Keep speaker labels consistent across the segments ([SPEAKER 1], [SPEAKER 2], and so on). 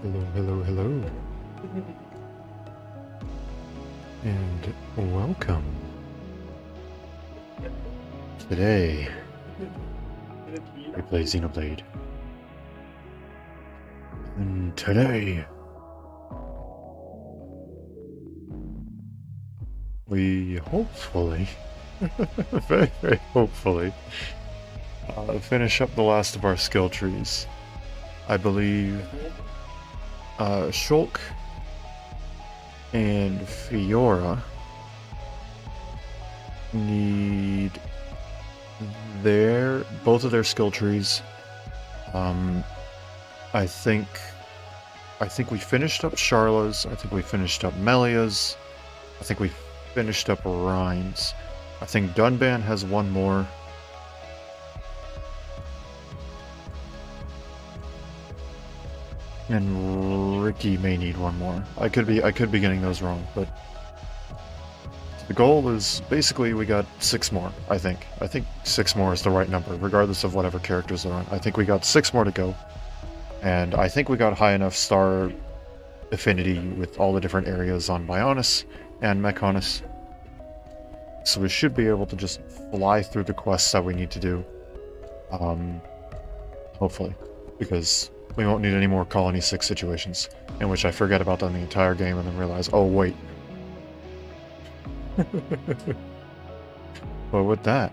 [SPEAKER 1] Hello, hello, hello. And welcome. Today, we play Xenoblade. And today, we hopefully, very, very hopefully, finish up the last of our skill trees. I believe Shulk and Fiora need both of their skill trees. I think we finished up Charla's. I think we finished up Melia's. I think we finished up Rhine's. I think Dunban has one more. And Ricky may need one more. I could be getting those wrong, but the goal is basically we got 6 more, I think. I think 6 more is the right number, regardless of whatever characters are on. I think we got 6 more to go. And I think we got high enough star affinity with all the different areas on Bionis and Mechonis. So we should be able to just fly through the quests that we need to do. Hopefully. Because we won't need any more Colony 6 situations, in which I forget about them the entire game and then realize, oh wait. But with that,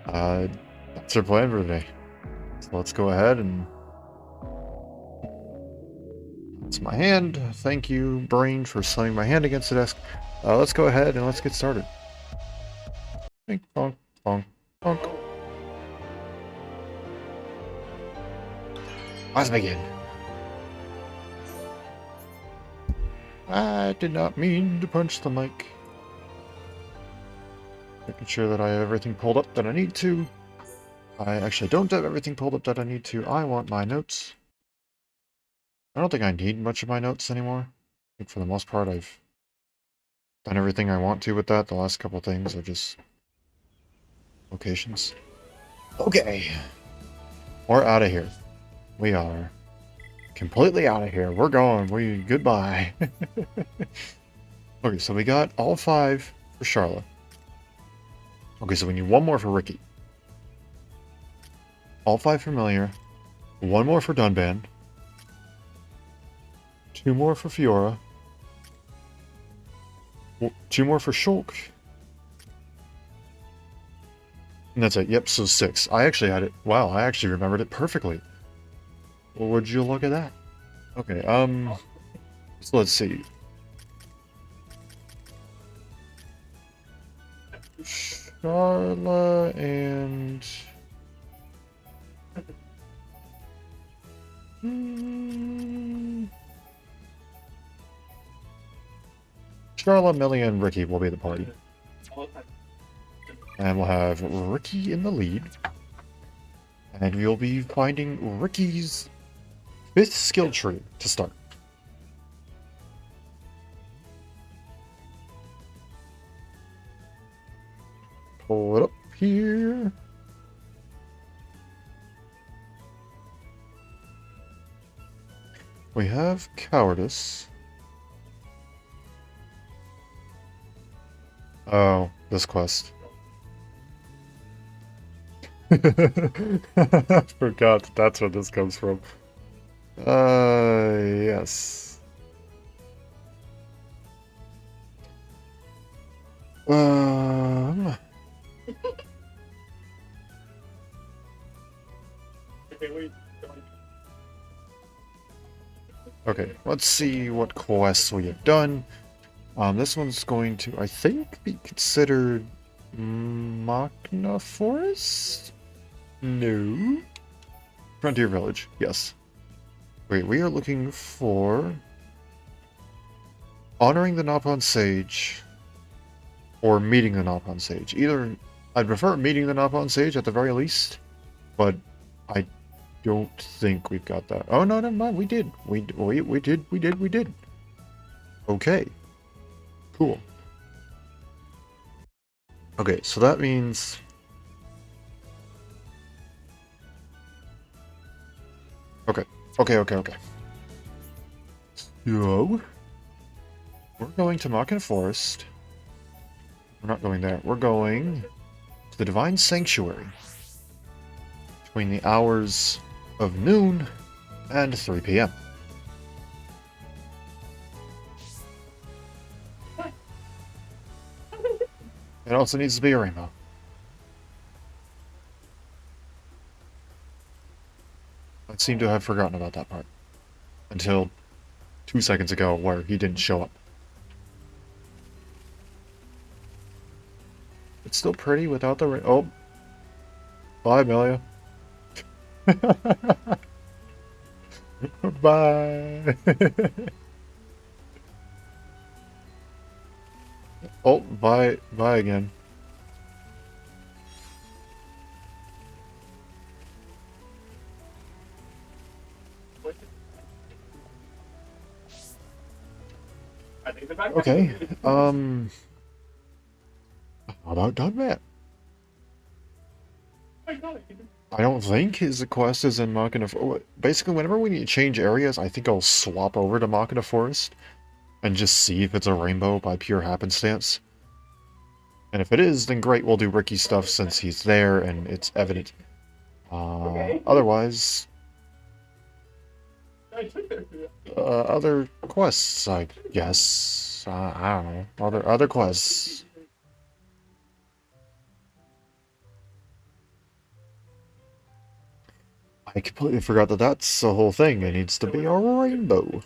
[SPEAKER 1] that's our plan for today. So let's go ahead and... That's my hand. Thank you, Brain, for slamming my hand against the desk. Let's go ahead and let's get started. Bonk, bonk, bonk, bonk. Let's begin. I did not mean to punch the mic. Making sure that I have everything pulled up that I need to. I actually don't have everything pulled up that I need to. I want my notes. I don't think I need much of my notes anymore. I think for the most part I've done everything I want to with that. The last couple things are just locations. Okay. We're out of here. We are completely out of here. We're going. Goodbye. Okay, so we got all 5 for Charlotte. Okay, so we need 1 more for Ricky. All 5 familiar. 1 more for Dunban. 2 more for Fiora. 2 more for Shulk. And that's it. Yep, so 6. I actually had it. Wow, I actually remembered it perfectly. Well, would you look at that? Okay, so let's see. Charla and... Charla, Millie, and Ricky will be the party. And we'll have Ricky in the lead. And we'll be finding Ricky's 5th skill tree to start. Pull it up here. We have Cowardice. Oh, this quest. I forgot that's where this comes from. Yes. Okay, let's see what quests we have done. This one's going to, I think, be considered Machna Forest? No. Frontier Village, yes. Wait, we are looking for honoring the Nopon Sage or meeting the Nopon Sage. Either, I'd prefer meeting the Nopon Sage at the very least, but I don't think we've got that. Oh, no, never mind, we did. We did. Okay. Cool. Okay, so that means... Okay. Yo. We're going to Machina Forest. We're not going there. We're going to the Divine Sanctuary. Between the hours of noon and 3 p.m. It also needs to be a rainbow. I seem to have forgotten about that part. Until 2 seconds ago, where he didn't show up. It's still pretty without the rain. Oh. Bye, Amelia. Bye. Oh, bye. Bye again. Okay, how about Dunbat? I don't think his quest is in Machina Forest. Basically, whenever we need to change areas, I think I'll swap over to Machina Forest and just see if it's a rainbow by pure happenstance. And if it is, then great, we'll do Ricky stuff since he's there and it's evident. Otherwise, other quests, I guess. I don't know. Other quests. I completely forgot that that's the whole thing. It needs to be a rainbow.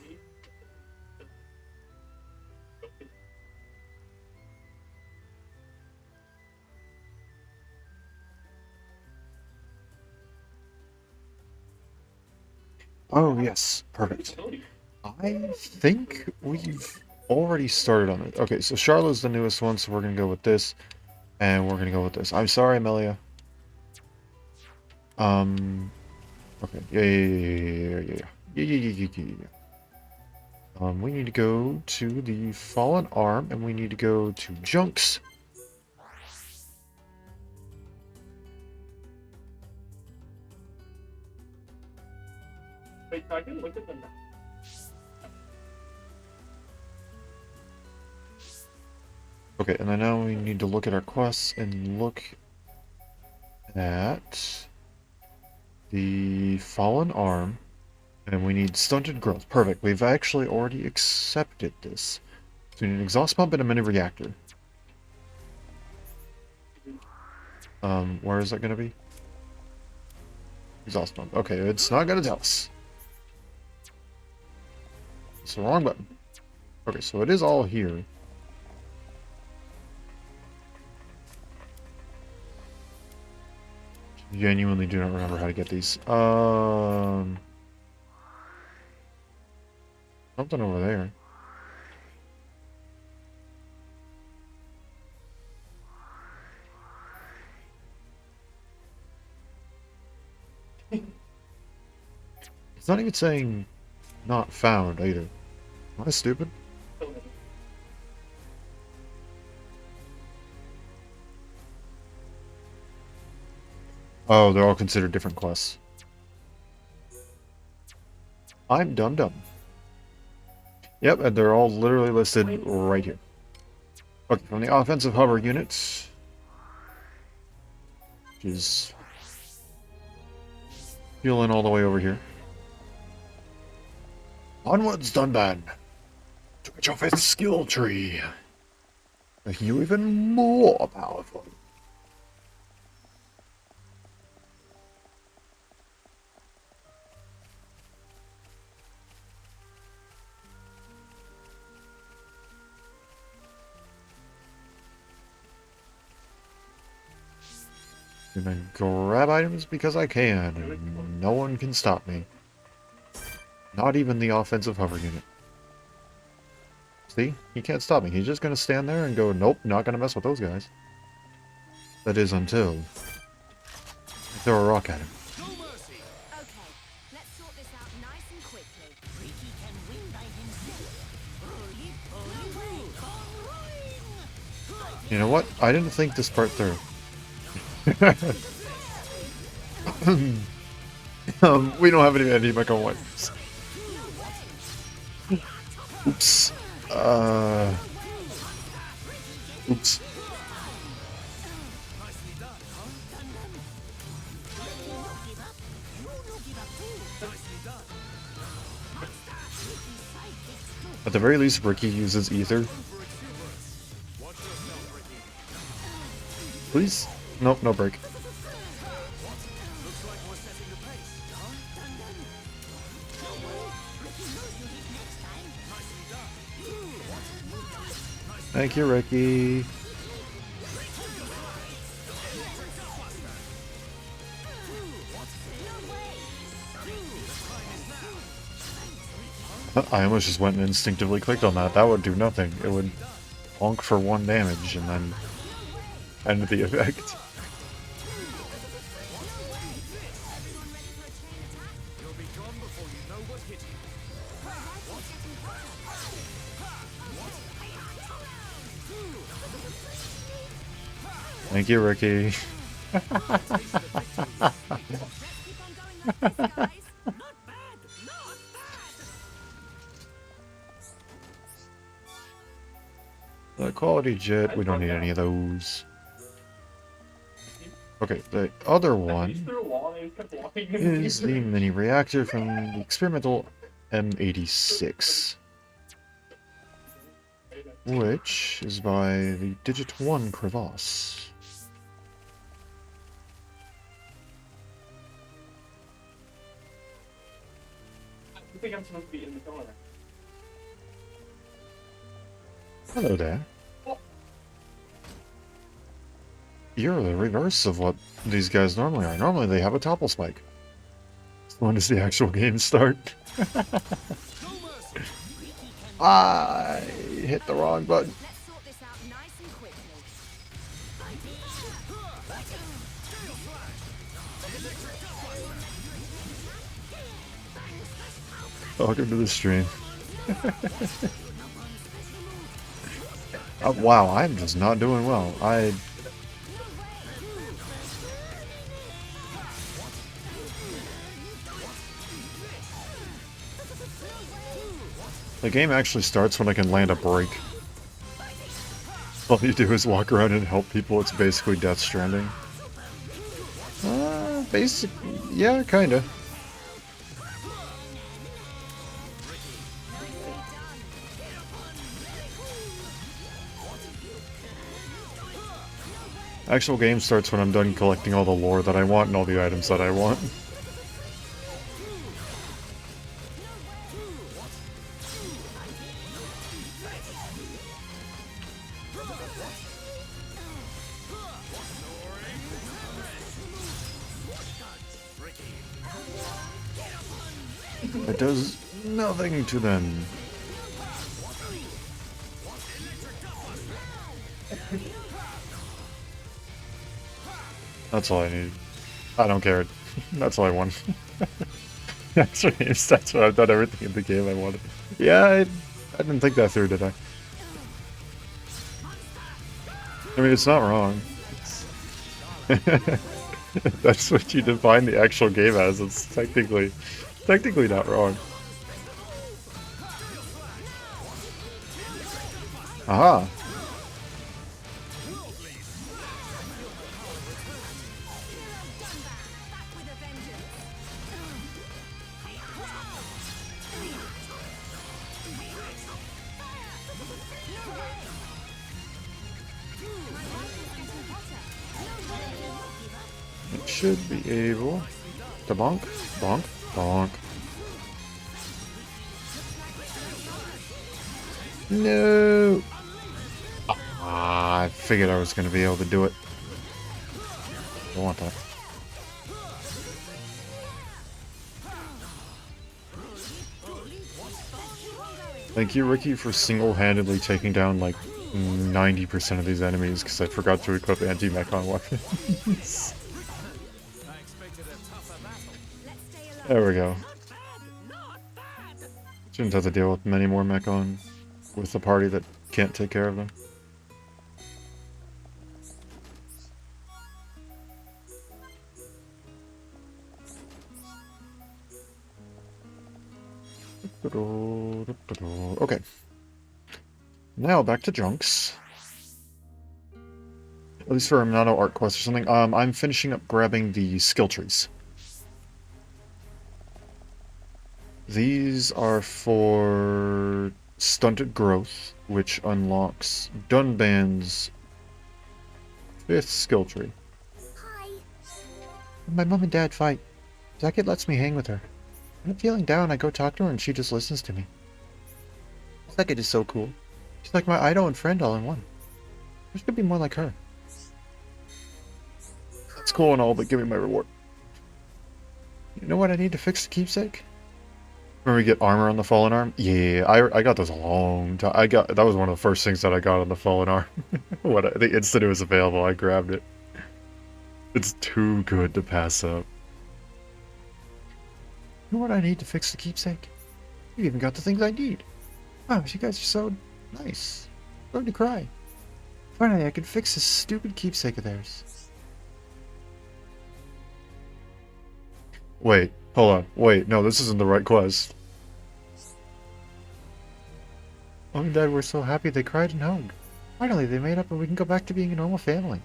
[SPEAKER 1] Oh, yes. Perfect. I think we've already started on it. Okay, so Charlotte's the newest one, so we're going to go with this. And we're going to go with this. I'm sorry, Amelia. Okay. Yeah. We need to go to the Fallen Arm, and we need to go to Junks. Wait, so I can look at the map. Okay, and then now we need to look at our quests and look at the Fallen Arm. And we need Stunted Growth. Perfect. We've actually already accepted this. So we need an exhaust pump and a mini reactor. Where is that going to be? Exhaust pump. Okay, it's not going to tell us. It's the wrong button. Okay, so it is all here. Genuinely do not remember how to get these. Something over there. It's not even saying not found either. Am I stupid? Oh, they're all considered different quests. I'm dumb. Yep, and they're all literally listed right here. Okay, from the offensive hover units, which is healing all the way over here. Onwards, Dunban! To get your fifth skill tree! Make you even more powerful. Gonna grab items because I can, and no one can stop me. Not even the offensive hover unit. See? He can't stop me. He's just gonna stand there and go, nope, not gonna mess with those guys. That is until I throw a rock at him. You know what? I didn't think this part through. We don't have any anti-mecha wipes. Oops. Oops. At the very least, Ricky uses ether. Please? Nope, no break. Thank you, Ricky. I almost just went and instinctively clicked on that. That would do nothing. It would bonk for 1 damage and then end the effect. Thank you, Ricky. The quality jet, we don't need any of those. Okay, the other one is the mini reactor from the experimental M86, which is by the Digit 1 crevasse. I think I'm supposed to be in the corner. Hello there. You're the reverse of what these guys normally are. Normally they have a topple spike. When does the actual game start? I hit the wrong button. Welcome to the stream. Wow, I'm just not doing well. The game actually starts when I can land a break. All you do is walk around and help people. It's basically Death Stranding. Yeah, kinda. Actual game starts when I'm done collecting all the lore that I want and all the items that I want. It does nothing to them. That's all I need. I don't care. That's all I want. That's what I've done everything in the game I wanted. Yeah, I didn't think that through, did I? I mean, it's not wrong. That's what you define the actual game as. It's technically not wrong. Aha! It should be able to bonk, bonk, bonk. No! I figured I was going to be able to do it. Don't want that. Thank you, Ricky, for single-handedly taking down like 90% of these enemies because I forgot to equip anti-mechon weapons. There we go. Shouldn't have to deal with many more mechon with the party that can't take care of them. Okay. Now back to Junks. At least for a Minato art quest or something. I'm finishing up grabbing the skill trees. These are for stunted growth, which unlocks Dunban's 5th skill tree.
[SPEAKER 2] Hi.
[SPEAKER 3] When my mom and dad fight, Zacket lets me hang with her. When I'm feeling down, I go talk to her and she just listens to me. Zacket is so cool. She's like my idol and friend all in one. I wish I could be more like her.
[SPEAKER 1] It's cool and all, but give me my reward.
[SPEAKER 3] You know what I need to fix the keepsake?
[SPEAKER 1] When we get armor on the fallen arm? Yeah, I got those a long time. That was one of the first things that I got on the fallen arm. The instant it was available, I grabbed it. It's too good to pass up.
[SPEAKER 3] You know what I need to fix the keepsake? You even got the things I need. Wow, you guys are so nice. I'm going to cry. Finally, I can fix this stupid keepsake of theirs.
[SPEAKER 1] Wait, hold on. Wait, no, this isn't the right quest.
[SPEAKER 3] Mom and Dad were so happy they cried and hugged. Finally, they made up and we can go back to being a normal family.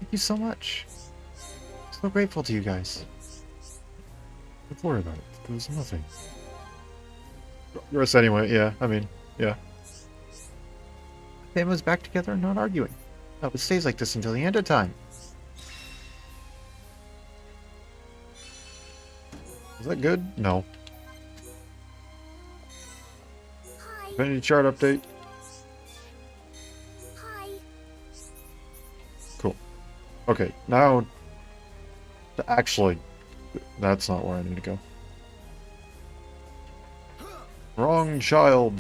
[SPEAKER 3] Thank you so much. I'm so grateful to you guys.
[SPEAKER 1] Don't worry about it. There's nothing. Progress anyway, yeah, I mean, yeah.
[SPEAKER 3] Family's back together and not arguing. I hope it stays like this until the end of time.
[SPEAKER 1] Is that good? No.
[SPEAKER 2] Hi.
[SPEAKER 1] Divinity chart update.
[SPEAKER 2] Hi.
[SPEAKER 1] Cool. Okay, now... Actually, that's not where I need to go. Wrong child.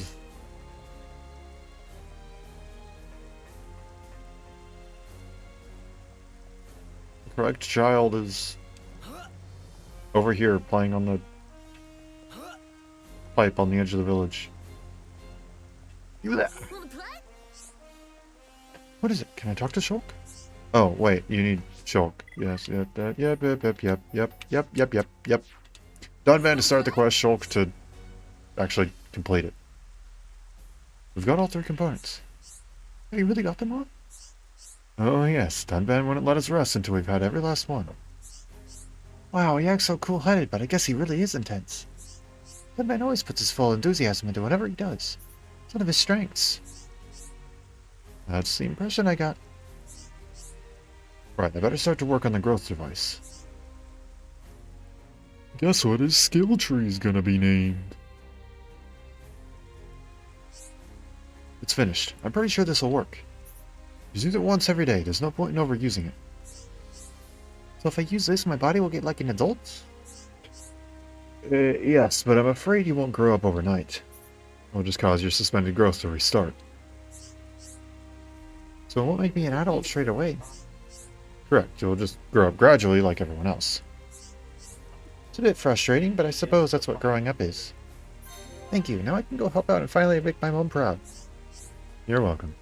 [SPEAKER 1] The correct child is over here playing on the pipe on the edge of the village. You there? What is it? Can I talk to Shulk? Oh, wait, you need Shulk. Yes, yep. Dunban to start the quest, Shulk to actually complete it. We've got all 3 components.
[SPEAKER 3] Have you really got them all?
[SPEAKER 1] Oh yes, Dunban wouldn't let us rest until we've had every last one.
[SPEAKER 3] Wow, he acts so cool-headed, but I guess he really is intense. That man always puts his full enthusiasm into whatever he does. It's one of his strengths.
[SPEAKER 1] That's the impression I got. Right, I better start to work on the growth device. Guess what his skill tree's gonna be named? It's finished. I'm pretty sure this will work. Just use it once every day. There's no point in overusing it.
[SPEAKER 3] So if I use this, my body will get like an adult?
[SPEAKER 1] Yes, but I'm afraid you won't grow up overnight. It'll just cause your suspended growth to restart.
[SPEAKER 3] So it won't make me an adult straight away.
[SPEAKER 1] Correct, you'll just grow up gradually like everyone else.
[SPEAKER 3] It's a bit frustrating, but I suppose that's what growing up is. Thank you. Now I can go help out and finally make my mom proud.
[SPEAKER 1] You're welcome.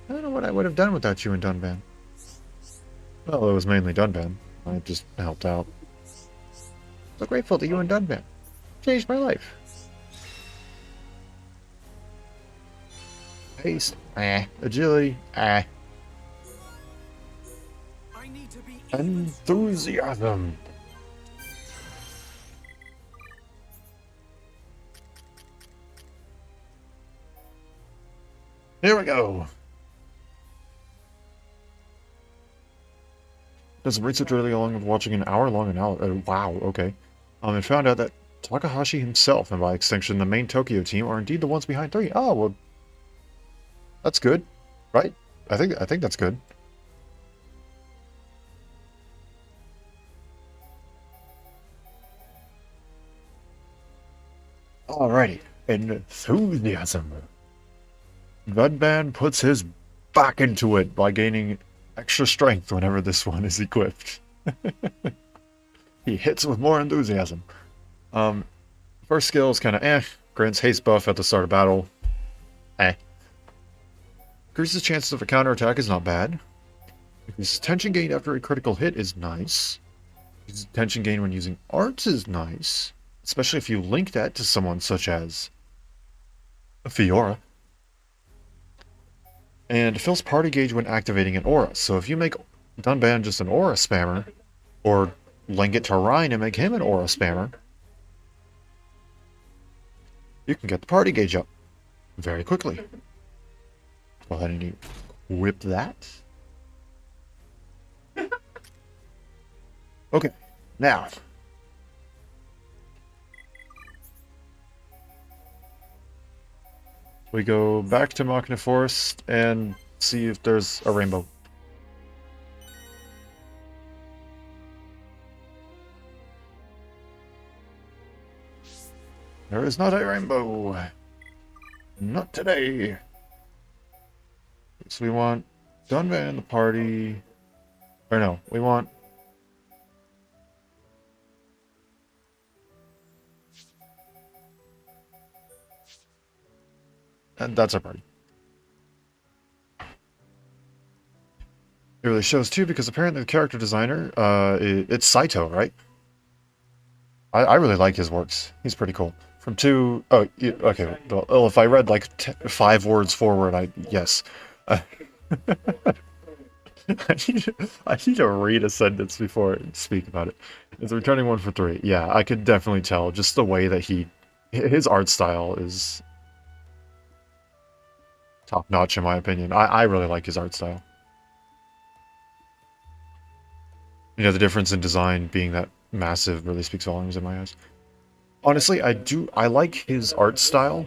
[SPEAKER 3] I don't know what I would have done without you and Dunban.
[SPEAKER 1] Well, it was mainly Dunban. I just helped out.
[SPEAKER 3] So grateful to you and Dunban. Changed my life.
[SPEAKER 1] Haste. Agility. Enthusiasm. Here we go. Does research early along of watching an hour-long analysis. Wow, okay. And found out that Takahashi himself, and by extension the main Tokyo team, are indeed the ones behind 3. Oh, well, that's good, right? I think that's good. Alrighty, enthusiasm. Dunban puts his back into it by gaining extra strength whenever this one is equipped. He hits with more enthusiasm. First skill is kind of grants haste buff at the start of battle. Increases chances of a counterattack is not bad. Increases tension gain after a critical hit is nice. Increases tension gain when using arts is nice. especially if you link that to someone such as Fiora. And fills party gauge when activating an aura. So if you make Dunban just an aura spammer, or link it to Ryan and make him an aura spammer, you can get the party gauge up very quickly. Go ahead and whip that. Okay, now. We go back to Machina Forest and see if there's a rainbow. There is not a rainbow. Not today. So we want Dunban in the party. Or no, we want... And that's our party. It really shows too, because apparently the character designer, it's Saito, right? I really like his works. He's pretty cool. From two... Oh, okay. Well, if I read like 5 words forward, yes. I need to read a sentence before I speak about it. It's a returning 1 for 3. Yeah, I could definitely tell. Just the way that his art style is top notch in my opinion. I really like his art style. You know, the difference in design being that massive really speaks volumes in my eyes. Honestly, I like his art style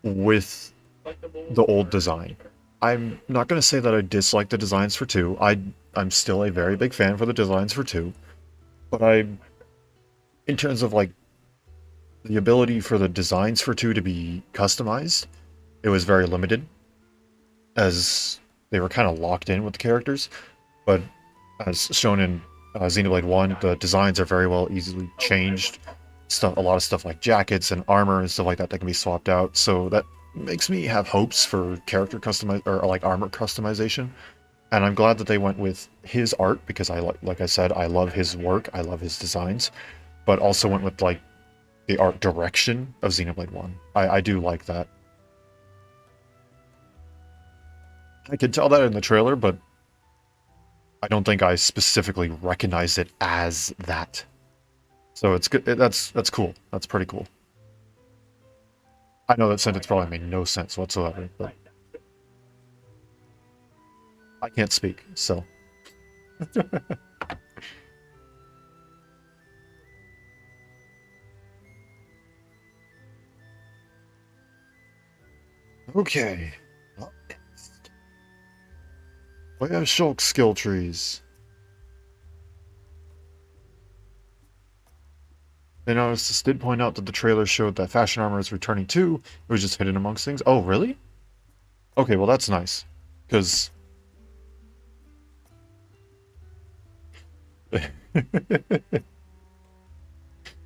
[SPEAKER 1] with the old design. I'm not going to say that I dislike the designs for 2. I'm still a very big fan for the designs for 2. But in terms of like the ability for the designs for 2 to be customized, it was very limited, as they were kind of locked in with the characters. But as shown in Xenoblade 1, the designs are very well easily changed. A lot of stuff like jackets and armor and stuff like that can be swapped out. So that makes me have hopes for character or like armor customization. And I'm glad that they went with his art, because like I said, I love his work, I love his designs, but also went with like the art direction of Xenoblade 1. I do like that. I could tell that in the trailer, but I don't think I specifically recognized it as that. So it's good. That's cool. That's pretty cool. I know that sentence probably made no sense whatsoever, but I can't speak, so. Okay. Up next. We have Shulk skill trees. They noticed this did point out that the trailer showed that fashion armor is returning too. It was just hidden amongst things. Oh, really? Okay, well that's nice. Because...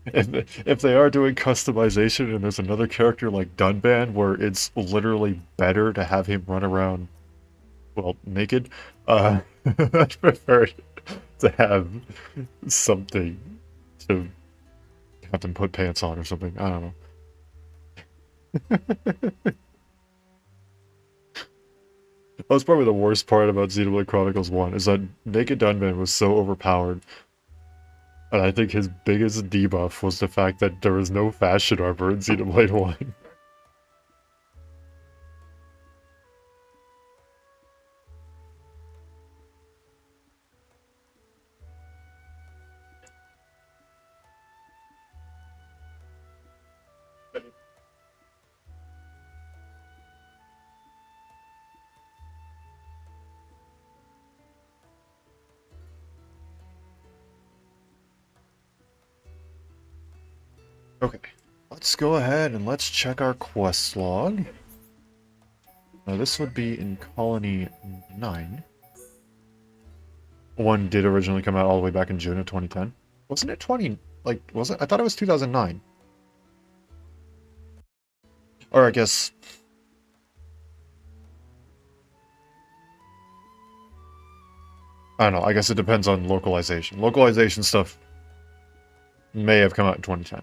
[SPEAKER 1] if they are doing customization and there's another character like Dunban where it's literally better to have him run around, well, naked, I'd prefer to have something to have them put pants on or something. I don't know. That was probably the worst part about Xenoblade Chronicles 1, is that Naked Dunban was so overpowered. And I think his biggest debuff was the fact that there was no fashion armor in Xenoblade 1. Okay, let's go ahead and let's check our quest log. Now this would be in Colony 9. One did originally come out all the way back in June of 2010. Wasn't it 20... like, was it? I thought it was 2009. Or I guess... I don't know, I guess it depends on localization. Localization stuff may have come out in 2010.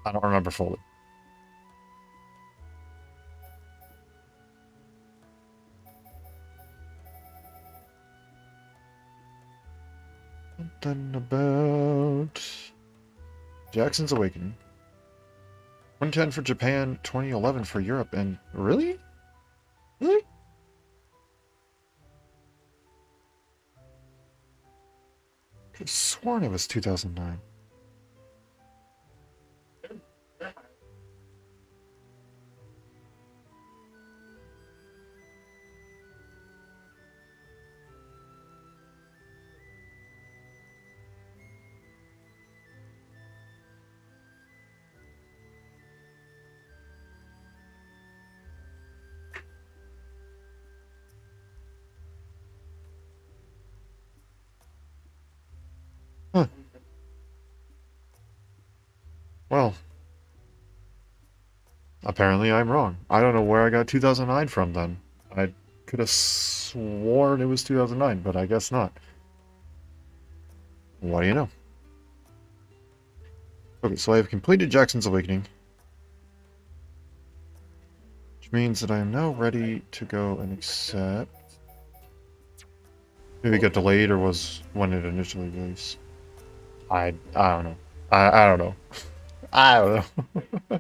[SPEAKER 1] I don't remember fully. Something about Jackson's Awakening. 2010 for Japan, 2011 for Europe, and really? Really? I could have sworn it was 2009. Huh. Well, apparently I'm wrong. I don't know where I got 2009 from then. I could have sworn it was 2009, but I guess not. What do you know? Okay, so I have completed Jackson's Awakening. Which means that I am now ready to go and accept... Maybe it got delayed or was when it initially released. I don't know. I don't know. I don't know.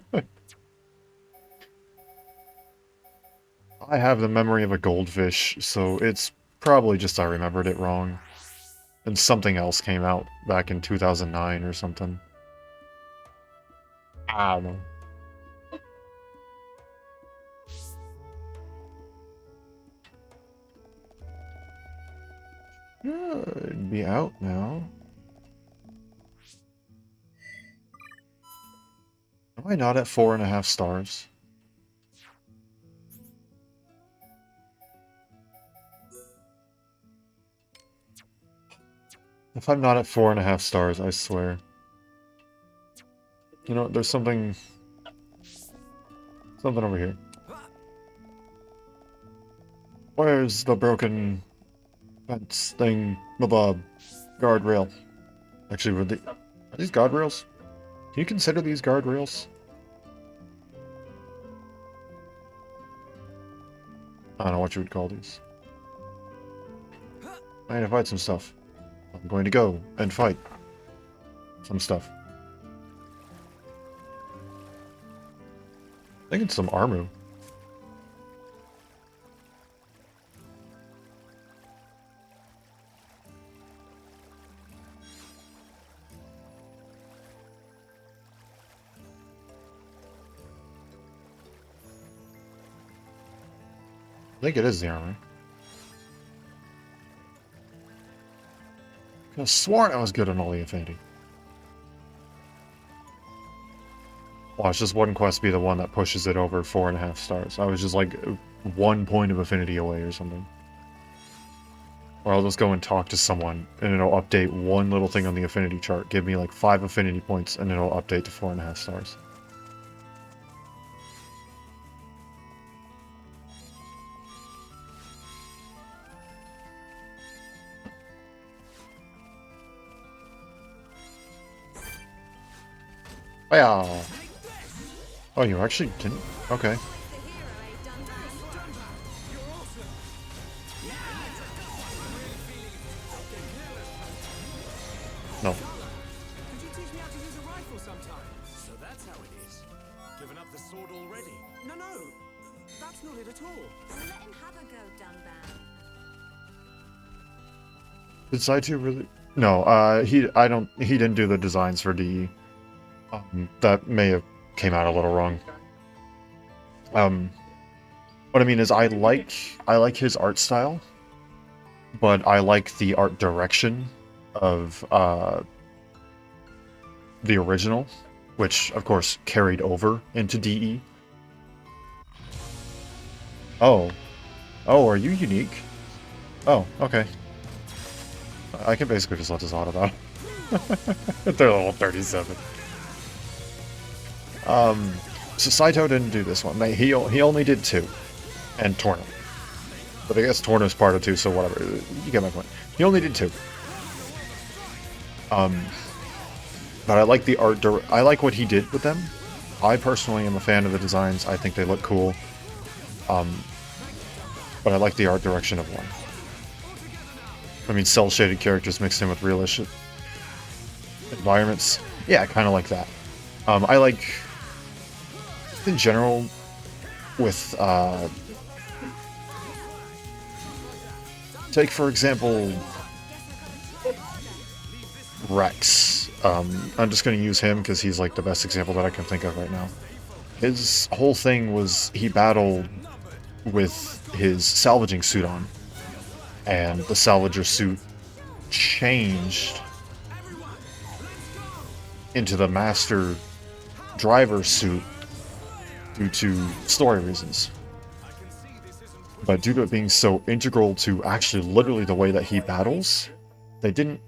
[SPEAKER 1] I have the memory of a goldfish, so it's probably just I remembered it wrong. And something else came out back in 2009 or something. I don't know. Should be out now. Am I not at 4.5 stars? If I'm not at 4.5 stars, I swear. You know, there's something over here. Where's the broken fence thing? The guardrail. Actually, are these guardrails? Can you consider these guardrails? I don't know what you would call these. I need to fight some stuff. I'm going to go and fight some stuff. I think it's some armor. I think it is the armor. I could have sworn I was good on all the affinity. Watch this one quest be the one that pushes it over 4.5 stars. I was just like 1 point of affinity away or something. Or I'll just go and talk to someone and it'll update one little thing on the affinity chart, give me like 5 affinity points, and it'll update to 4.5 stars. Wow. Oh, you actually didn't? Okay. No.
[SPEAKER 4] Could you teach me how to use a rifle sometime? So that's how it is. Given up the sword already? No, that's not it at all.
[SPEAKER 2] Let him have a go, Dunban.
[SPEAKER 1] Did Side2 really? No, he didn't do the designs for DE. That may have came out a little wrong. What I mean is I like his art style, but I like the art direction of the original, which of course carried over into DE. Oh, are you unique? Oh, okay. I can basically just let this auto out. They're level 37. So Saito didn't do this one. He only did 2, and Torna. But I guess Torna's part of 2, so whatever. You get my point. He only did 2. But I like the art. I like what he did with them. I personally am a fan of the designs. I think they look cool. But I like the art direction of one. I mean, cel-shaded characters mixed in with realistic environments. Yeah, kind of like that. I like, in general, with, take for example, Rex. I'm just going to use him because he's like the best example that I can think of right now. His whole thing was he battled with his salvaging suit on, and the salvager suit changed into the master driver suit due to story reasons. But due to it being so integral to actually literally the way that he battles, they didn't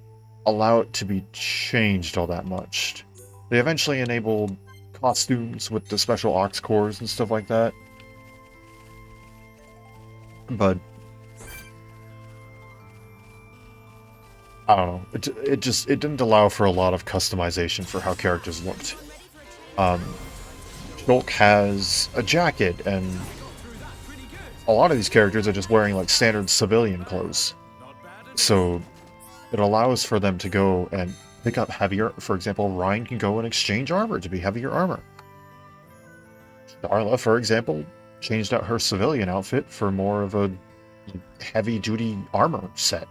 [SPEAKER 1] allow it to be changed all that much. They eventually enabled costumes with the special aux cores and stuff like that. But I don't know. It didn't allow for a lot of customization for how characters looked. Shulk has a jacket, and a lot of these characters are just wearing like standard civilian clothes. So it allows for them to go and pick up heavier. For example, Ryan can go and exchange armor to be heavier armor. Darla, for example, changed out her civilian outfit for more of a heavy-duty armor set.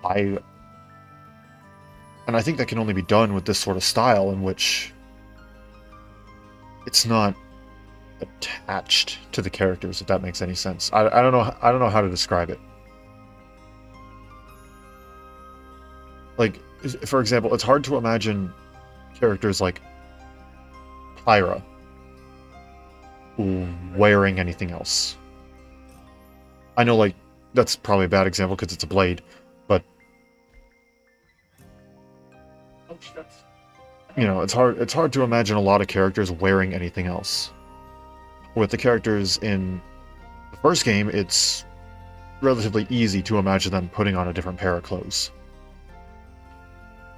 [SPEAKER 1] And I think that can only be done with this sort of style in which it's not attached to the characters, if that makes any sense. I don't know how to describe it. Like, for example, it's hard to imagine characters like Pyra wearing anything else. I know, like, that's probably a bad example because it's a blade, but you know, it's hard to imagine a lot of characters wearing anything else. With the characters in the first game, it's relatively easy to imagine them putting on a different pair of clothes.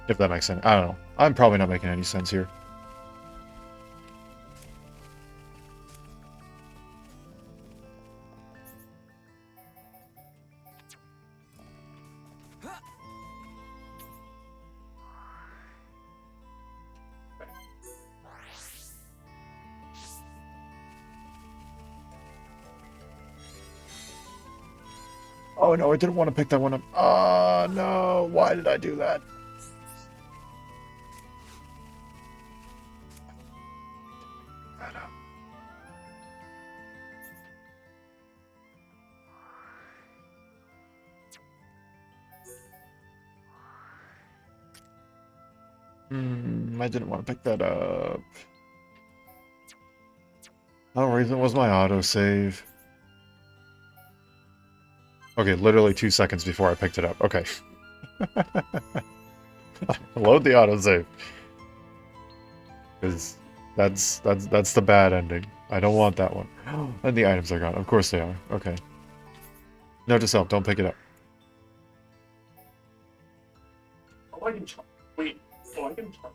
[SPEAKER 1] If that makes sense. I don't know. I'm probably not making any sense here. Oh no, I didn't want to pick that one up. Ah, no. Why did I do that? I didn't want to pick that up. No reason was my autosave. Okay, literally 2 seconds before I picked it up. Okay. Load the autosave. Because that's the bad ending. I don't want that one. And the items are gone. Of course they are. Okay. Note to self, don't pick it up.
[SPEAKER 5] Oh, I can try. Wait. Oh, I can try.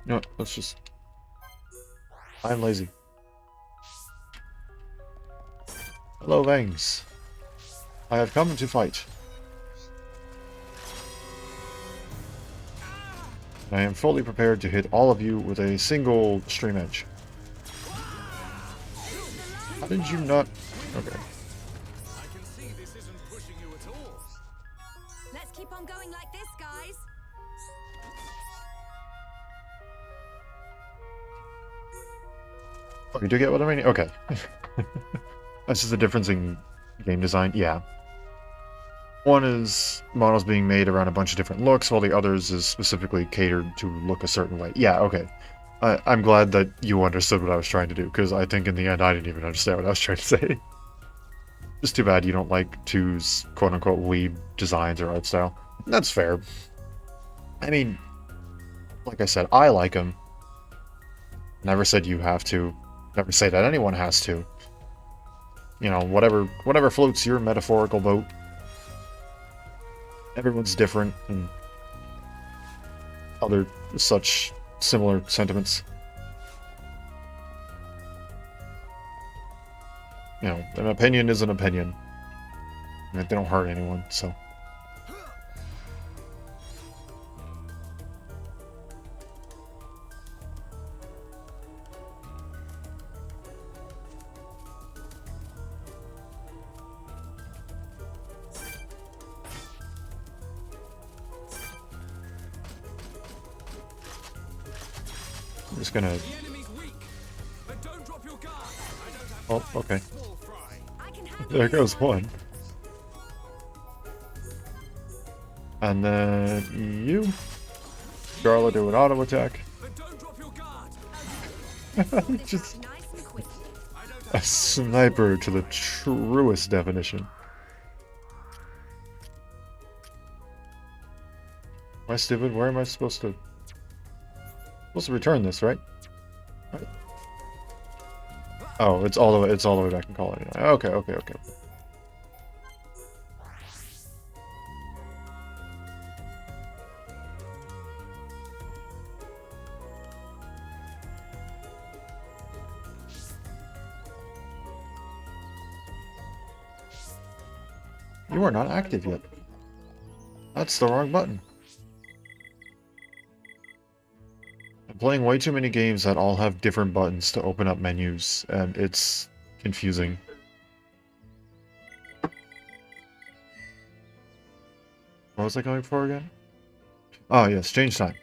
[SPEAKER 1] No, let's just... I'm lazy. Hello, Vangs. I have come to fight. I am fully prepared to hit all of you with a single stream edge. How did you not... Okay.
[SPEAKER 4] I can see this isn't pushing you at all.
[SPEAKER 2] Let's keep on going like this, guys.
[SPEAKER 1] Oh, you do get what I mean? Okay. That's just a difference in game design. Yeah. One is models being made around a bunch of different looks, while the others is specifically catered to look a certain way. Yeah, okay. I'm glad that you understood what I was trying to do, because I think in the end I didn't even understand what I was trying to say. It's too bad you don't like 2's quote-unquote weeb designs or art style. That's fair. I mean, like I said, I like him. Never said you have to. Never say that anyone has to. You know, whatever floats your metaphorical boat. Everyone's different and other such similar sentiments. You know, an opinion is an opinion. And they don't hurt anyone, so. I'm just gonna.
[SPEAKER 4] The enemy's weak, but don't drop your guard. I don't have
[SPEAKER 1] Oh,
[SPEAKER 4] time
[SPEAKER 1] okay.
[SPEAKER 4] for small fry.
[SPEAKER 2] I can handle
[SPEAKER 1] There
[SPEAKER 2] this.
[SPEAKER 1] goes one. And then you. Garla do an auto attack.
[SPEAKER 4] But don't drop your guard.
[SPEAKER 2] This
[SPEAKER 1] Just
[SPEAKER 2] out nice and quick.
[SPEAKER 4] I don't
[SPEAKER 1] a
[SPEAKER 4] have
[SPEAKER 1] sniper to the truest definition. Am I stupid? Where am I supposed to return this, right? Right. Oh, it's all the way back in Colony. Okay, okay, okay. You are not active yet. That's the wrong button. I'm playing way too many games that all have different buttons to open up menus, and it's confusing. What was I going for again? Oh, yes, change time.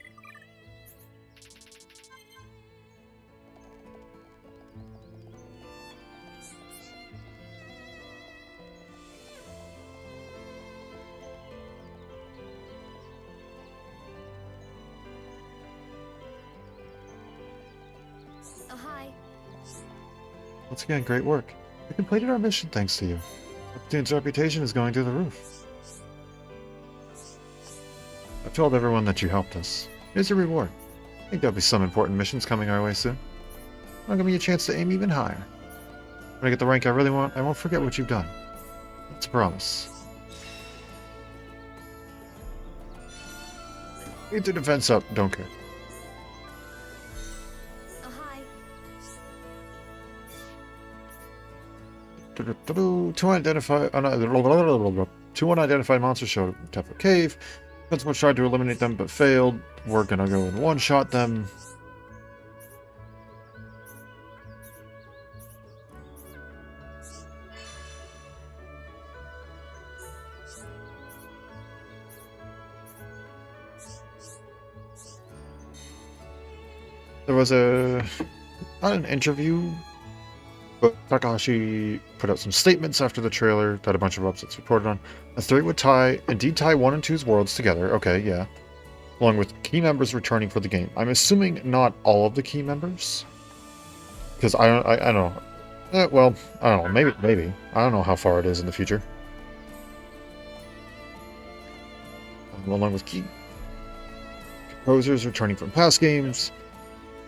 [SPEAKER 2] Oh, hi.
[SPEAKER 1] Once again, great work. We completed our mission thanks to you. Neptune's reputation is going through the roof. I've told everyone that you helped us. Here's your reward. I think there'll be some important missions coming our way soon. I'll give me a chance to aim even higher. When I get the rank I really want, I won't forget what you've done. That's a promise. Get the defense up, don't care.
[SPEAKER 2] Oh, hi.
[SPEAKER 1] Two unidentified monsters showed up in Tefra Cave. Principal tried to eliminate them but failed. We're gonna go and one-shot them. There was not an interview, but Takahashi put out some statements after the trailer that a bunch of upsets reported on. The three would indeed tie 1 and 2's worlds together. Okay, yeah. Along with key members returning for the game. I'm assuming not all of the key members, because I don't know. Well, I don't know. Maybe. I don't know how far it is in the future. Along with key composers returning from past games.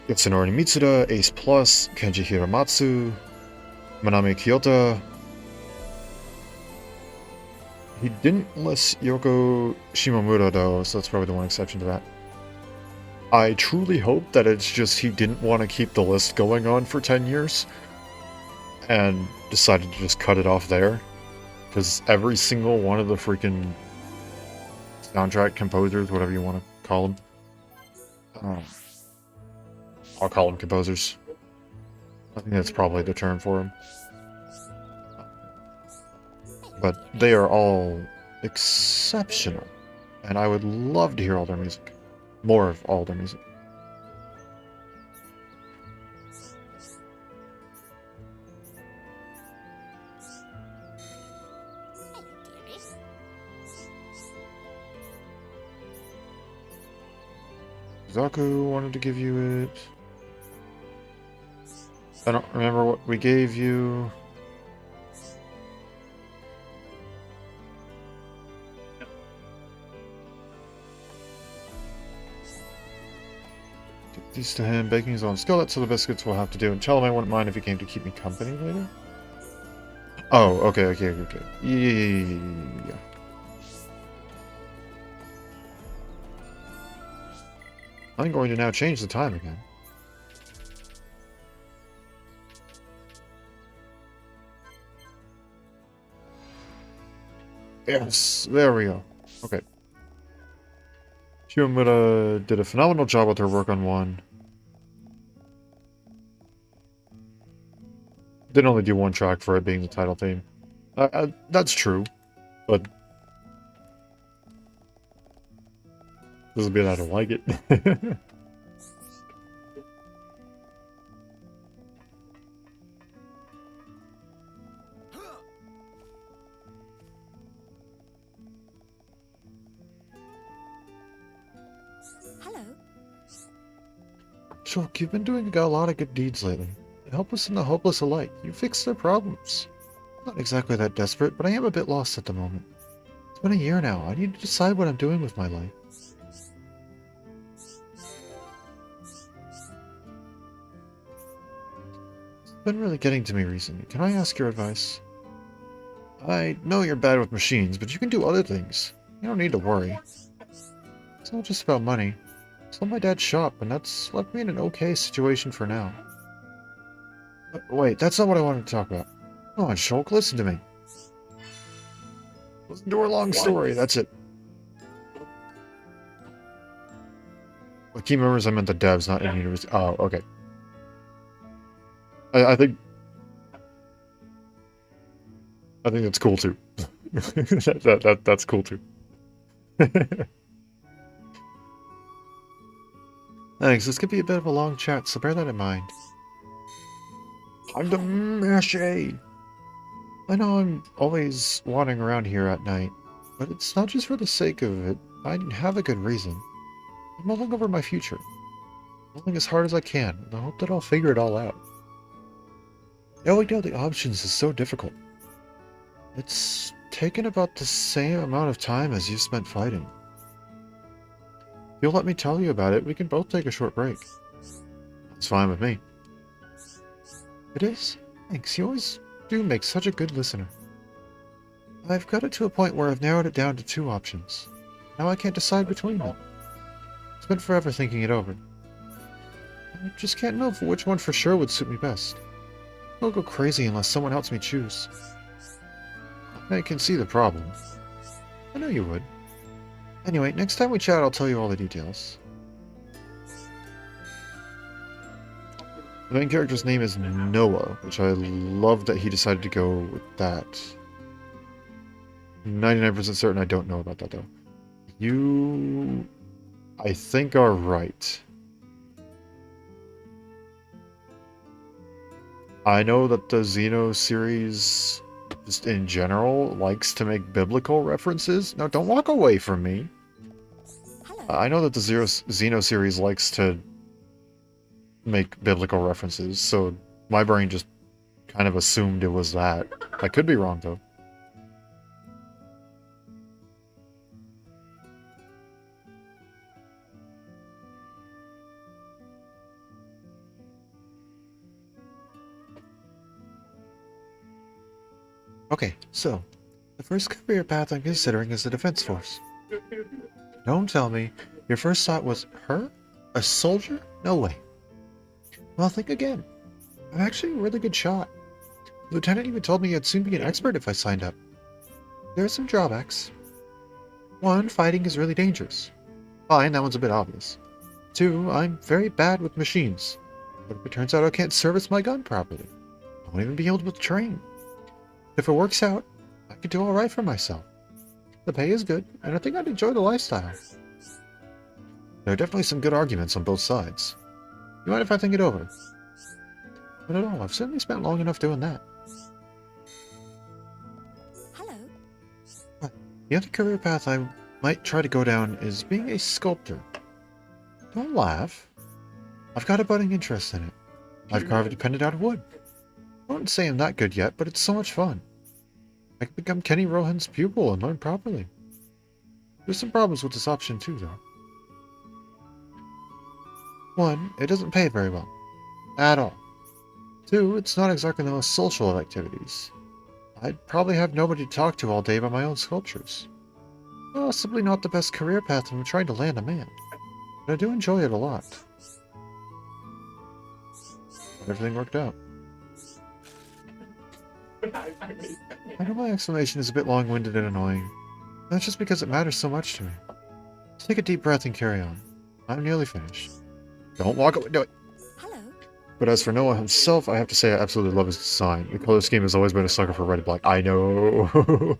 [SPEAKER 1] Yatsunori Mitsuda, Ace Plus, Kenji Hiramatsu, Manami Kyoto. He didn't list Yoko Shimomura though, so that's probably the one exception to that. I truly hope that it's just he didn't want to keep the list going on for 10 years and decided to just cut it off there. Because every single one of the freaking soundtrack composers, whatever you want to call them, I'll call them composers. I think that's probably the term for them. But they are all exceptional. And I would love to hear all their music. More of all their music. Zaku wanted to give you it. I don't remember what we gave you. These to him, baking his own skillet, so the biscuits will have to do, and tell him I wouldn't mind if he came to keep me company later. Oh, okay. Yeah. I'm going to now change the time again. Yes, there we go. Okay. Humura did a phenomenal job with her work on one. Didn't only do one track for it being the title theme. That's true, but doesn't mean I don't like it.
[SPEAKER 2] Hello.
[SPEAKER 3] Shulk, you've been doing a lot of good deeds lately. The helpless and the hopeless alike. You fixed their problems. Not exactly that desperate, but I am a bit lost at the moment. It's been a year now. I need to decide what I'm doing with my life. It's been really getting to me recently. Can I ask your advice? I know you're bad with machines, but you can do other things. You don't need to worry. It's not just about money. Sold my dad's shop, and that's left me in an okay situation for now. Wait, that's not what I wanted to talk about. Come on, Shulk, listen to me. Listen to our long story, that's it. Well, key members, I meant the devs, not in university. Oh, okay. I think that's cool too. That's cool too. Thanks, this could be a bit of a long chat, so bear that in mind. I'm the Mache! I know I'm always wandering around here at night, but it's not just for the sake of it. I have a good reason. I'm mulling over my future. Mulling as hard as I can, in the hope that I'll figure it all out. Knowing down the options is so difficult. It's taken about the same amount of time as you've spent fighting. If you'll let me tell you about it, we can both take a short break.
[SPEAKER 1] It's fine with me.
[SPEAKER 3] It is? Thanks, you always do make such a good listener. I've got it to a point where I've narrowed it down to 2 options. Now I can't decide between them. I've spent forever thinking it over. I just can't know which one for sure would suit me best. I'll go crazy unless someone helps me choose.
[SPEAKER 1] I can see the problem.
[SPEAKER 3] I know you would. Anyway, next time we chat, I'll tell you all the details.
[SPEAKER 1] The main character's name is Noah, which I love that he decided to go with that. 99% certain I don't know about that, though. You, I think, are right. I know that the Xeno series, just in general, likes to make biblical references. No, don't walk away from me.
[SPEAKER 2] Hello.
[SPEAKER 1] I know that the Xeno series likes to make biblical references, so my brain just kind of assumed it was that. I could be wrong, though.
[SPEAKER 3] Okay, so, the first career path I'm considering is the Defense Force. Don't tell me your first thought was her? A soldier? No way. Well, think again. I'm actually a really good shot. The lieutenant even told me I'd soon be an expert if I signed up. There are some drawbacks. 1, fighting is really dangerous. Fine, that one's a bit obvious. 2, I'm very bad with machines. But if it turns out I can't service my gun properly, I won't even be able to train. If it works out, I could do alright for myself. The pay is good, and I think I'd enjoy the lifestyle.
[SPEAKER 1] There are definitely some good arguments on both sides.
[SPEAKER 3] You mind if I think it over? Not at all. I've certainly spent long enough doing that.
[SPEAKER 2] Hello.
[SPEAKER 3] The other career path I might try to go down is being a sculptor. Don't laugh. I've got a budding interest in it. I've carved a pendant out of wood. I wouldn't say I'm that good yet, but it's so much fun. I could become Kenny Rohan's pupil and learn properly. There's some problems with this option too, though. 1, it doesn't pay very well. At all. 2, it's not exactly the most social of activities. I'd probably have nobody to talk to all day but my own sculptures. Possibly not the best career path if I'm trying to land a man. But I do enjoy it a lot. Everything worked out. I know my explanation is a bit long-winded and annoying. That's just because it matters so much to me. Just take a deep breath and carry on. I'm nearly finished. Don't walk away. Do it.
[SPEAKER 2] Hello.
[SPEAKER 1] But as for Noah himself, I have to say I absolutely love his design. The color scheme has always been a sucker for red and black. I know.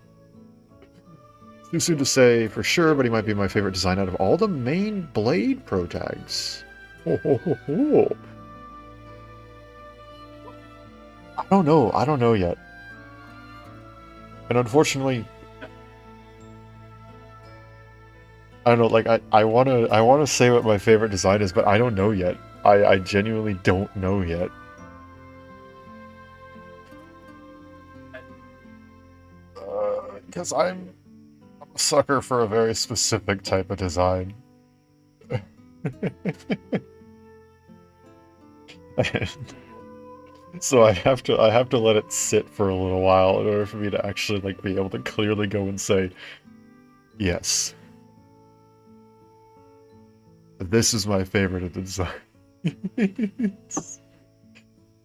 [SPEAKER 1] Too soon to say for sure, but he might be my favorite design out of all the main Blade Pro tags. Ho, ho, ho, ho. I don't know. I don't know yet. And unfortunately, I don't know, like I wanna say what my favorite design is, but I don't know yet. I genuinely don't know yet. Because I'm a sucker for a very specific type of design. So I have to let it sit for a little while in order for me to actually like be able to clearly go and say, yes. This is my favorite of the design.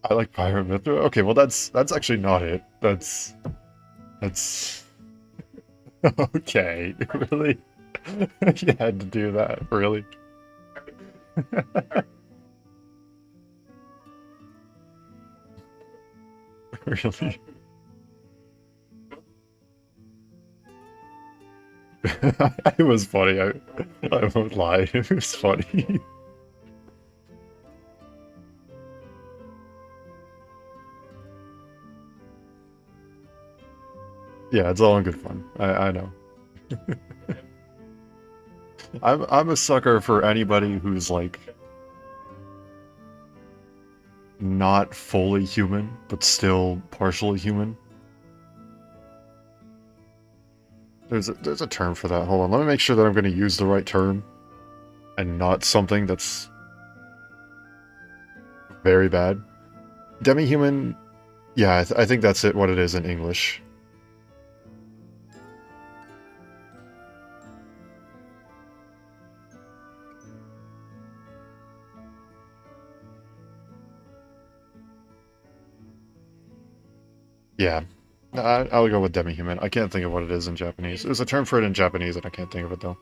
[SPEAKER 1] I like Pyramithra. Okay, well that's actually not it. That's okay. Really? You had to do that, really? Really? It was funny. I won't lie. It was funny. Yeah, it's all in good fun. I know. I'm a sucker for anybody who's like not fully human, but still partially human. There's a term for that. Hold on, let me make sure that I'm going to use the right term, and not something that's very bad. Demi-human, yeah, I think that's it. What it is in English. Yeah, I'll go with demi-human. I can't think of what it is in Japanese. There's a term for it in Japanese, and I can't think of it, though.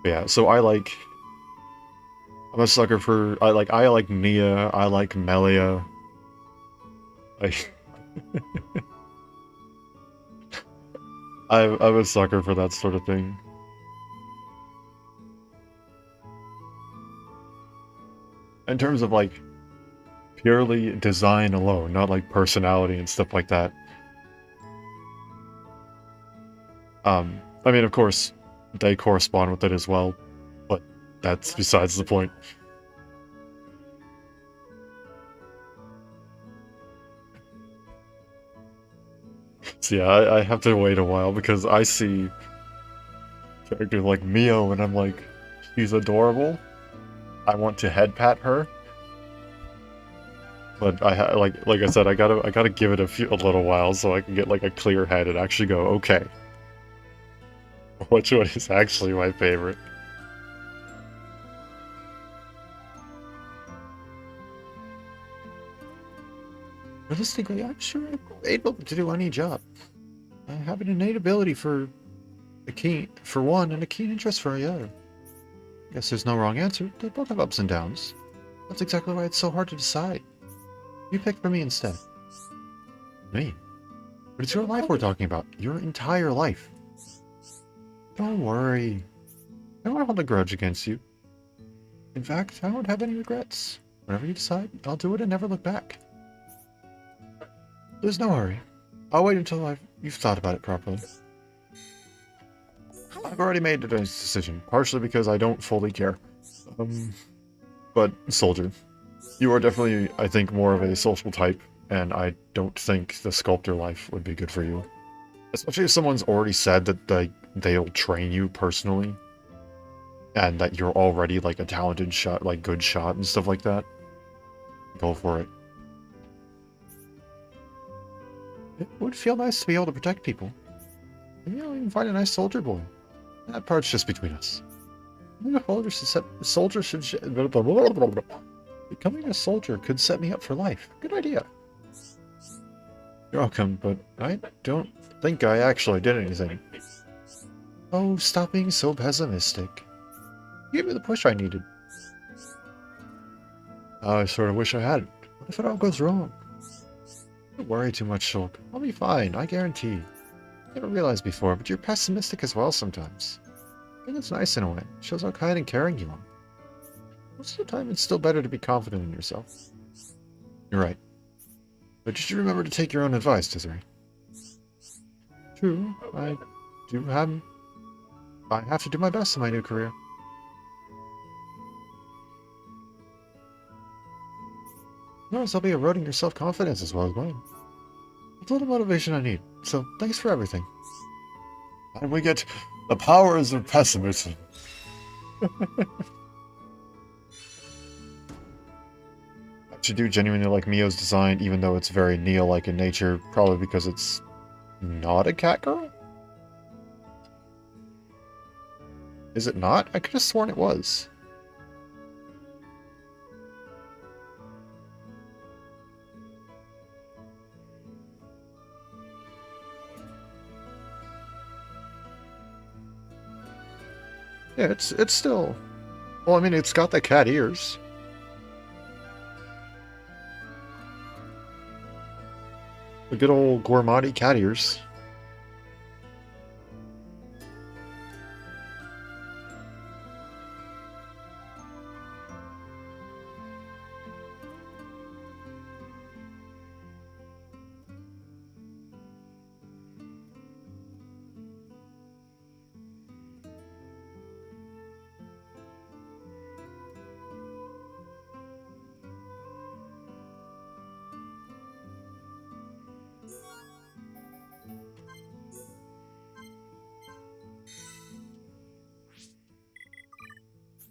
[SPEAKER 1] But yeah, so I'm a sucker for... I like Nia, I like Melia. Like... I'm a sucker for that sort of thing. In terms of, like, purely design alone, not like personality and stuff like that. I mean, of course, they correspond with it as well, but that's besides the point. So yeah, I have to wait a while because I see characters like Mio and I'm like, she's adorable. I want to head pat her. But like I said, I gotta give it a little while so I can get like a clear head and actually go, okay, which one is actually my favorite?
[SPEAKER 3] Realistically, I'm sure I'm able to do any job. I have an innate ability for one and a keen interest for the other. Guess there's no wrong answer. They both have ups and downs. That's exactly why it's so hard to decide. You pick for me instead. Me? But it's your life we're talking about. Your entire life. Don't worry. I don't hold a grudge against you. In fact, I don't have any regrets. Whatever you decide, I'll do it and never look back. There's no hurry. I'll wait until you've thought about it properly.
[SPEAKER 2] Hello.
[SPEAKER 1] I've already made a decision, partially because I don't fully care. But, Soldier, you are definitely, I think, more of a social type, and I don't think the sculptor life would be good for you. Especially if someone's already said that they'll train you personally. and that you're already like a talented shot, like good shot and stuff like that, go for it.
[SPEAKER 3] It would feel nice to be able to protect people. Maybe I'll even find a nice soldier boy.
[SPEAKER 1] That part's just between us.
[SPEAKER 3] Becoming a soldier could set me up for life. Good idea.
[SPEAKER 1] You're welcome, but I don't think I actually did anything.
[SPEAKER 3] Oh, stop being so pessimistic. You gave me the push I needed.
[SPEAKER 1] I sort of wish I had.
[SPEAKER 3] What if it all goes wrong?
[SPEAKER 1] Don't worry too much, Shulk.
[SPEAKER 3] I'll be fine, I guarantee. I never realized before, but you're pessimistic as well sometimes. I think it's nice in a way. It shows how kind and caring you are. Most of the time, it's still better to be confident in yourself.
[SPEAKER 1] You're right. But you should remember to take your own advice, Desiree.
[SPEAKER 3] True, I have to do my best in my new career. Otherwise, I'll be eroding your self-confidence as well as mine. It's a little motivation I need, so thanks for everything.
[SPEAKER 1] And we get the powers of pessimism. I should do genuinely like Mio's design, even though it's very Neo-like in nature, probably because it's not a cat girl? Is it not? I could have sworn it was. Yeah, it's still... Well, I mean, it's got the cat ears. The good old Gourmati cat ears.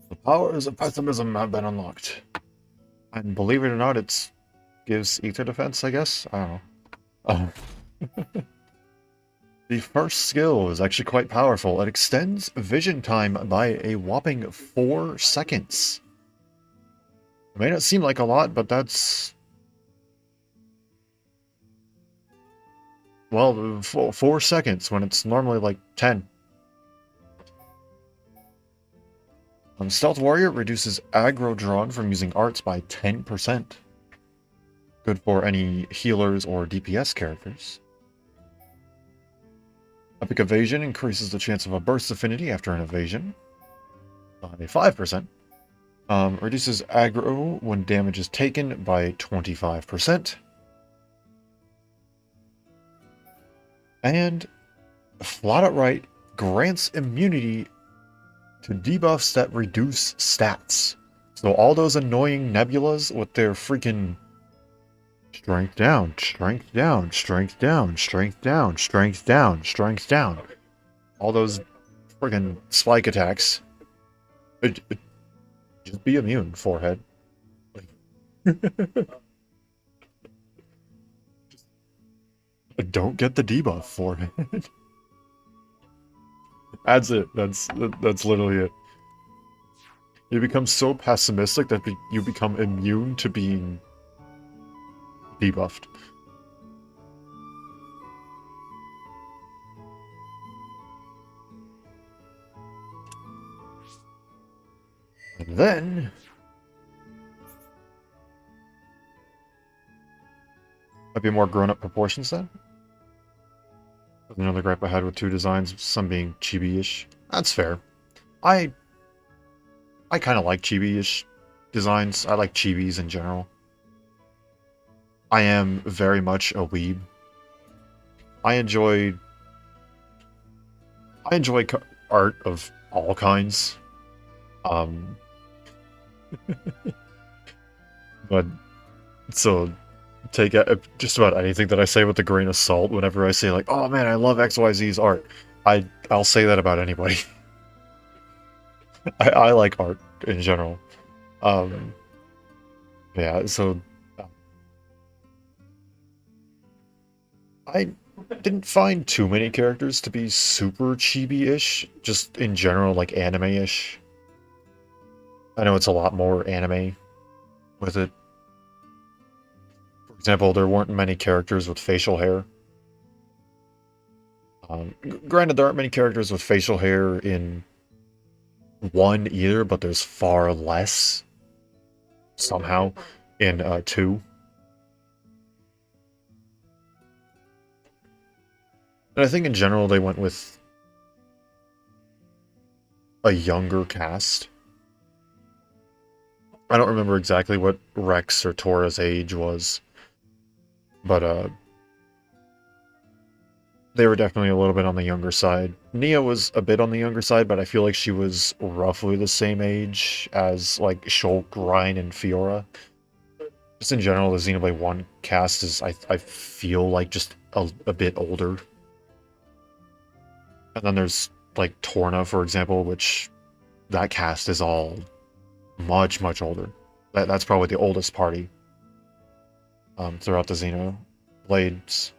[SPEAKER 1] The powers of pessimism have been unlocked. And believe it or not, it gives ether defense, I guess? I don't know. The first skill is actually quite powerful. It extends vision time by a whopping 4 seconds. It may not seem like a lot, but that's... Well, 4 seconds when it's normally like 10. Stealth Warrior reduces aggro drawn from using arts by 10%. Good for any healers or DPS characters. Epic Evasion increases the chance of a burst affinity after an evasion by 5%. Reduces aggro when damage is taken by 25%. And flat outright grants immunity to debuffs that reduce stats. So all those annoying nebulas with their freaking strength down, strength down, strength down, strength down, strength down, strength down. All those friggin' spike attacks. Just be immune, forehead. Don't get the debuff, forehead. That's it. That's literally it. You become so pessimistic that you become immune to being debuffed. And then... might be more grown-up proportions then? Another gripe I had with 2 designs, some being chibi-ish. That's fair. I kind of like chibi-ish designs. I like chibis in general. I am very much a weeb. I enjoy art of all kinds. But so take just about anything that I say with a grain of salt. Whenever I say like, "Oh man, I love XYZ's art," I'll say that about anybody. I like art in general. Um, yeah, so I didn't find too many characters to be super chibi-ish, just in general, like anime-ish. I know it's a lot more anime with it. For example, there weren't many characters with facial hair. Granted, there aren't many characters with facial hair in 1 either, but there's far less, somehow, in 2. And I think in general they went with a younger cast. I don't remember exactly what Rex or Tora's age was, but they were definitely a little bit on the younger side. Nia was a bit on the younger side, but I feel like she was roughly the same age as like Shulk, Ryan, and Fiora. Just in general, the Xenoblade 1 cast is, I feel like, just a bit older. And then there's like Torna, for example, which that cast is all much, much older. That's probably the oldest party throughout the Xenoblades,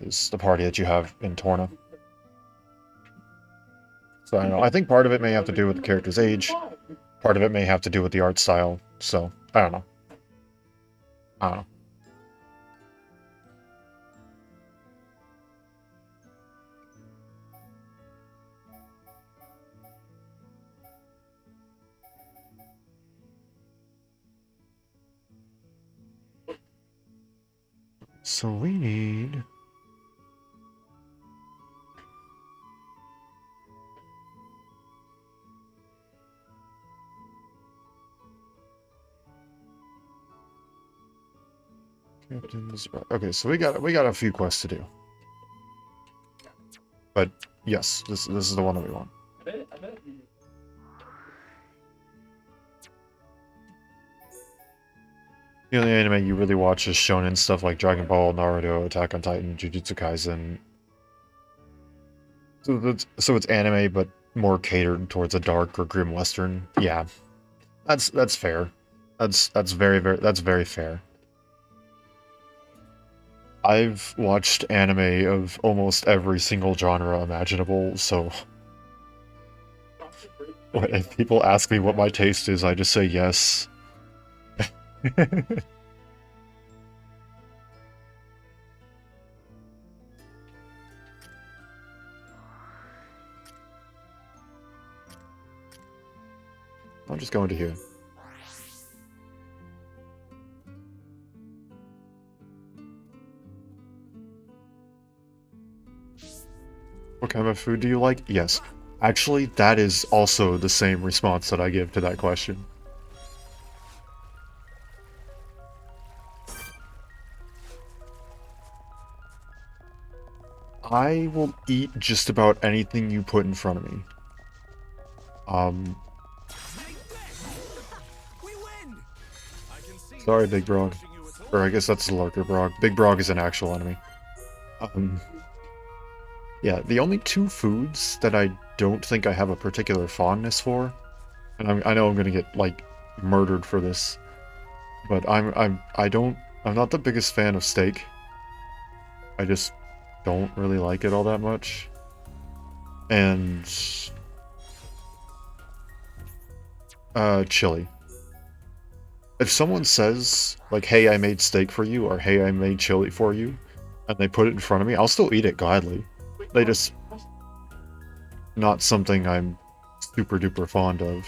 [SPEAKER 1] is the party that you have in Torna. So I don't know. I think part of it may have to do with the character's age. Part of it may have to do with the art style. So I don't know. I don't know. So we need... Captain's... Okay, so we got a few quests to do. But yes, this is the one that we want. The only anime you really watch is shonen stuff like Dragon Ball, Naruto, Attack on Titan, Jujutsu Kaisen. So it's anime, but more catered towards a dark or grim western. Yeah, that's fair. That's very fair. I've watched anime of almost every single genre imaginable, so if people ask me what my taste is, I just say yes. I'm just going to here. What kind of food do you like? Yes. Actually, that is also the same response that I give to that question. I will eat just about anything you put in front of me.
[SPEAKER 4] We win! I can see
[SPEAKER 1] Sorry,
[SPEAKER 4] this
[SPEAKER 1] Big Brog.
[SPEAKER 4] isn't pushing you at all.
[SPEAKER 1] Or I guess that's the Lurker Brog. Big Brog is an actual enemy. Yeah, the only 2 foods that I don't think I have a particular fondness for, and I know I'm gonna get, like, murdered for this, but I'm not the biggest fan of steak. I just don't really like it all that much. And chili. If someone says, like, hey, I made steak for you, or hey, I made chili for you, and they put it in front of me, I'll still eat it gladly. They just... not something I'm super duper fond of.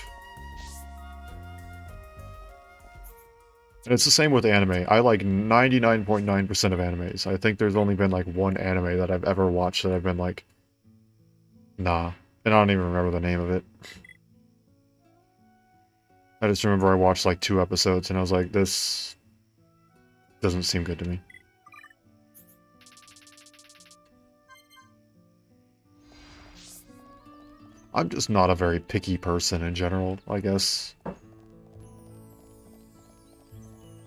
[SPEAKER 1] And it's the same with anime. I like 99.9% of animes. I think there's only been like 1 anime that I've ever watched that I've been like, nah. And I don't even remember the name of it. I just remember I watched like 2 episodes and I was like, this doesn't seem good to me. I'm just not a very picky person in general, I guess.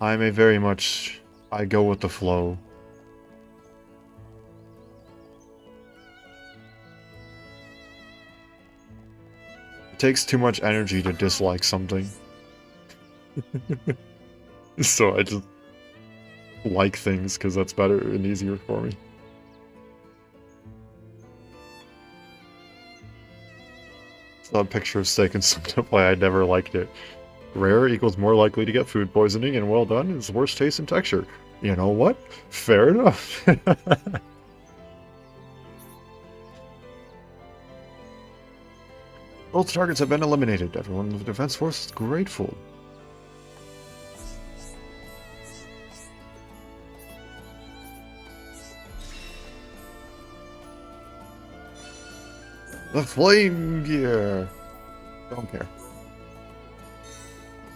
[SPEAKER 1] I'm a very much... I go with the flow. takes too much energy to dislike something. So I just like things because that's better and easier for me. Saw a picture of steak and simplify, I never liked it. Rare equals more likely to get food poisoning, and well done is worse taste and texture. You know what? Fair enough. Both targets have been eliminated. Everyone in the defense force is grateful. The flame gear. Don't care.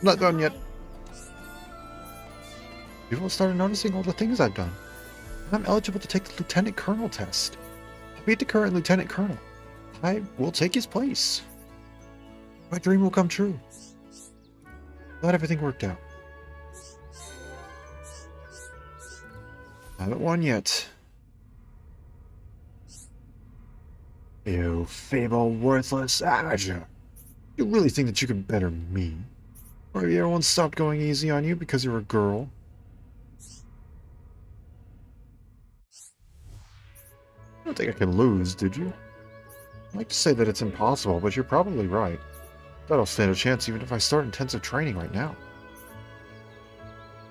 [SPEAKER 1] Not done yet. People started noticing all the things I've done. I'm eligible to take the Lieutenant Colonel test. To beat the current Lieutenant Colonel, I will take his place. My dream will come true. Glad everything worked out. Haven't won yet. You feeble, worthless amateur. You really think that you can better me? Or have everyone stopped going easy on you because you're a girl? I don't think I can lose, did you? I'd like to say that it's impossible, but you're probably right. That'll stand a chance even if I start intensive training right now.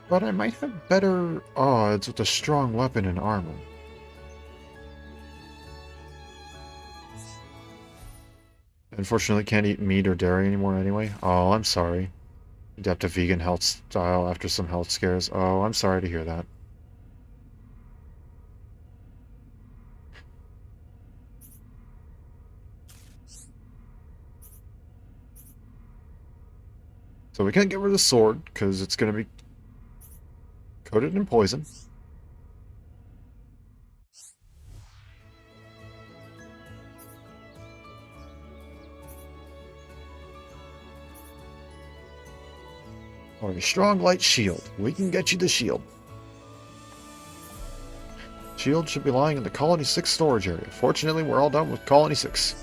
[SPEAKER 1] But I might have better odds with a strong weapon and armor. Unfortunately, can't eat meat or dairy anymore anyway. Oh, I'm sorry. Adapt to vegan health style after some health scares. Oh, I'm sorry to hear that. So we can't get rid of the sword, because it's going to be coated in poison. Or a strong light shield. We can get you the shield. Shield should be lying in the Colony 6 storage area. Fortunately, we're all done with Colony 6.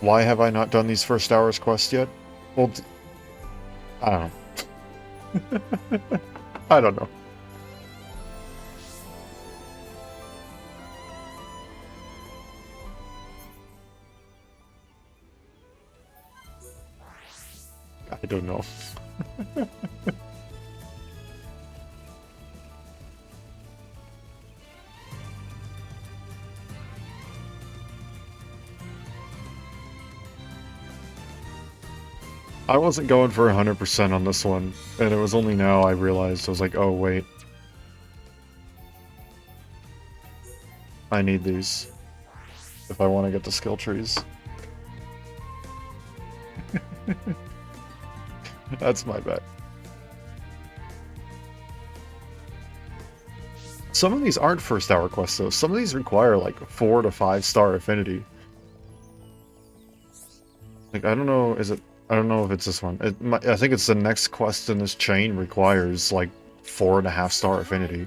[SPEAKER 1] Why have I not done these first hours quests yet? Well, I don't know. I don't know. I don't know. I wasn't going for 100% on this one, and it was only now I realized, I was like, oh wait. I need these if I want to get the skill trees. That's my bet. Some of these aren't first hour quests though. Some of these require like 4 to 5 star affinity. Like I don't know, I don't know if it's this one. I think it's the next quest in this chain requires like 4.5 star affinity.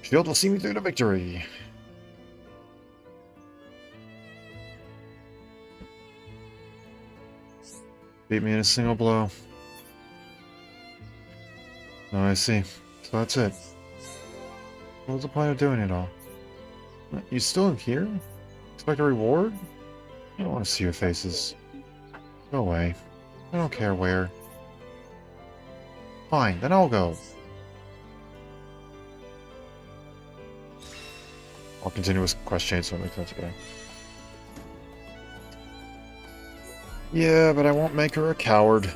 [SPEAKER 1] Shield will see me through to victory. Beat me in a single blow. Oh, I see. So that's it. What was the point of doing it all? You still here? Expect a reward? I don't want to see your faces. Go away. I don't care where. Fine, then I'll go. I'll continue with quest chain so it makes sense again. Yeah, but I won't make her a coward.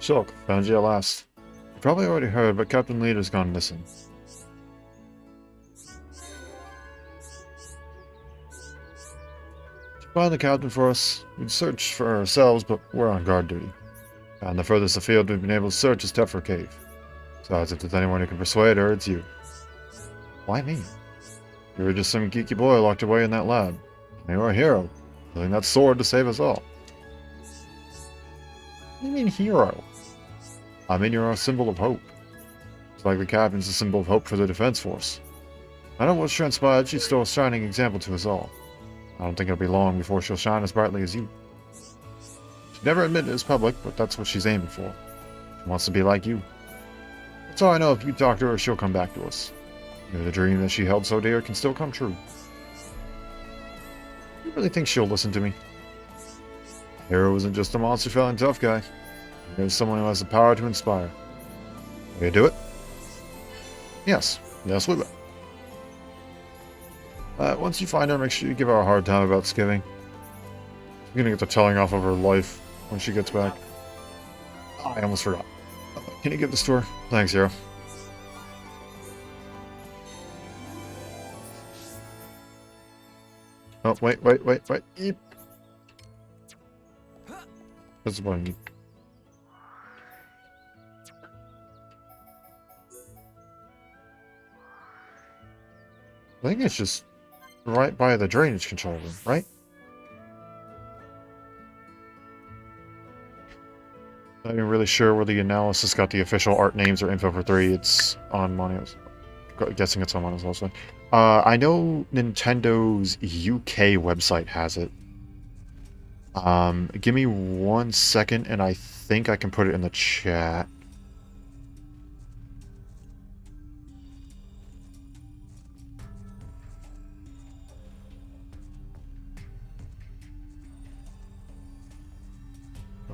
[SPEAKER 1] Shulk, found you at last. You probably already heard, but Captain Leader's gone missing. Find the captain for us. We'd search for ourselves, but we're on guard duty. And the furthest afield we've been able to search is Tefra Cave. Besides, if there's anyone who can persuade her, it's you.
[SPEAKER 3] Why me?
[SPEAKER 1] You were just some geeky boy locked away in that lab. And you're a hero, wielding that sword to save us all.
[SPEAKER 3] What do you mean hero?
[SPEAKER 1] I mean, you're a symbol of hope. It's like the captain's a symbol of hope for the defense force. I know what's transpired, she's still a shining example to us all. I don't think it'll be long before she'll shine as brightly as you. She'd never admit it as public, but that's what she's aiming for. She wants to be like you. That's all I know. If you talk to her, she'll come back to us. Maybe the dream that she held so dear can still come true. You really think she'll listen to me? A hero isn't just a monster-felling tough guy. There's someone who has the power to inspire. Will you do it? Yes. Yes, we will. Once you find her, make sure you give her a hard time about skiving. She's gonna get the telling off of her life when she gets back. I almost forgot. Can you give this to her? Thanks, Hero. Oh, wait. Eep. That's what I need. I think it's just right by the drainage control room, right? Not even really sure where the analysis got the official art names or info for 3. It's on Monio's. Guessing it's on Monio's website. I know Nintendo's UK website has it. Give me 1 second and I think I can put it in the chat.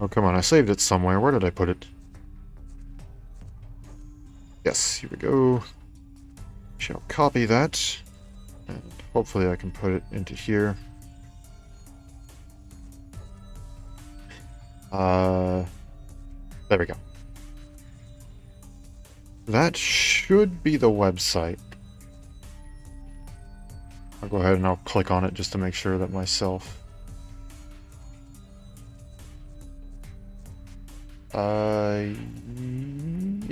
[SPEAKER 1] Oh, come on, I saved it somewhere. Where did I put it? Yes, here we go. Shall copy that. And hopefully I can put it into here. There we go. That should be the website. I'll go ahead and I'll click on it just to make sure that myself...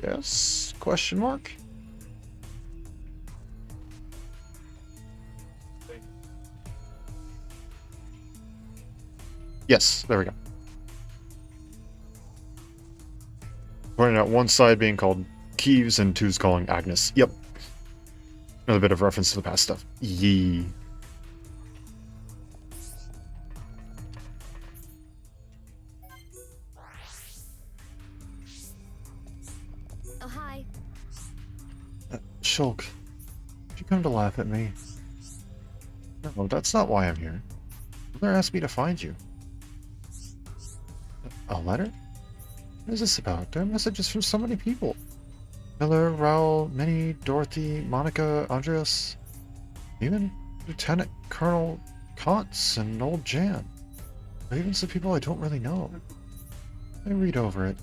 [SPEAKER 1] yes? Question mark? Yes, there we go. Pointing out one side being called Keeves and two's calling Agnes. Yep. Another bit of reference to the past stuff. Yee.
[SPEAKER 2] Oh, hi.
[SPEAKER 1] Shulk, did you come to laugh at me? No, that's not why I'm here. Mother asked me to find you. A letter? What is this about? There are messages from so many people. Miller, Raoul, Minnie, Dorothy, Monica, Andreas, even Lieutenant Colonel Kantz and old Jan. Or even some people I don't really know. I read over it.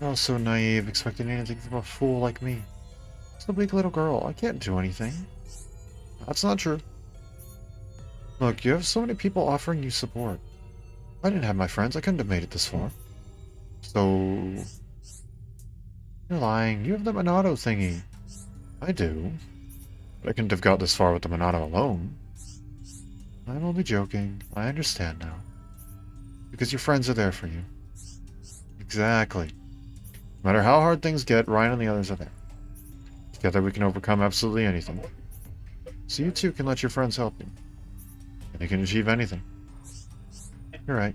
[SPEAKER 1] I was so naive, expecting anything from a fool like me. It's a weak little girl. I can't do anything. That's not true. Look, you have so many people offering you support. If I didn't have my friends, I couldn't have made it this far. So... You're lying. You have the Monado thingy. I do. But I couldn't have got this far with the Monado alone. I'm only joking. I understand now. Because your friends are there for you. Exactly. No matter how hard things get, Ryan and the others are there. Together we can overcome absolutely anything. So you too can let your friends help you. And you can achieve anything. You're right.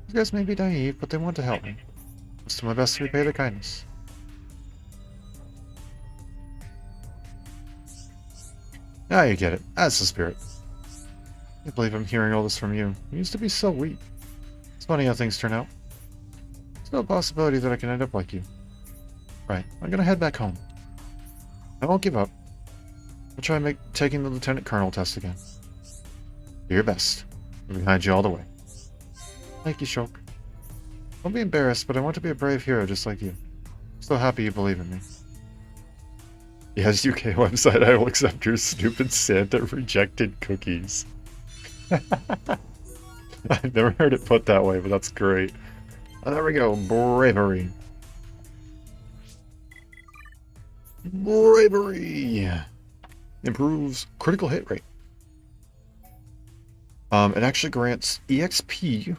[SPEAKER 1] These guys may be naive, but they want to help me. I'll do my best to repay their kindness. Now you get it. That's the spirit. I can't believe I'm hearing all this from you. You used to be so weak. It's funny how things turn out. There's no possibility that I can end up like you. Right, I'm gonna head back home. I won't give up. I'll try and make taking the Lieutenant Colonel test again. Do your best. I'm behind you all the way. Thank you, Shulk. Don't be embarrassed, but I want to be a brave hero just like you. So happy you believe in me. Yes, UK website, I will accept your stupid Santa rejected cookies. I've never heard it put that way, but that's great. Oh, there we go, bravery. Bravery! Improves critical hit rate. It actually grants EXP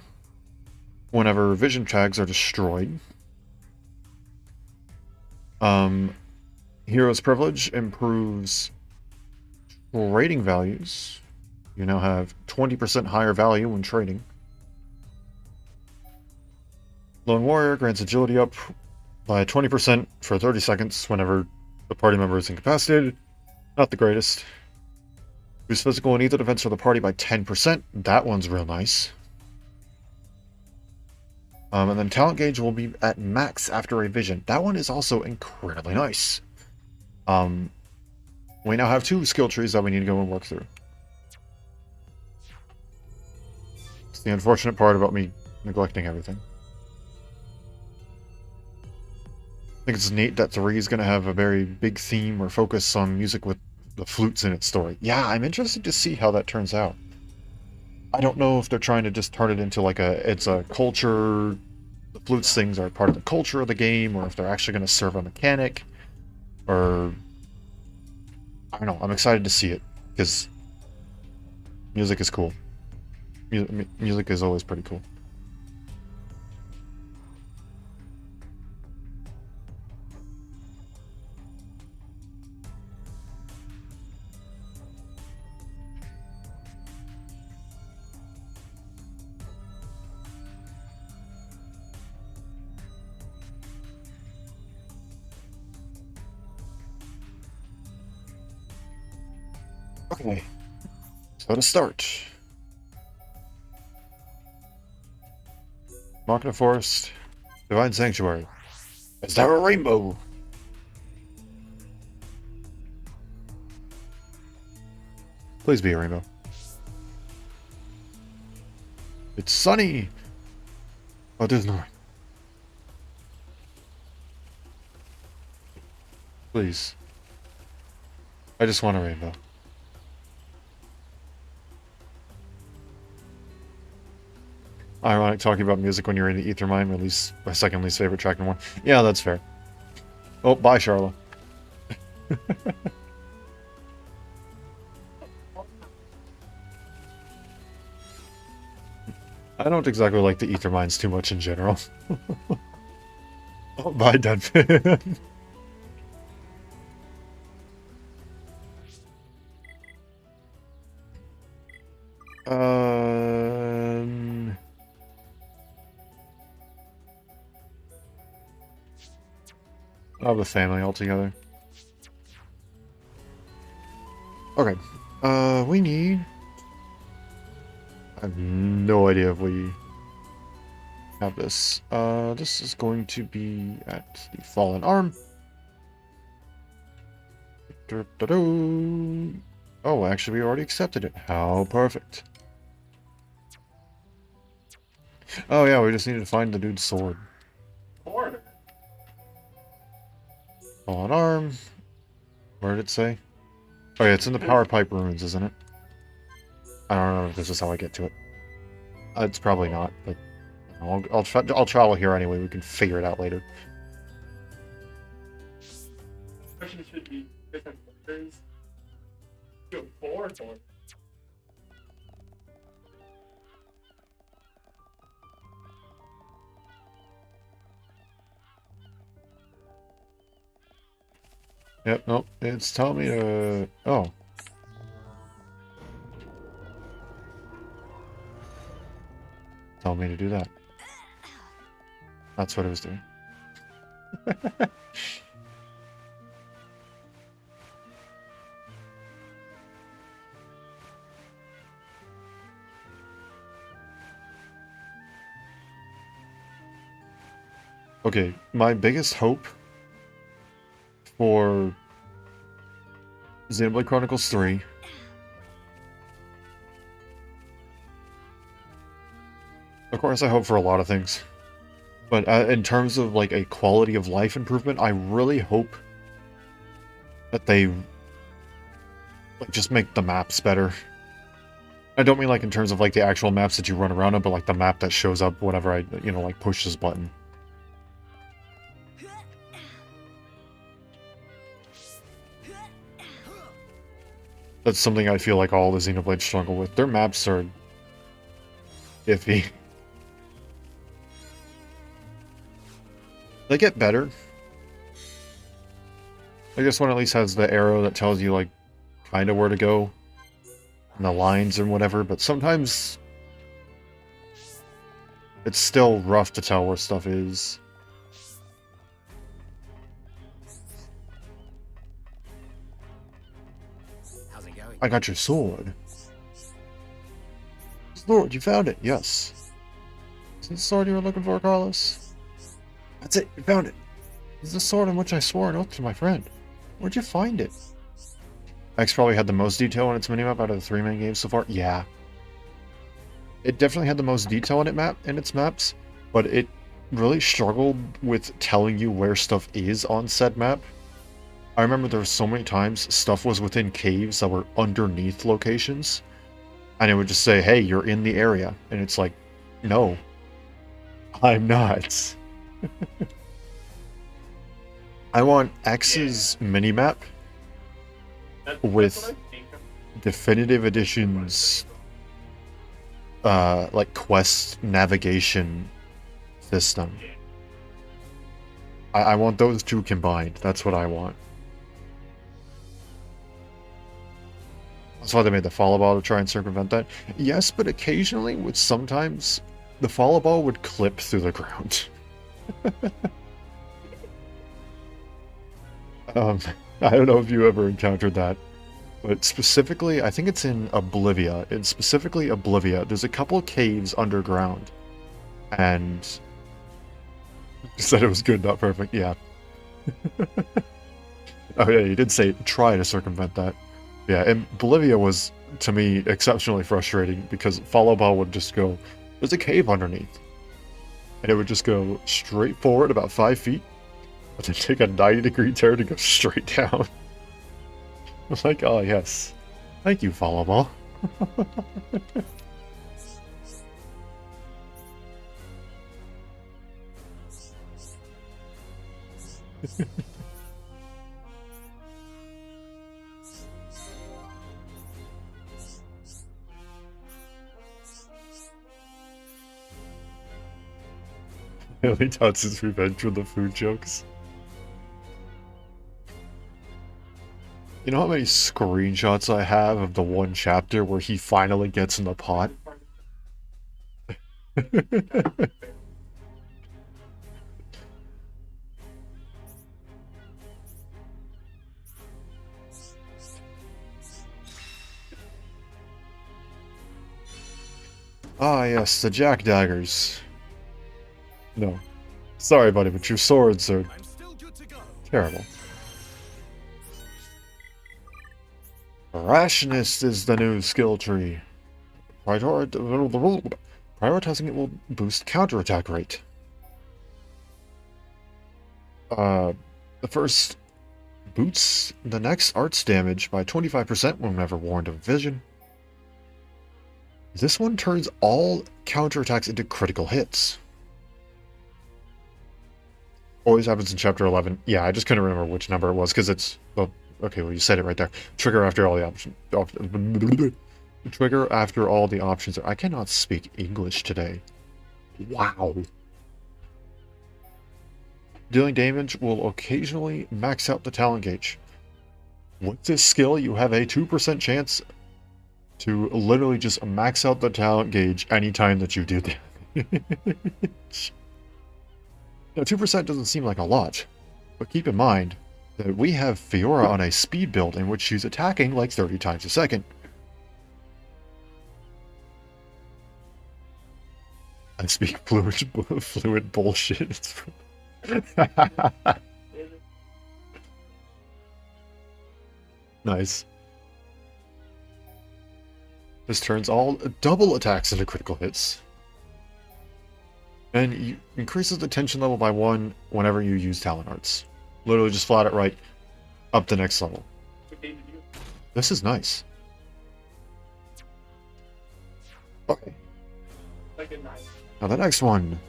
[SPEAKER 1] whenever vision tags are destroyed. Hero's Privilege improves trading values. You now have 20% higher value when trading. Lone Warrior grants agility up by 20% for 30 seconds whenever the party member is incapacitated. Not the greatest. Boosts physical and ether defense for the party by 10%. That one's real nice. And then talent gauge will be at max after a vision. That one is also incredibly nice. We now have 2 skill trees that we need to go and work through. It's the unfortunate part about me neglecting everything. I think it's neat that 3 is going to have a very big theme or focus on music with the flutes in its story. Yeah, I'm interested to see how that turns out. I don't know if they're trying to just turn it into like it's a culture, the flutes things are part of the culture of the game, or if they're actually going to serve a mechanic, or I don't know. I'm excited to see it, because music is cool. Music is always pretty cool. Okay, so to start. Machina Forest, Divine Sanctuary. Is there a rainbow? Please be a rainbow. It's sunny! Oh, there's no rain. Please. I just want a rainbow. Ironic talking about music when you're in the Ether Mine, release my second least favorite track in one. Yeah, that's fair. Oh, bye, Charla. I don't exactly like the Ether Mines too much in general. Oh, bye, Dunfin. Of the family altogether. Okay. We need... I have no idea if we have this. This is going to be at the Fallen Arm. Oh, actually, we already accepted it. How perfect. Oh, yeah, we just needed to find the dude's sword.
[SPEAKER 5] Order.
[SPEAKER 1] Fallen Arm. Where did it say? Oh, yeah, it's in the Power Pipe Ruins, isn't it? I don't know if this is how I get to it. It's probably not, but I'll travel here anyway. We can figure it out later.
[SPEAKER 5] Question should be different pictures. Good board or
[SPEAKER 1] Yep, nope. It's telling me to... Oh. Telling me to do that. That's what it was doing. Okay, my biggest hope for Xenoblade Chronicles 3 of course I hope for a lot of things. But in terms of like a quality of life improvement, I really hope that they like just make the maps better. I don't mean like in terms of like the actual maps that you run around on, but like the map that shows up whenever I, like push this button. That's something I feel like all the Xenoblades struggle with. Their maps are iffy. They get better. I guess one at least has the arrow that tells you like kind of where to go. And the lines and whatever, but sometimes it's still rough to tell where stuff is.
[SPEAKER 4] How's it going?
[SPEAKER 1] I got your sword. Sword, you found it. Yes. Is it the sword you were looking for, Carlos? That's it. You found it. This is the sword on which I swore an oath to my friend. Where'd you find it? X probably had the most detail on its minimap out of the 3 main games so far. Yeah. It definitely had the most detail in its maps, but it really struggled with telling you where stuff is on said map. I remember there were so many times stuff was within caves that were underneath locations, and it would just say, hey, you're in the area. And it's like, no, I'm not. I want X's minimap with
[SPEAKER 5] That's what I think of.
[SPEAKER 1] definitive editions like quest navigation system. I want those two combined. That's what I want. That's why they made the follow ball to try and circumvent that. Yes, but occasionally, sometimes the follow ball would clip through the ground. I don't know if you ever encountered that, but specifically, I think it's in Oblivia. In specifically Oblivia, there's a couple caves underground, and you said it was good, not perfect. Yeah. Oh yeah, you did say try to circumvent that. Yeah, and Bolivia was, to me, exceptionally frustrating because follow ball would just go, there's a cave underneath. And it would just go straight forward about 5 feet, but then take a 90-degree turn to go straight down. I was like, oh yes. Thank you, follow ball. Really doubts his revenge with the food jokes. You know how many screenshots I have of the one chapter where he finally gets in the pot? Ah yes, the jack daggers. No. Sorry buddy, but your swords are
[SPEAKER 4] I'm still good to go.
[SPEAKER 1] terrible. Rationist is the new skill tree. Prioritizing it will boost counterattack rate. The first boosts the next art's damage by 25% whenever warned of vision. This one turns all counterattacks into critical hits. Always happens in chapter 11. Yeah, I just couldn't remember which number it was because it's... Well, okay, well, you said it right there. Trigger after all the options. Trigger after all the options. I cannot speak English today. Wow. Dealing damage will occasionally max out the talent gauge. With this skill, you have a 2% chance to literally just max out the talent gauge anytime that you do damage. Now, 2% doesn't seem like a lot, but keep in mind that we have Fiora on a speed build in which she's attacking like 30 times a second. I speak fluent bullshit. Nice. This turns all double attacks into critical hits. And you increases the tension level by 1 whenever you use Talon Arts. Literally just flat it right up the next level.
[SPEAKER 5] What game did you?
[SPEAKER 1] This is nice. Okay.
[SPEAKER 5] Like a knife.
[SPEAKER 1] Now the next one.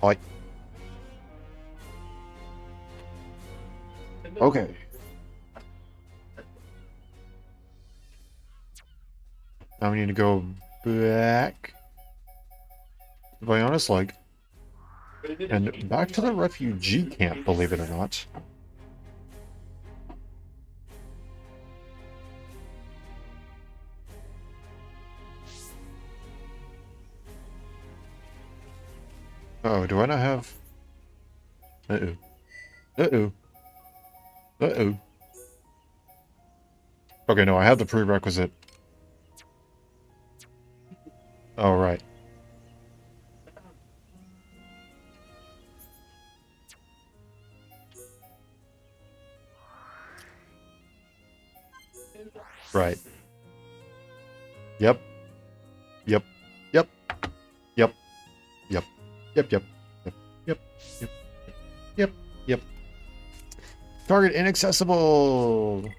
[SPEAKER 1] Hi. Okay. Now we need to go back. By honest, like, and back to the refugee camp, believe it or not. Oh, do I not have... Uh-oh. Uh-oh. Uh-oh. Okay, no, I have the prerequisite. Oh, right. Right. Yep. Yep. Yep. Yep. Yep. Yep. Yep. Yep. Yep. Yep. Yep. Yep. Target inaccessible.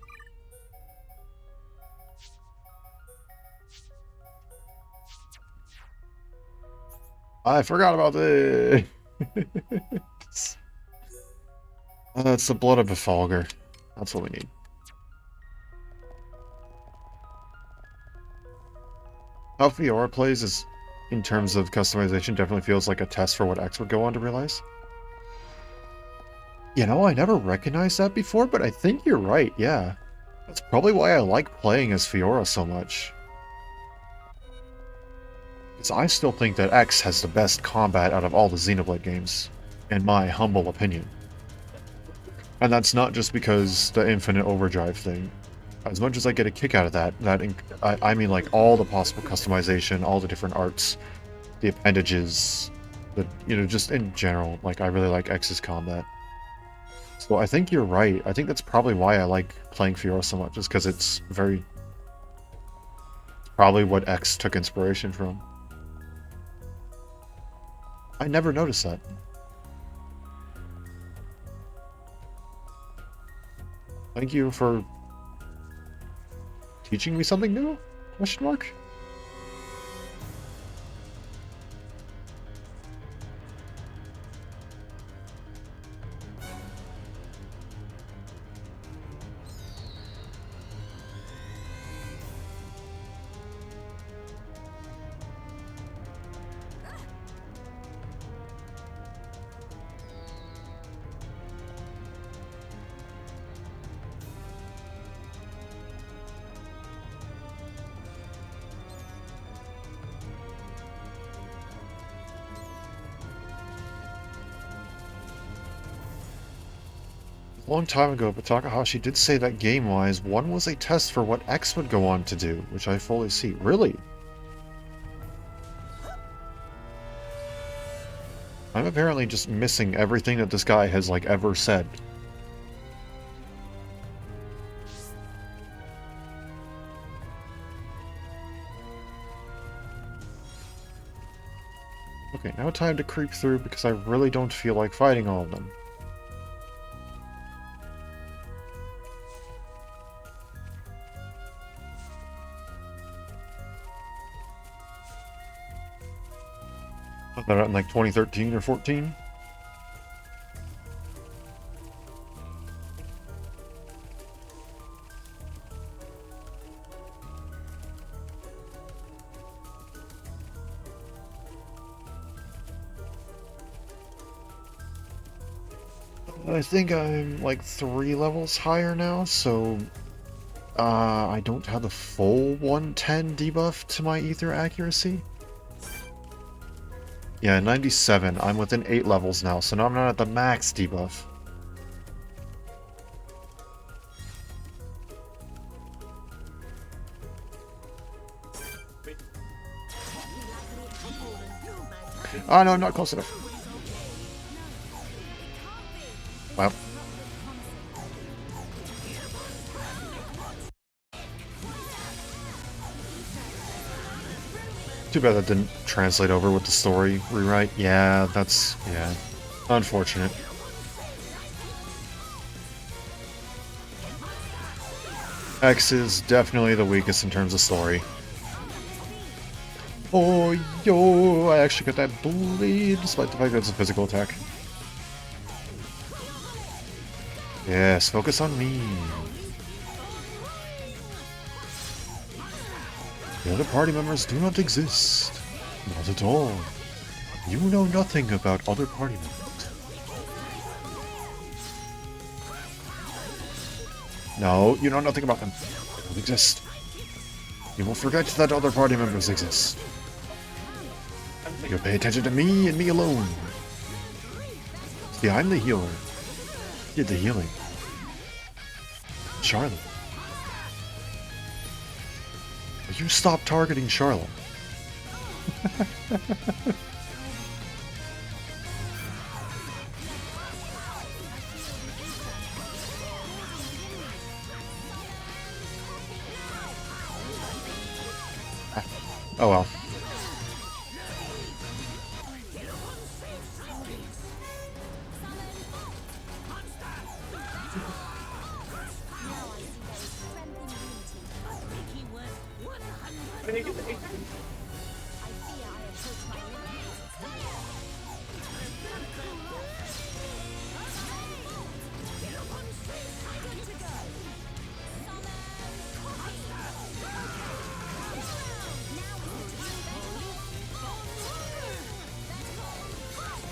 [SPEAKER 1] I forgot about this. It's the blood of Befalger. That's what we need. How Fiora plays is, in terms of customization, definitely feels like a test for what X would go on to realize. You know, I never recognized that before, but I think you're right, yeah. That's probably why I like playing as Fiora so much. Because I still think that X has the best combat out of all the Xenoblade games, in my humble opinion. And that's not just because the infinite overdrive thing. As much as I get a kick out of that, I mean like all the possible customization, all the different arts, the appendages, the, you know, just in general, like I really like X's combat. So I think you're right. I think that's probably why I like playing Fiora so much, is because it's very... probably what X took inspiration from. I never noticed that. Thank you for teaching me something new? Question mark? A long time ago, but Takahashi did say that game-wise, 1 was a test for what X would go on to do, which I fully see. Really? I'm apparently just missing everything that this guy has, like, ever said. Okay, now time to creep through because I really don't feel like fighting all of them. That out in like 2013 or 14. I think I'm like 3 levels higher now, so I don't have the full 110 debuff to my ether accuracy. Yeah, 97. I'm within 8 levels now, so now I'm not at the max debuff. Ah, no, I'm not close enough. Well, Too bad that didn't translate over with the story rewrite. Yeah, that's... yeah. Unfortunate. X is definitely the weakest in terms of story. Oh, yo! I actually got that bleed, despite the fact that it's a physical attack. Yes, focus on me. The other party members do not exist. Not at all. You know nothing about other party members. No, you know nothing about them. They don't exist. You will forget that other party members exist. You pay attention to me and me alone. See, I'm the healer. Did the healing. Charlotte. You stop targeting Charlotte. Oh well.
[SPEAKER 5] When you get the 18,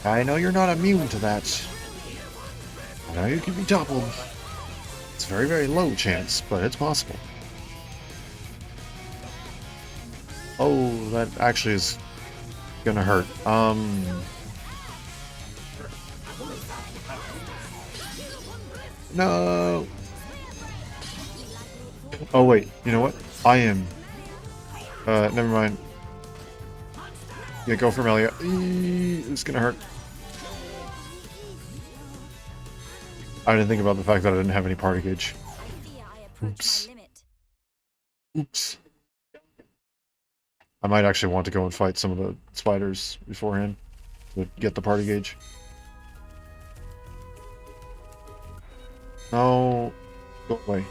[SPEAKER 1] I know you're not immune to that. I know you can be toppled. It's a very, very low chance, but it's possible. Oh, that actually is gonna hurt. No. Oh wait, you know what? I am. Never mind. Yeah, go for Melia. It's gonna hurt. I didn't think about the fact that I didn't have any party gauge. Oops. Oops. I might actually want to go and fight some of the spiders beforehand to get the party gauge. No. Go away.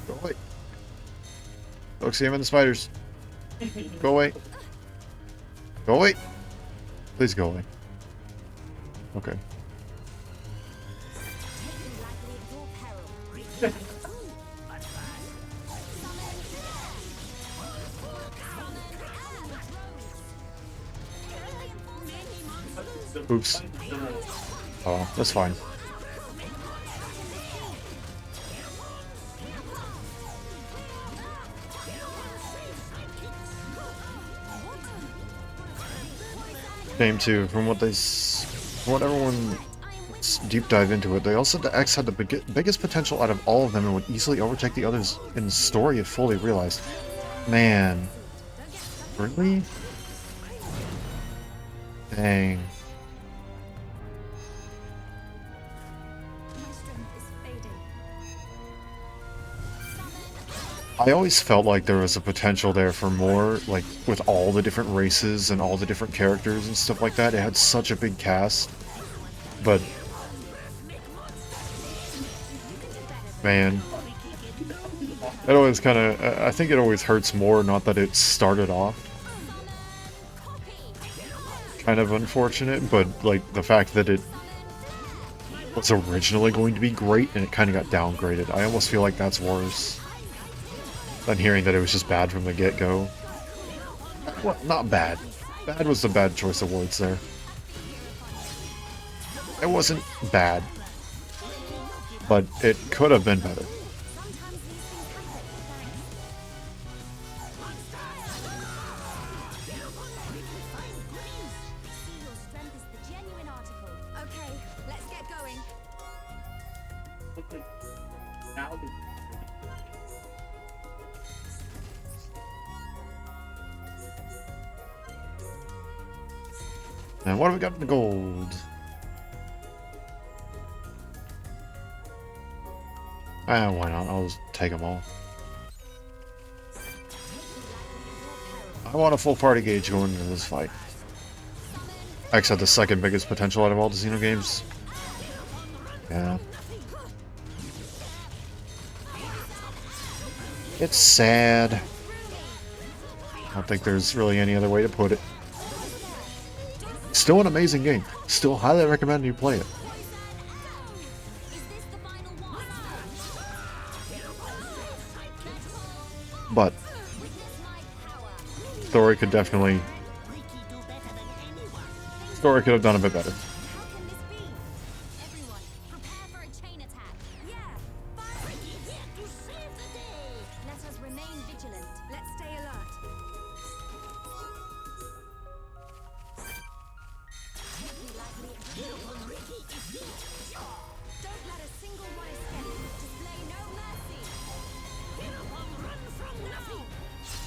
[SPEAKER 1] Go away. Look, see him in the spiders. Go away. Go away. Please go away. Okay. Oops. Oh, that's fine. Shame too, from what from what everyone deep dive into it, they all said the X had the biggest potential out of all of them and would easily overtake the others in the story if fully realized. Man. Really? Dang. I always felt like there was a potential there for more, like, with all the different races and all the different characters and stuff like that. It had such a big cast. But... man. It always kind of... I think it always hurts more, not that it started off kind of unfortunate, but, like, the fact that it was originally going to be great and it kind of got downgraded. I almost feel like that's worse than hearing that it was just bad from the get-go. Well, not bad. Bad was the bad choice of words there. It wasn't bad, but it could have been better.
[SPEAKER 5] now the
[SPEAKER 1] And what have we got in the gold? Why not? I'll just take them all. I want a full party gauge going into this fight. X had the second biggest potential out of all the Xeno games. Yeah. It's sad. I don't think there's really any other way to put it. Still an amazing game. Still highly recommend you play it. But story could have done a bit better.
[SPEAKER 2] Everyone, prepare for a chain attack. Yeah! Fire! Here to save the day! Let us remain vigilant. Let's stay alert. Don't let a single one escape. Display no mercy. Run from nothing.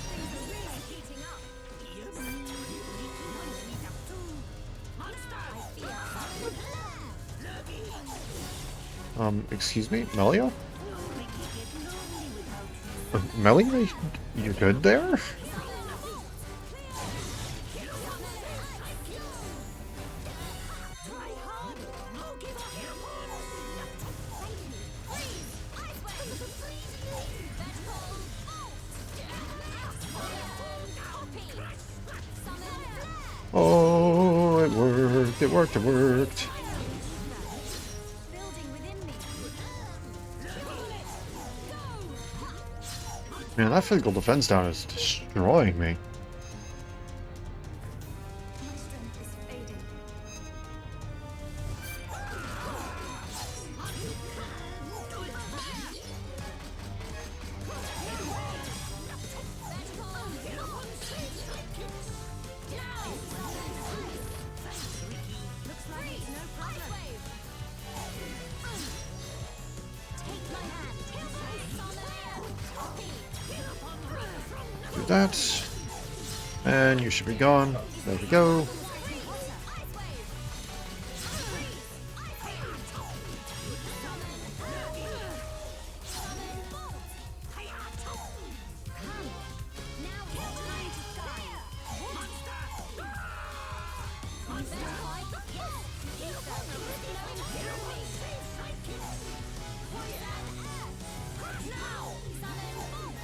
[SPEAKER 2] Things are really heating up.
[SPEAKER 1] Excuse me? Melia? Melia? You good there? Oh, it worked, it worked, it worked.
[SPEAKER 2] Building within me.
[SPEAKER 1] Man, that physical defense down is destroying me.
[SPEAKER 2] My strength is fading. Looks like it's no problem. Take my hand.
[SPEAKER 1] Do that. And you should be gone. There we go.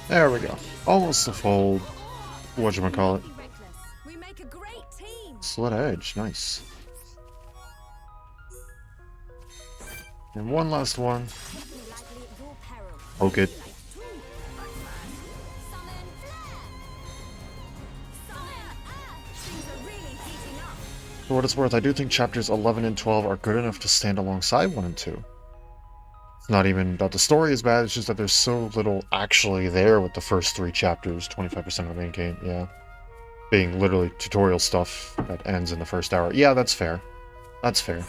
[SPEAKER 1] There we go. Almost the full whatchamacallit.
[SPEAKER 2] We make a great team.
[SPEAKER 1] Slit edge, nice. And one last one. Poke it. For what it's worth, I do think chapters 11 and 12 are good enough to stand alongside 1 and 2. It's not even that the story is bad, it's just that there's so little actually there with the first 3 chapters, 25% of the main game, yeah. Being literally tutorial stuff that ends in the first hour. Yeah, that's fair. That's fair.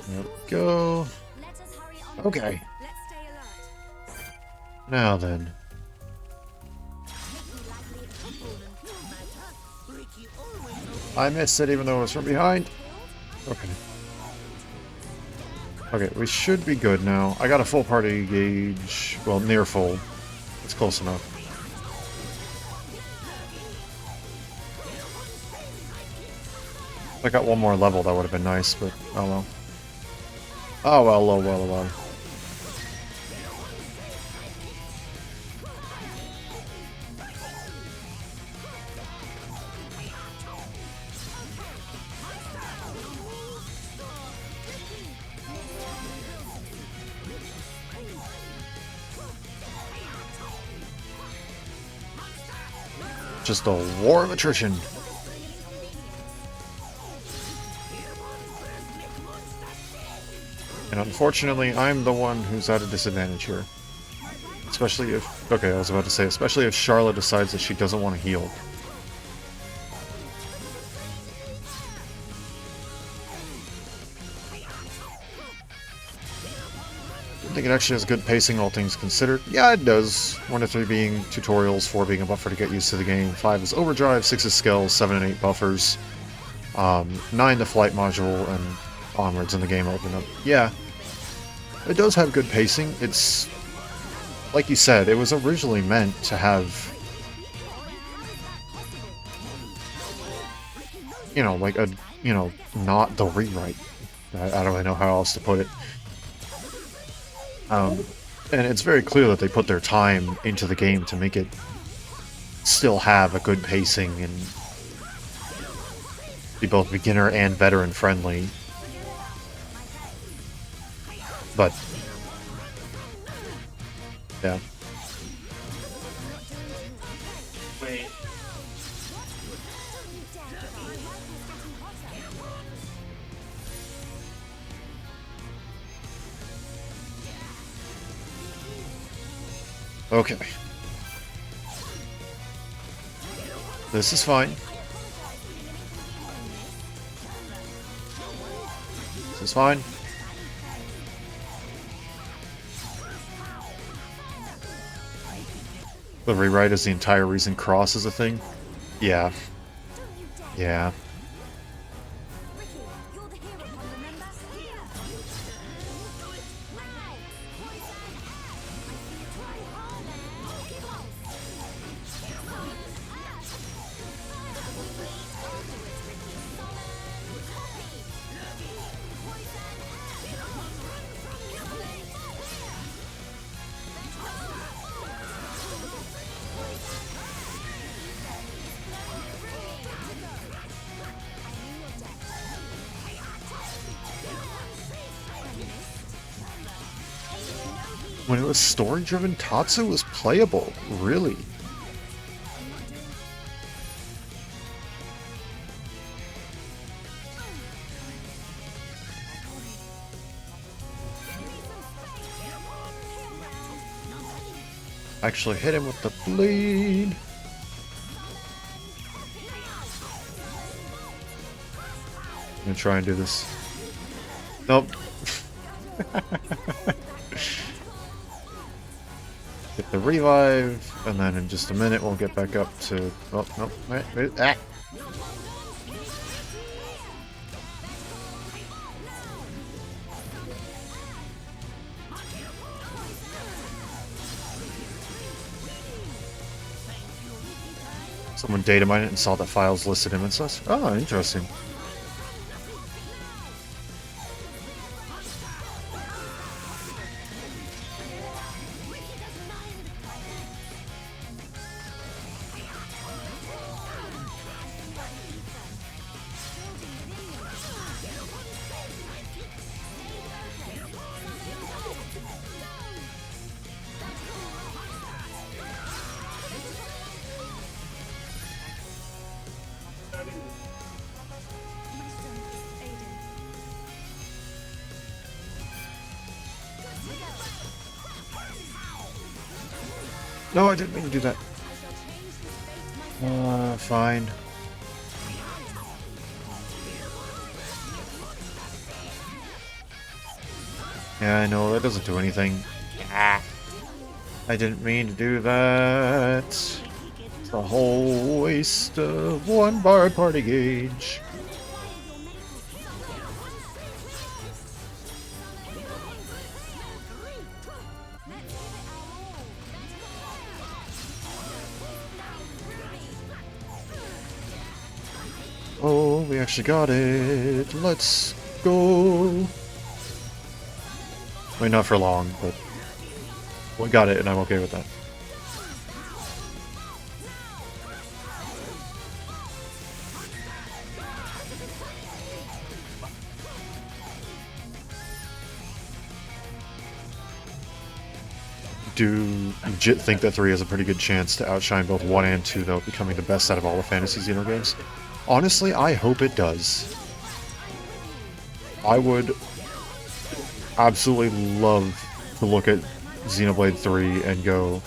[SPEAKER 1] There we go. Okay. Now then. I missed it even though it was from behind. Okay. Okay, we should be good now. I got a full party gauge. Well, near full. It's close enough. If I got one more level, that would have been nice, but oh well. Oh well, oh well, oh well. Just a war of attrition. And unfortunately, I'm the one who's at a disadvantage here. Especially if... Okay, I was about to say, especially if Charlotte decides that she doesn't want to heal. I think it actually has good pacing, all things considered. Yeah, it does. 1 to 3 being tutorials, 4 being a buffer to get used to the game, 5 is overdrive, 6 is skills, 7 and 8 buffers, 9 the flight module, and onwards in the game open up. Yeah, it does have good pacing. It's, like you said, it was originally meant to have, you know, like a, you know, not the rewrite. I don't really know how else to put it. And it's very clear that they put their time into the game to make it still have a good pacing and be both beginner and veteran friendly. But yeah.
[SPEAKER 5] Wait.
[SPEAKER 1] Okay. This is fine. This is fine. The rewrite is the entire reason Cross is a thing? Yeah. Yeah.
[SPEAKER 2] You're the hero one, remember?
[SPEAKER 1] When it was story-driven, Tatsu was playable, really. Actually hit him with the bleed. I'm gonna try and do this. Nope. Get the revive, and then in just a minute we'll get back up to... Oh, no, wait, ah! Someone data mined it and saw that files listed him and such. Oh, interesting. No, I didn't mean to do that. Fine. Yeah, I know, that doesn't do anything. I didn't mean to do that. It's a whole waste of 1 bar party gauge. Oh, we actually got it. Let's go. I mean, not for long, but we got it, and I'm okay with that. do legit think that 3 has a pretty good chance to outshine both 1 and 2, though, becoming the best out of all the Fantasy Xeno games. Honestly, I hope it does. I would absolutely love to look at Xenoblade 3 and go,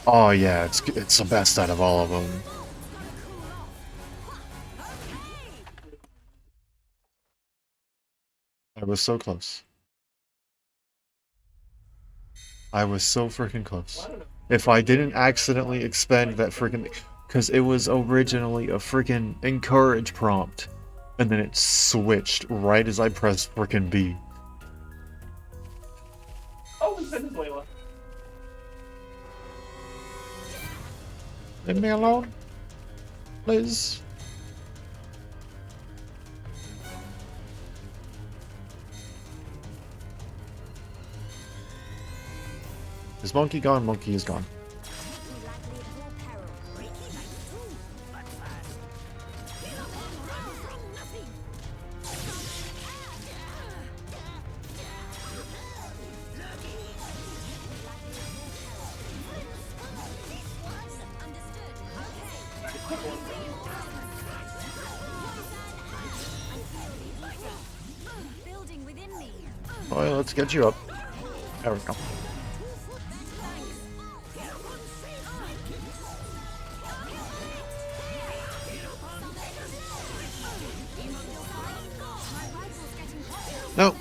[SPEAKER 1] oh yeah, it's the best out of all of them. I was so close. I was so freaking close. If I didn't accidentally expend that freaking... Because it was originally a freaking encourage prompt. And then it switched right as I pressed freaking B.
[SPEAKER 5] Oh, it's Venezuela.
[SPEAKER 1] Leave me alone, please. Is Monkey gone? Monkey is gone.
[SPEAKER 2] Building within me.
[SPEAKER 1] Well, let's get you up. There we go. No.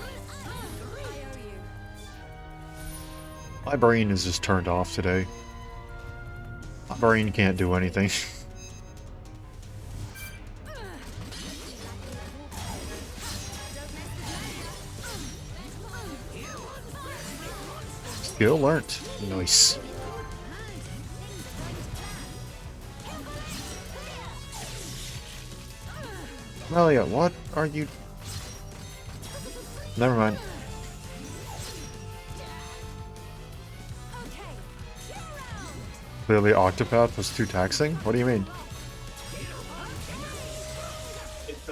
[SPEAKER 1] My brain is just turned off today. My brain can't do anything. Skill learnt. Nice. Melia, what are you... Never mind. Clearly Octopath was too taxing? What do you mean?
[SPEAKER 5] It's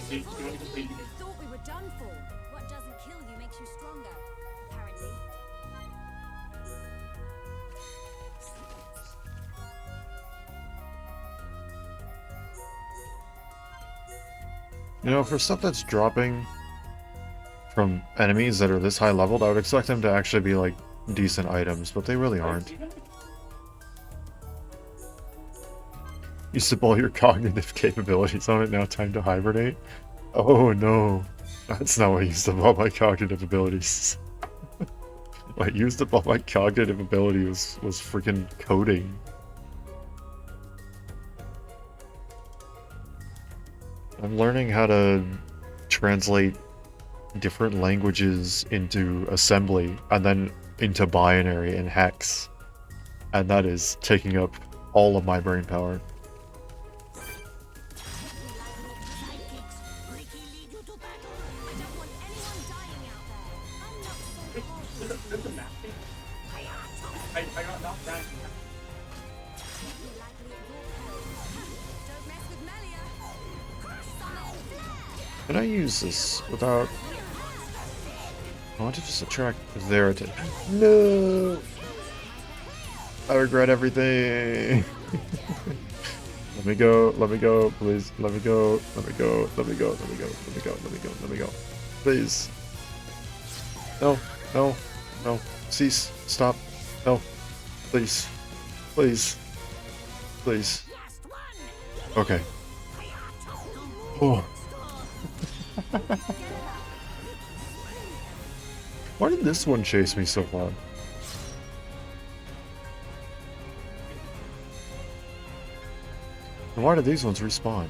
[SPEAKER 2] Things are really heating up. Thought we were done for. What doesn't kill you makes you stronger, apparently.
[SPEAKER 1] You know, for stuff that's dropping from enemies that are this high leveled, I would expect them to actually be, like, decent items, but they really aren't. You sip all your cognitive capabilities on it, now time to hibernate? Oh no, that's not what I used up all my cognitive abilities. What I used up all my cognitive ability was freaking coding. I'm learning how to translate different languages into assembly and then into binary and hex. And that is taking up all of my brain power.
[SPEAKER 5] There's a map thing. I got knocked down.
[SPEAKER 2] Don't mess with Melia.
[SPEAKER 1] Can I use this without... I want to just attract their attention. No! I regret everything. Let me go, please. Let me go, let me go, let me go, let me go, let me go, let me go, let me go. Please. No, no, no. Cease. Stop. No. Please. Please. Please. Okay. Oh. Why did this one chase me so far? And why did these ones respawn?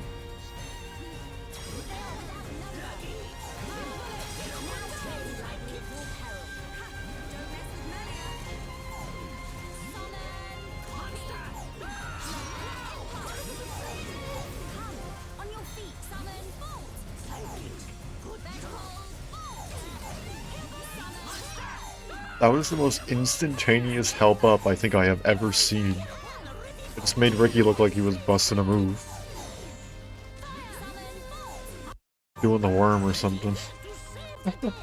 [SPEAKER 2] On your feet, summon bolt.
[SPEAKER 1] That was the most instantaneous help up I think I have ever seen. It just made Ricky look like he was busting a move. Doing the worm or something.
[SPEAKER 2] Let us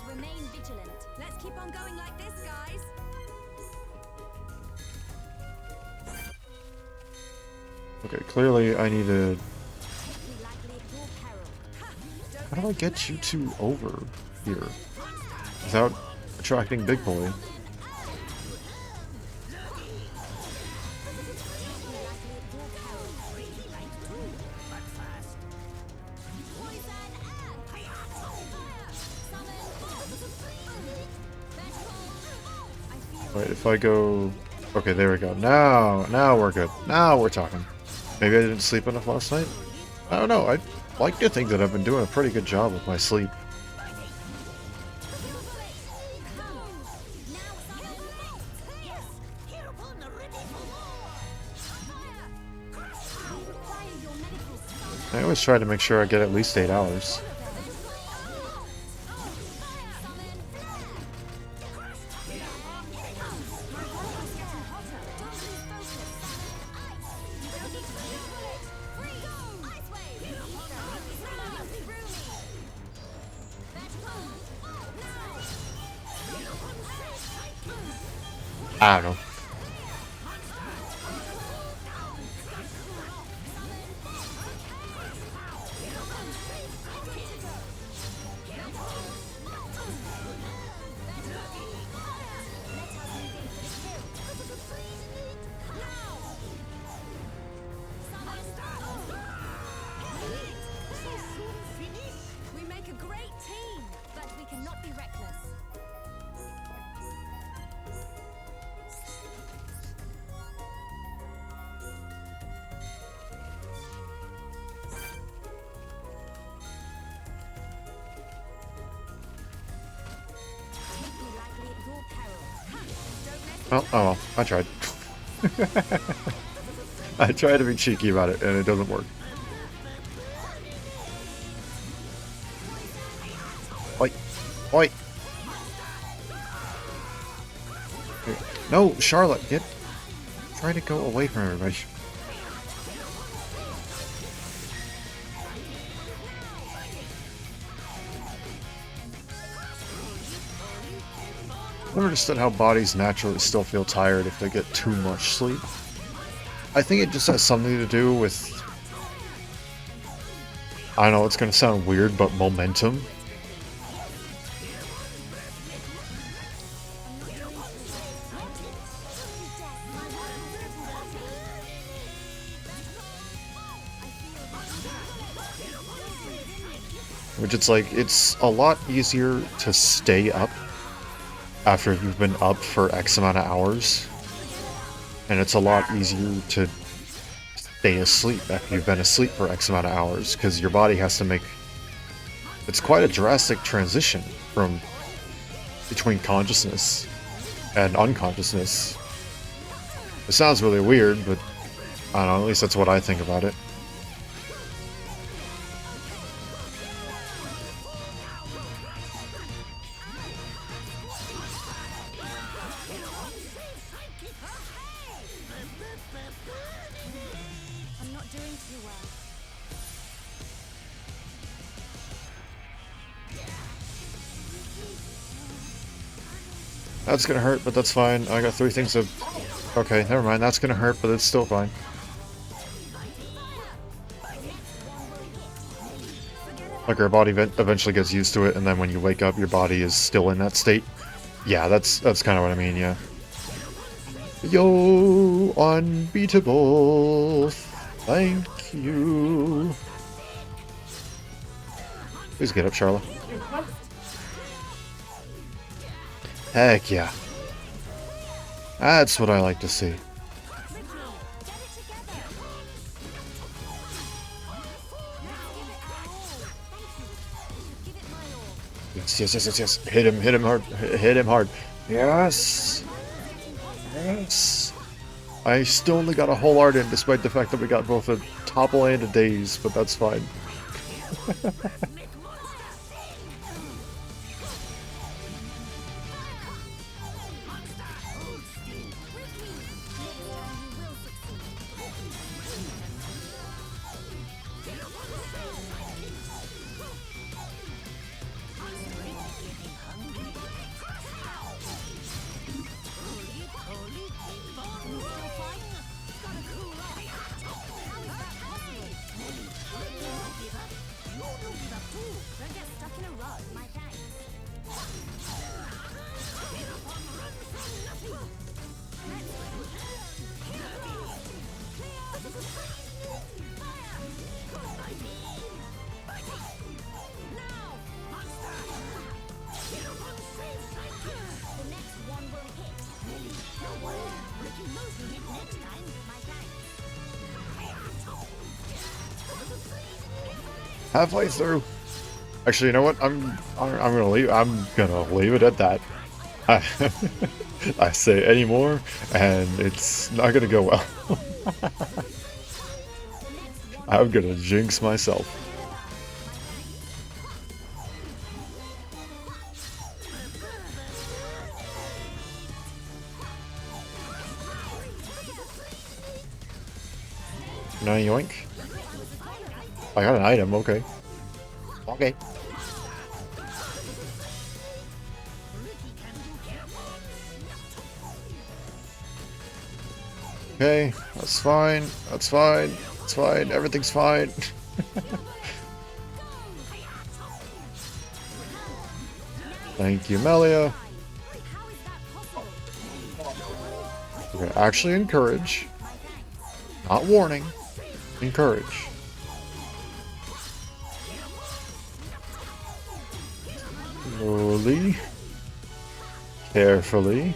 [SPEAKER 2] remain vigilant. Let's keep on going like this, guys.
[SPEAKER 1] Okay, clearly I need to...
[SPEAKER 2] Be likely at your peril.
[SPEAKER 1] How do I get you two over here? Without attracting Big Boy? Wait, if I go... Okay, there we go. Now we're good. Now we're talking. Maybe I didn't sleep enough last night? I don't know. I'd like to think that I've been doing a pretty good job with my sleep. I always try to make sure I get at least 8 hours. I don't know.
[SPEAKER 2] We make a great team, but we cannot be reckless. Be likely at your peril. Don't let
[SPEAKER 1] Oh well, I tried. I try to be cheeky about it, and it doesn't work. Oi! Oi! No, Charlotte, get... Try to go away from everybody. I never understood how bodies naturally still feel tired if they get too much sleep. I think it just has something to do with... I know it's gonna sound weird, but momentum. Which it's like, it's a lot easier to stay up after you've been up for X amount of hours. And it's a lot easier to stay asleep after you've been asleep for X amount of hours, because your body has to make... It's quite a drastic transition from between consciousness and unconsciousness. It sounds really weird, but I don't know, at least that's what I think about it.
[SPEAKER 2] I'm not doing too well.
[SPEAKER 1] That's gonna hurt, but that's fine. I got 3 things of... Okay, never mind. That's gonna hurt, but it's still fine. Like, our body eventually gets used to it, and then when you wake up, your body is still in that state. Yeah, that's kind of what I mean, yeah. Yo, unbeatable. Thank you. Please get up, Charlotte. Heck yeah. That's what I like to see. Yes, yes, yes, yes, yes. Hit him hard. Hit him hard. Yes. Yes. I still only got a whole art in, despite the fact that we got both a topple and a daze, but that's fine.
[SPEAKER 2] Don't get stuck in a rut. My thanks. The next one will hit. No worries. Ricky knows who hit next time. My thanks.
[SPEAKER 1] Halfway through. Actually, you know what? I'm gonna leave. I'm gonna leave it at that. I, I say any more, and it's not gonna go well. I'm gonna jinx myself. No yoink. I got an item. Okay. Okay. Okay, that's fine. That's fine. It's fine. Everything's fine. Thank you, Melia.
[SPEAKER 2] How is that possible?
[SPEAKER 1] Okay, actually encourage. Not warning. Encourage. Slowly. Carefully.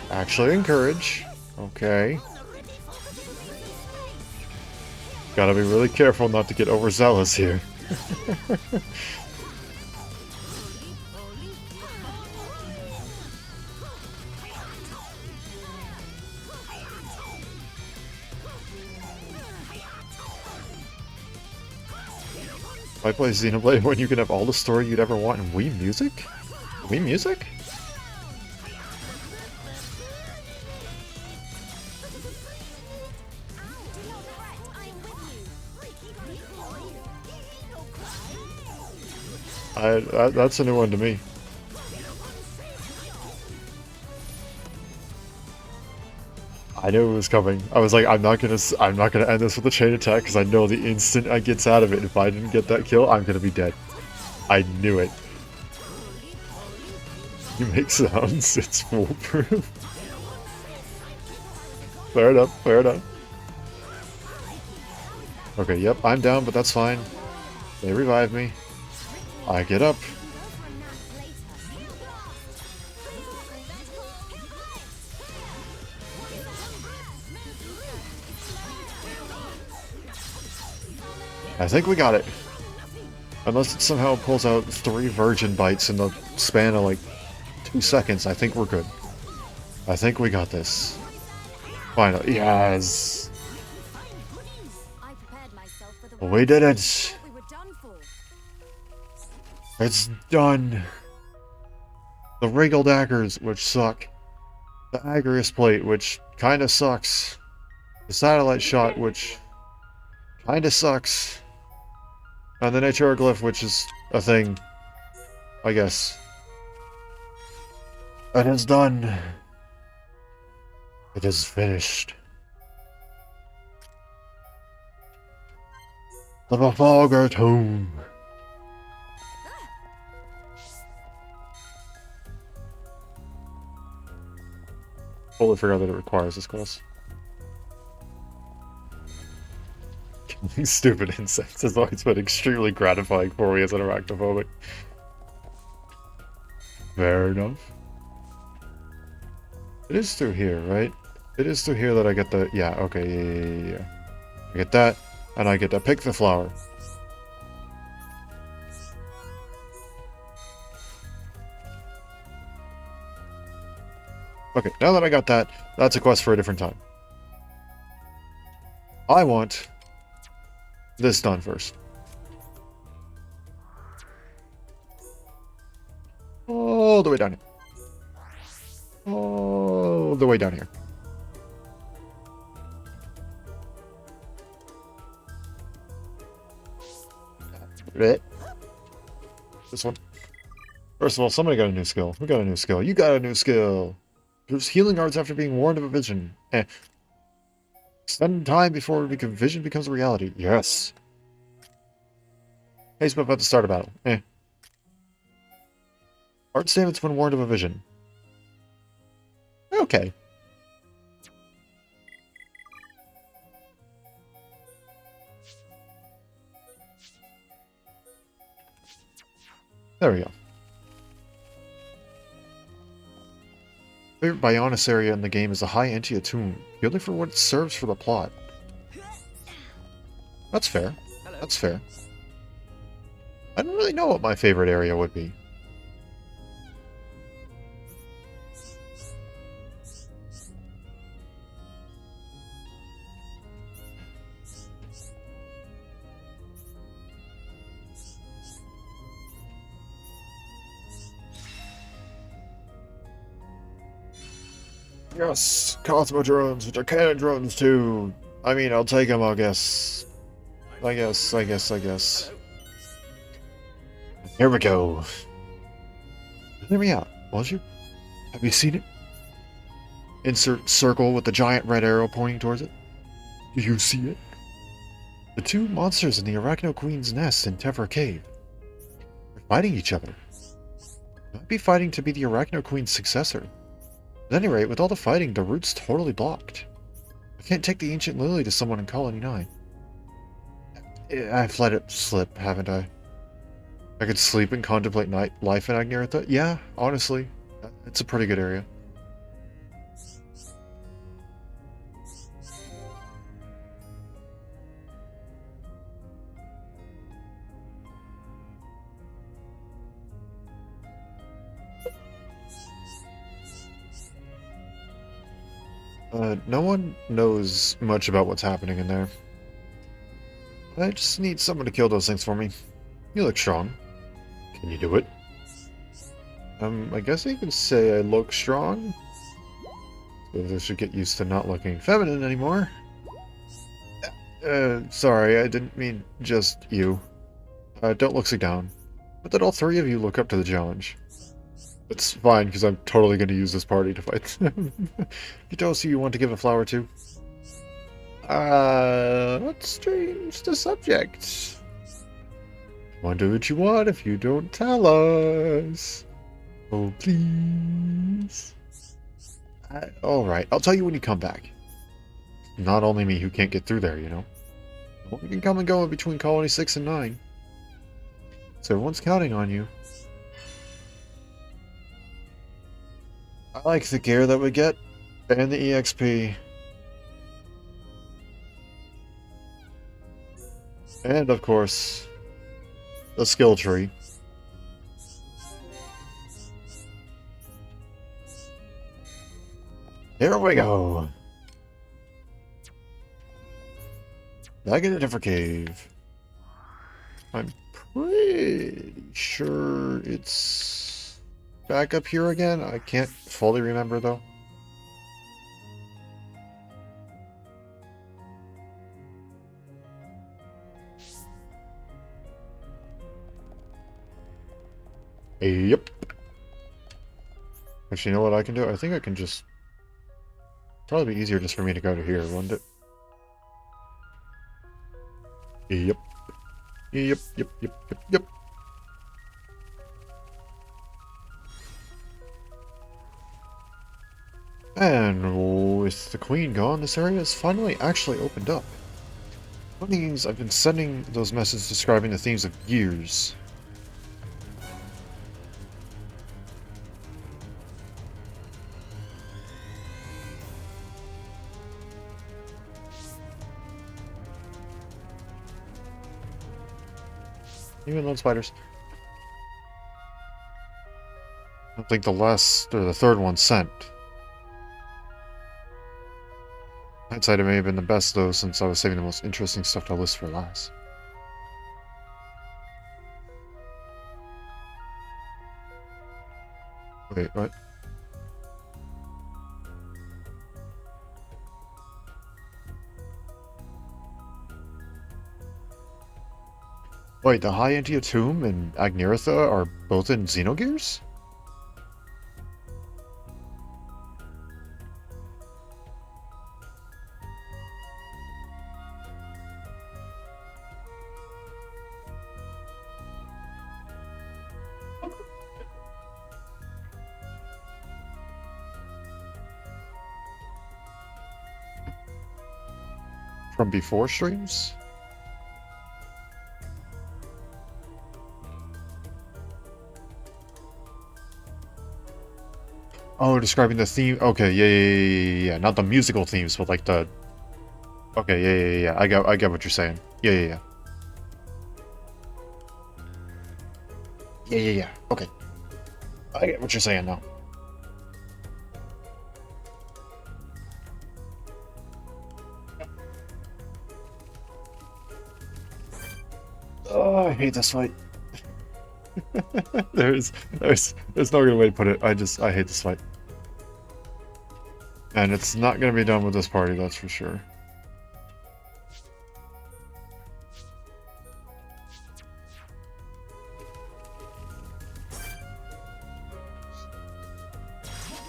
[SPEAKER 1] Actually encourage. Okay. Gotta be really careful not to get overzealous here. Why play Xenoblade when you can have all the story you'd ever want in Wii Music? Wii Music?
[SPEAKER 2] Do not fret. I am with you.
[SPEAKER 1] That's a new one to me. I knew it was coming. I was like, I'm not gonna end this with a chain attack because I know the instant I gets out of it, if I didn't get that kill, I'm gonna be dead. I knew it. You make sounds. It's foolproof. Fair enough. Fair enough. Okay. Yep. I'm down, but that's fine. They revive me. I get up. I think we got it. Unless it somehow pulls out 3 virgin bites in the span of like 2 seconds, I think we're good. I think we got this. Finally. Yes!
[SPEAKER 2] I prepared myself for the
[SPEAKER 1] We did it!
[SPEAKER 2] what we were done for.
[SPEAKER 1] It's done! The Regal Daggers, which suck. The Agrius Plate, which kinda sucks. The Satellite Shot, which kinda sucks. And the Nature Glyph, which is a thing. I guess. It is done. It is finished. The Trafalgar Tomb. Totally forgot that it requires this class. Killing stupid insects has always been extremely gratifying for me as an arachnophobic. Fair enough. It is through here, right? It is through here that I get the... Yeah, okay, yeah. I get that, and I get to pick the flower. Okay, now that I got that, that's a quest for a different time. I want this done first. All the way down here. All the way down here. Right. This one. First of all, somebody got a new skill. We got a new skill. You got a new skill. There's healing arts after being warned of a vision. Spend time before vision becomes a reality. Yes. Haste about to start a battle. Arts damage when warned of a vision. Okay. There we go. Favorite Bionis area in the game is a high Entia tomb, purely for what it serves for the plot. That's fair. That's fair. I don't really know what my favorite area would be. Yes, Cosmo drones, which are cannon drones too. I mean, I'll take them, I guess. I guess. Here we go. Hear me out, was you? Have you seen it? Insert circle with the giant red arrow pointing towards it. Do you see it? The two monsters in the Arachno Queen's nest in Tevra Cave. They're fighting each other. They might be fighting to be the Arachno Queen's successor. At any rate, with all the fighting, the route's totally blocked. I can't take the Ancient Lily to someone in Colony 9. I've let it slip, haven't I? I could sleep and contemplate life in Agneritha? Yeah, honestly. It's a pretty good area. No one knows much about what's happening in there. I just need someone to kill those things for me. You look strong. Can you do it? I guess you can say I look strong. So I should get used to not looking feminine anymore. Sorry, I didn't mean just you. Don't look so down. But that all three of you look up to the challenge. It's fine, because I'm totally going to use this party to fight them. You tell us who you want to give a flower to. Let's change the subject. Wonder what you want if you don't tell us. Oh, please. Alright, I'll tell you when you come back. Not only me who can't get through there, you know. Well, you can come and go in between Colony 6 and 9. So everyone's counting on you. I like the gear that we get, and the EXP. And, of course, the skill tree. Here we go! Back in a different cave. I'm pretty sure it's back up here again. I can't fully remember, though. Yep. Actually, you know what I can do? I think I can just... Probably be easier just for me to go to here, wouldn't it? Yep. Yep. And with the queen gone, this area has finally actually opened up. Funny things, I've been sending those messages describing the themes of years. Even lone spiders. I don't think the last or the third one sent. Hindsight, it may have been the best though, since I was saving the most interesting stuff to list for last. Wait, what? Wait, the High Entia Tomb and Agneritha are both in Xenogears? From before streams? Oh, describing the theme. Okay, yeah. Not the musical themes, but like the. Okay, yeah. I get what you're saying. Yeah. Yeah. Okay. I get what you're saying now. Oh, I hate this fight. there's no good way to put it. I hate this fight. And it's not gonna be done with this party, that's for sure.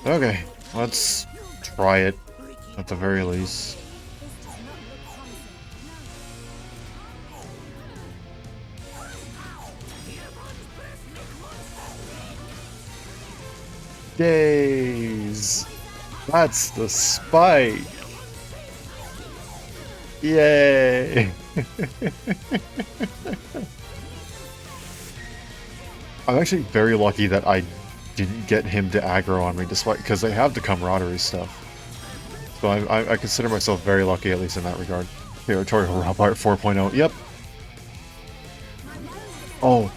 [SPEAKER 1] Okay, let's try it at the very least. Days. That's the spike. Yay. I'm actually very lucky that I didn't get him to aggro on me, despite because they have the camaraderie stuff. So I consider myself very lucky, at least in that regard. Territorial Robart 4.0. Yep. Oh,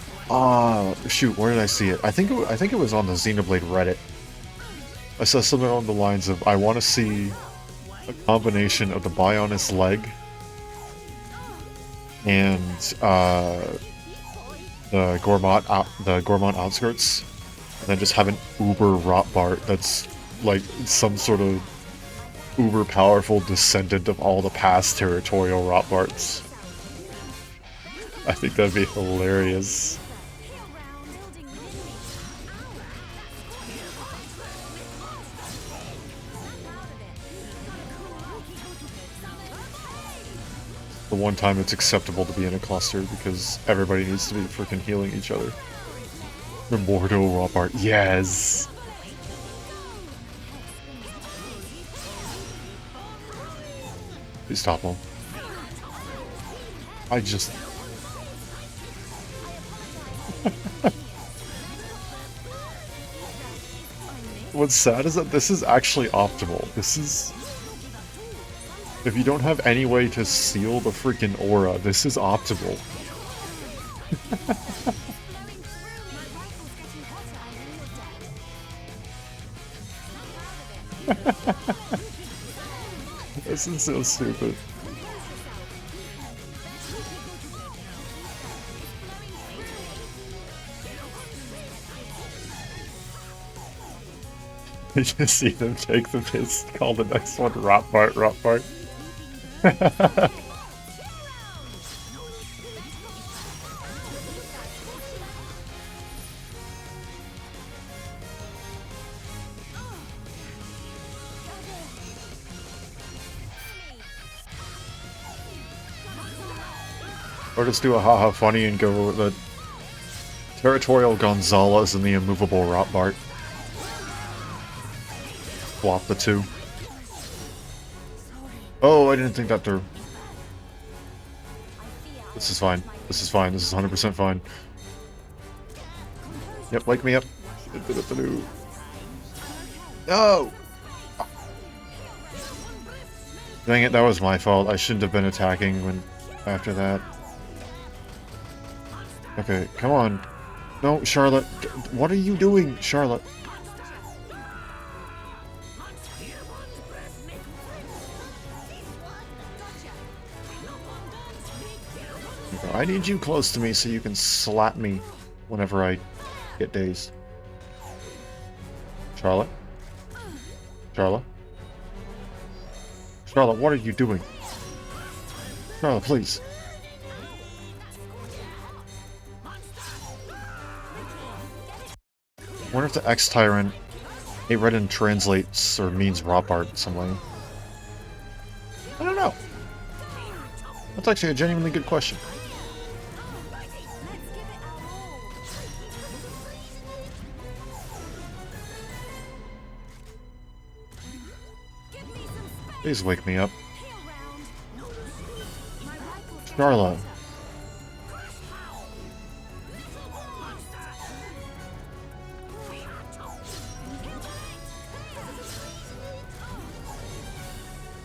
[SPEAKER 1] shoot. Where did I see it? I think it was on the Xenoblade Reddit. I saw something along the lines of, I want to see a combination of the Bionis leg and the Gourmand outskirts, and then just have an uber Rotbart that's like some sort of uber powerful descendant of all the past territorial Rotbarts. I think that'd be hilarious. The one time it's acceptable to be in a cluster because everybody needs to be freaking healing each other. Immortal Rotbart, yes! Please stop him. I just... What's sad is that this is actually optimal. This is... If you don't have any way to seal the freaking aura, this is optimal. This is so stupid. You just see them take the piss, call the next one Rotbart. Or just do a haha funny and go with the Territorial Gonzalez and the immovable Rotbart. Swap the two. Oh, I didn't think that through. This is fine. This is 100% fine. Yep, wake me up. No! Dang it, that was my fault. I shouldn't have been attacking when after that. Okay, come on. No, Charlotte. What are you doing, Charlotte? I need you close to me so you can slap me whenever I get dazed. Charlotte? Charlotte? Charlotte, what are you doing? Charlotte, please. I wonder if the X-Tyrant Redden translates or means Rotbart in some way. I don't know. That's actually a genuinely good question. Please wake me up. Darla.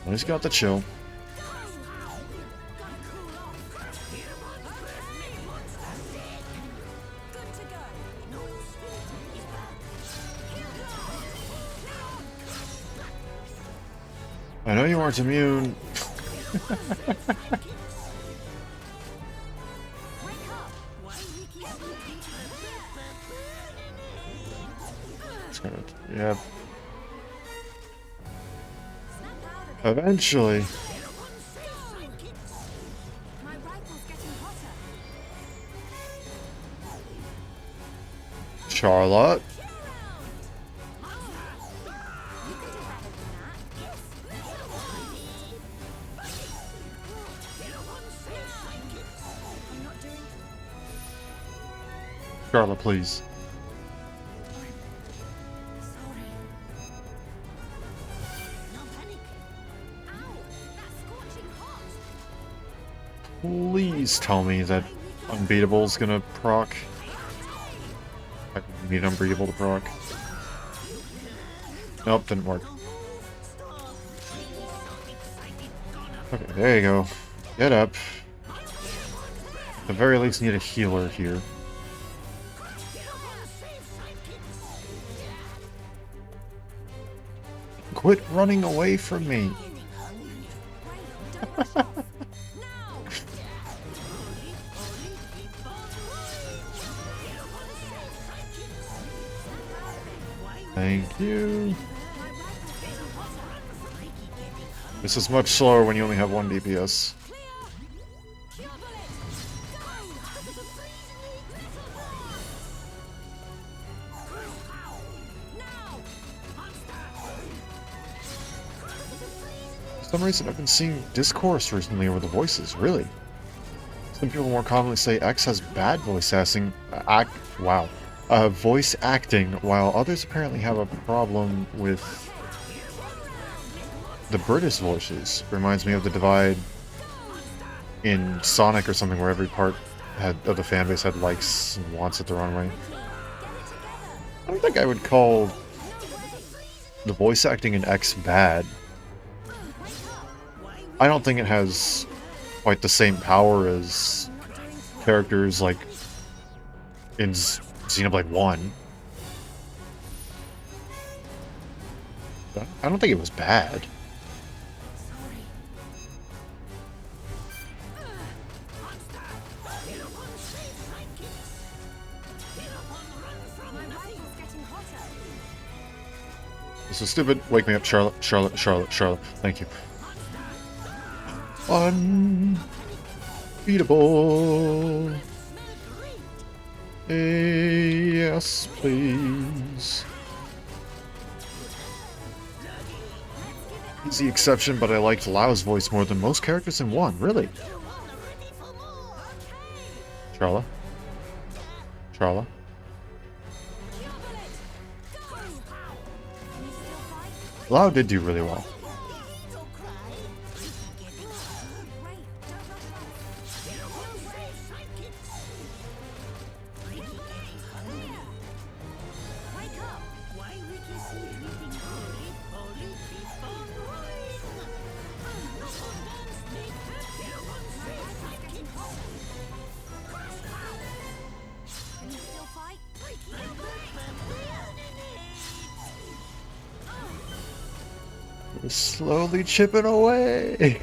[SPEAKER 1] He's got the chill.
[SPEAKER 2] Good to go.
[SPEAKER 1] I know you aren't immune.
[SPEAKER 2] Wake up.
[SPEAKER 1] It's gonna, yeah.
[SPEAKER 2] Snap out of it.
[SPEAKER 1] Eventually.
[SPEAKER 2] My rifle's getting hotter.
[SPEAKER 1] Charlotte.
[SPEAKER 2] You can do better than that. I'm not doing.
[SPEAKER 1] Charlotte, please.
[SPEAKER 2] Sorry. No panic. Ow! That's scorching hot.
[SPEAKER 1] Please tell me that Unbeatable's gonna proc. I need Unbeatable to proc. Nope, didn't work. Okay, there you go. Get up. At the very least, need a healer here. Quit running away from me.
[SPEAKER 2] Wait, don't rush off. Now.
[SPEAKER 1] Thank you.
[SPEAKER 2] My rifle's getting hotter.
[SPEAKER 1] This is much slower when you only have 1 DPS.
[SPEAKER 2] Clear. Cure bullet. Go. Now.
[SPEAKER 1] For some reason, I've been seeing discourse recently over the voices. Really? Some people more commonly say X has bad voice acting. Voice acting, while others apparently have a problem with the British voices. Reminds me of the divide in Sonic or something, where every part of the fan base had likes and wants it their own way. I don't think I would call the voice acting in X bad. I don't think it has quite the same power as characters like in Xenoblade 1. But I don't think it was bad.
[SPEAKER 2] My rifle's getting hotter.
[SPEAKER 1] This is stupid. Wake me up, Charlotte. Charlotte, Charlotte, Charlotte. Thank you. Unbeatable. Yes, please. He's the exception, but I liked Lau's voice more than most characters in 1. Really? Charla? Charla? Lau did do really well. We're slowly chipping away.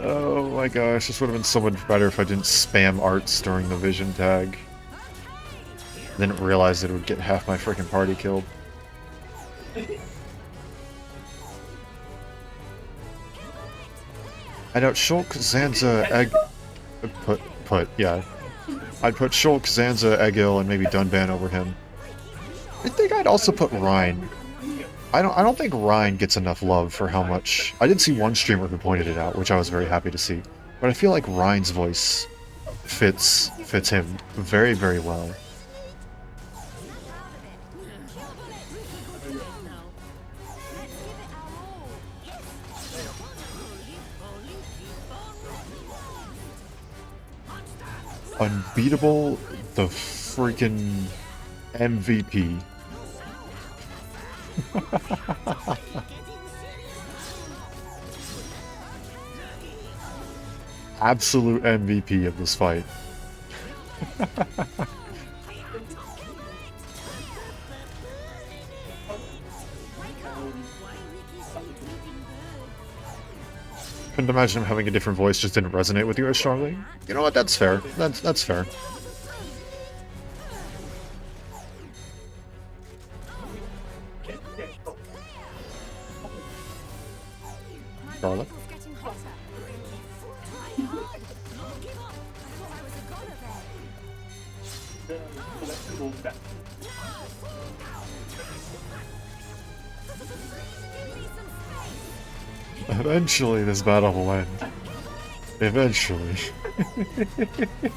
[SPEAKER 1] Oh my gosh, this would have been so much better if I didn't spam arts during the vision tag. Didn't realize that it would get half my freaking party killed. I doubt Shulk, Zanza, Egg... yeah. I'd put Shulk, Zanza, Egil, and maybe Dunban over him. I think I'd also put Rhine. I don't think Rhine gets enough love for how much... I did see one streamer who pointed it out, which I was very happy to see. But I feel like Rhine's voice fits him very, very well. Unbeatable, the freaking MVP. Absolute MVP of this fight. Couldn't imagine him having a different voice just didn't resonate with you as strongly. You know what? That's fair. That's fair. Charlotte.
[SPEAKER 2] Getting hotter. Try hard. Not give up. I thought I was a goner there.
[SPEAKER 5] Collectible back.
[SPEAKER 2] Give me some space.
[SPEAKER 1] Eventually, this battle will end. Eventually.
[SPEAKER 2] Snap out of it.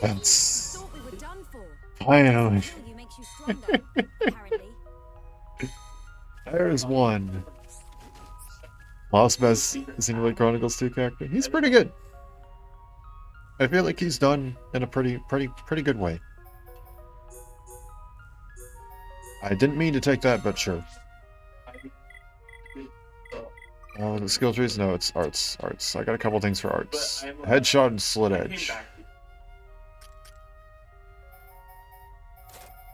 [SPEAKER 1] That's
[SPEAKER 2] Thought we were done for.
[SPEAKER 1] finally.
[SPEAKER 2] You makes you stronger, apparently.
[SPEAKER 1] There's one. Lost best Xenoblade Chronicles 2 character. He's pretty good. I feel like he's done in a pretty good way. I didn't mean to take that, but sure. Oh, the skill trees? No, it's arts. Arts. I got a couple things for arts. Headshot and slit edge.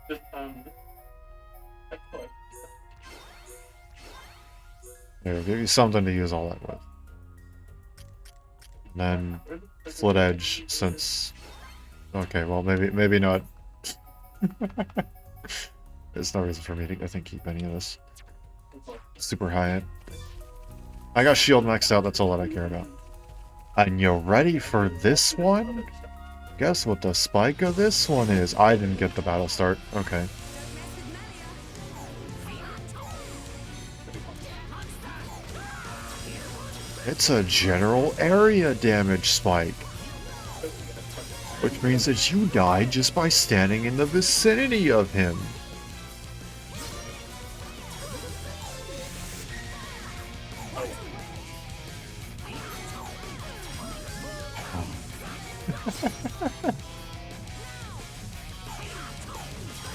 [SPEAKER 5] Just, that's all.
[SPEAKER 1] Here, give you something to use all that with. And then slit edge, since... Okay, well, maybe not. There's no reason for me to, I think, keep any of this. Super high end. I got shield maxed out, that's all that I care about. And you ready for this one? Guess what the spike of this one is? I didn't get the battle start. Okay. It's a general area damage spike. Which means that you die just by standing in the vicinity of him.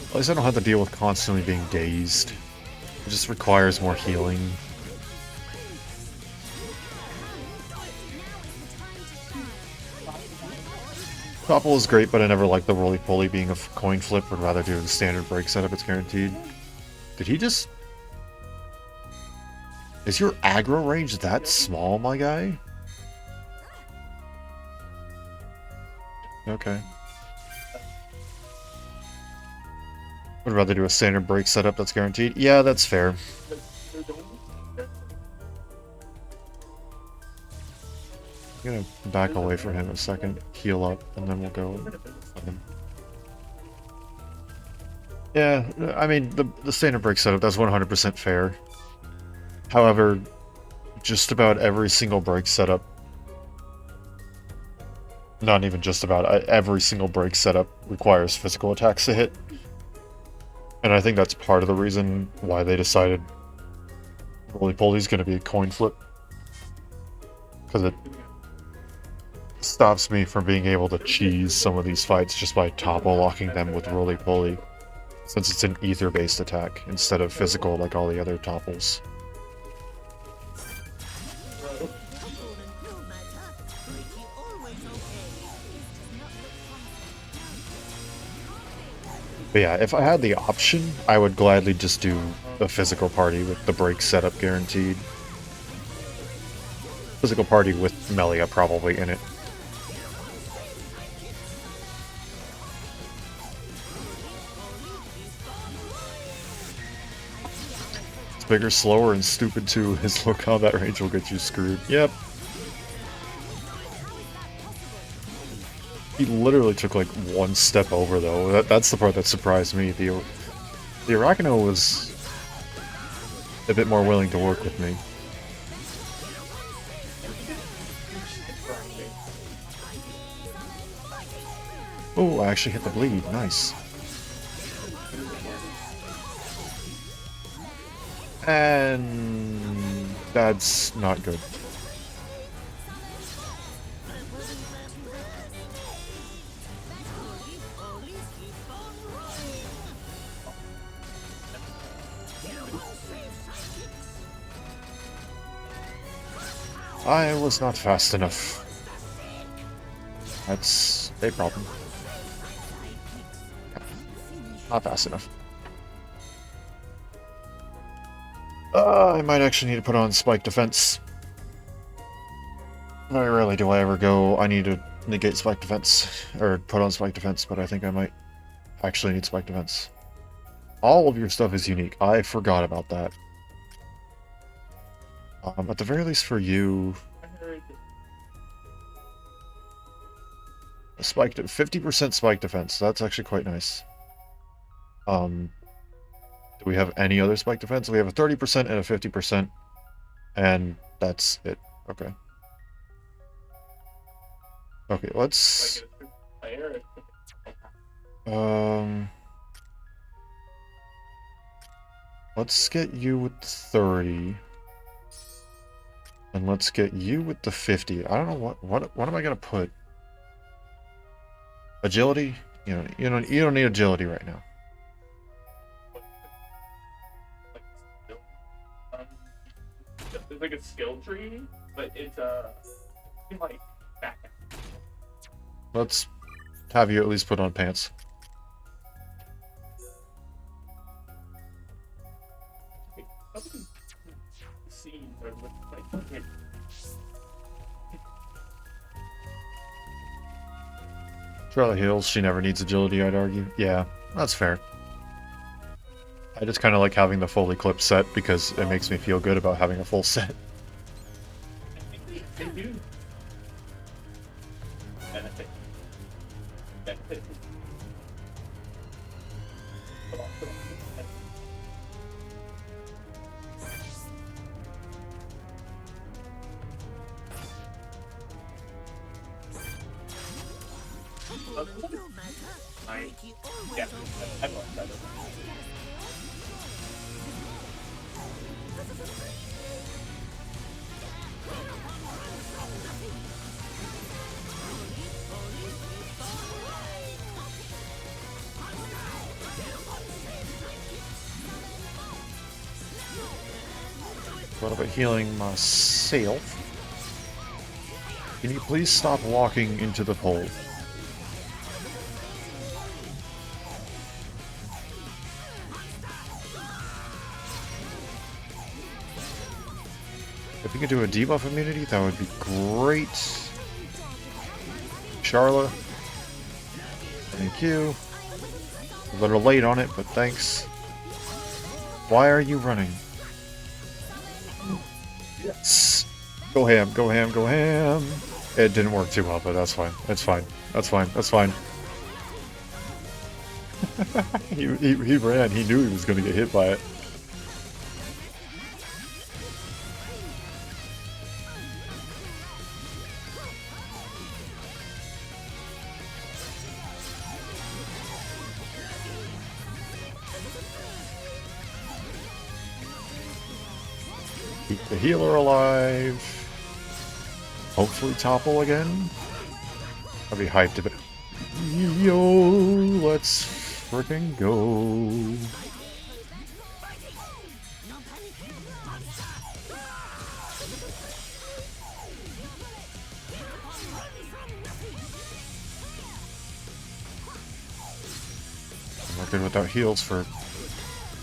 [SPEAKER 1] At least I don't have to deal with constantly being dazed. It just requires more healing. Topple is great, but I never liked the roly-poly being a coin flip. Would rather do the standard break setup, it's guaranteed. Did he just... Is your aggro range that small, my guy? Okay. Would rather do a standard break setup that's guaranteed. Yeah, that's fair. I'm gonna back away from him a second, heal up, and then we'll go with him. Yeah, I mean, the standard break setup, that's 100% fair. However, just about every single break setup, not even just about, every single break setup requires physical attacks to hit. And I think that's part of the reason why they decided roly-poly's gonna be a coin flip. Because it stops me from being able to cheese some of these fights just by topple locking them with roly-poly. Since it's an ether-based attack instead of physical like all the other topples. But yeah, if I had the option, I would gladly just do a physical party with the break setup guaranteed. Physical party with Melia probably in it. It's bigger, slower, and stupid too. His low combat range will get you screwed. Yep. He literally took like one step over though. That's the part that surprised me. The Arachno was a bit more willing to work with me. Oh, I actually hit the bleed. Nice. And that's not good. I was not fast enough. That's a problem. Not fast enough. I might actually need to put on spike defense. Very rarely do I ever go, I need to negate spike defense, or put on spike defense, but I think I might actually need spike defense. All of your stuff is unique. I forgot about that. At the very least for you,
[SPEAKER 5] I heard
[SPEAKER 1] spike 50% spike defense. That's actually quite nice. Do we have any other spike defense? We have a 30% and a 50%, and that's it. Okay. Okay, let's...
[SPEAKER 5] like a player.
[SPEAKER 1] Let's get you with the 30. And let's get you with the 50. I don't know what am I gonna put? Agility? You don't need agility right now.
[SPEAKER 5] There's like a skill tree, but it's like back.
[SPEAKER 1] Let's have you at least put on pants.
[SPEAKER 5] See or like
[SPEAKER 1] Charlie Hills, she never needs agility, I'd argue. Yeah, that's fair. I just kind of like having the full Eclipse set because it makes me feel good about having a full set.
[SPEAKER 5] they do. Benefit. Benefit. Yeah, I like that.
[SPEAKER 1] A little bit healing myself. Can you please stop walking into the pole? If you could do a debuff immunity, that would be great. Charla. Thank you. A little late on it, but thanks. Why are you running? Yes. Go ham, go ham, go ham. It didn't work too well, but that's fine. That's fine. That's fine. That's fine. he ran. He knew he was going to get hit by it. Keep the healer alive. Hopefully topple again. I'll be hyped a bit. Yo, let's freaking go. I'm not good without heals for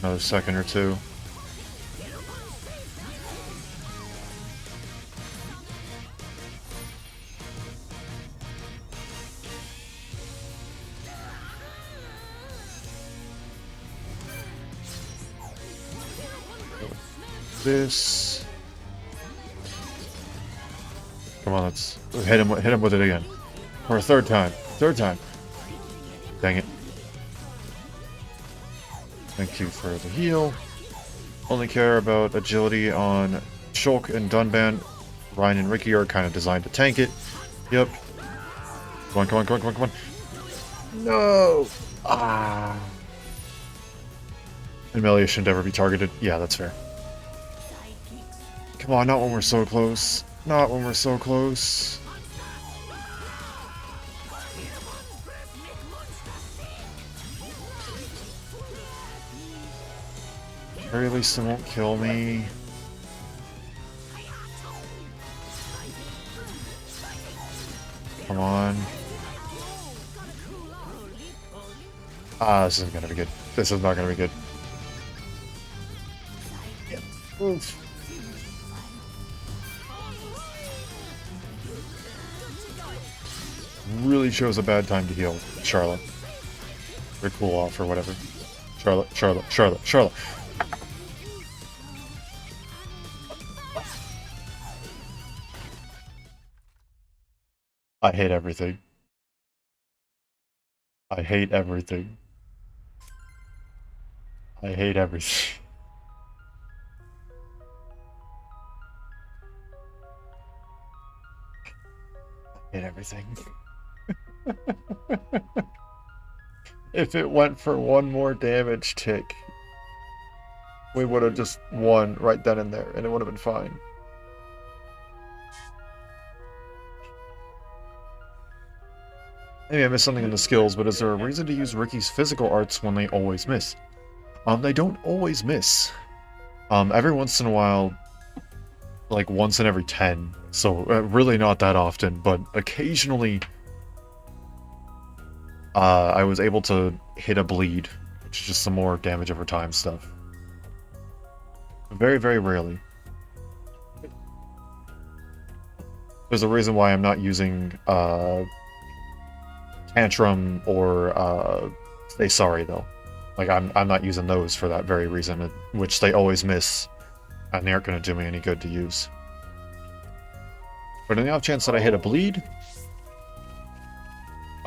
[SPEAKER 1] another second or two. This. Come on, let's hit him with it again. For a third time. Third time. Dang it. Thank you for the heal. Only care about agility on Shulk and Dunban. Ryan and Ricky are kind of designed to tank it. Yep. Come on, come on, come on, come on, come on. No! Ah. And Melia shouldn't ever be targeted. Yeah, that's fair. Come on, not when we're so close. Not when we're so close. At the very least, it won't kill me. Come on. Ah, this isn't gonna be good. This is not gonna be good. Oof. Really chose a bad time to heal Charlotte. Or cool off or whatever. Charlotte, Charlotte, Charlotte, Charlotte. I hate everything. I hate everything. I hate everything. I hate everything. If it went for one more damage tick, we would have just won right then and there, and it would have been fine. Maybe I missed something in the skills, but is there a reason to use Ricky's physical arts when they always miss? They don't always miss. Every once in a while, like once in every 10, so really not that often, but occasionally I was able to hit a bleed, which is just some more damage over time stuff. Very, very rarely. There's a reason why I'm not using Tantrum or Stay Sorry though. Like I'm not using those for that very reason, which they always miss, and they aren't going to do me any good to use. But in the off chance that I hit a bleed,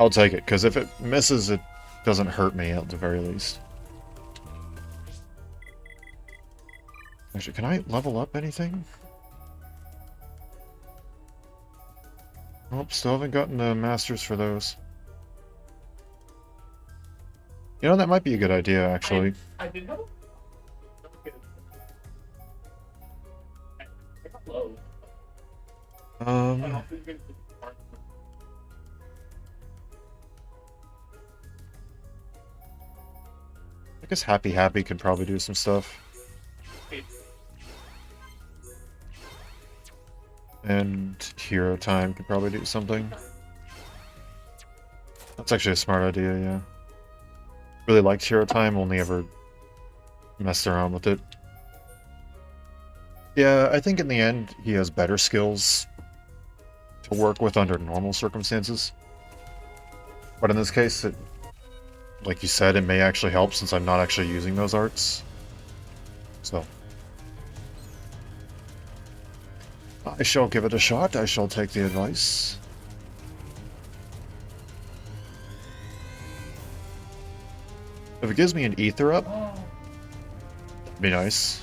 [SPEAKER 1] I'll take it, because if it misses, it doesn't hurt me at the very least. Actually, can I level up anything? Nope, still haven't gotten the masters for those. You know, that might be a good idea, actually.
[SPEAKER 5] I did have I got low. I don't know if it's been hard.
[SPEAKER 1] I guess Happy Happy could probably do some stuff. And Hero Time could probably do something. That's actually a smart idea, yeah. Really liked Hero Time, only ever messed around with it. Yeah, I think in the end, he has better skills to work with under normal circumstances. But in this case, it, like you said, it may actually help since I'm not actually using those arts. So. I shall give it a shot. I shall take the advice. If it gives me an ether up, that'd be nice.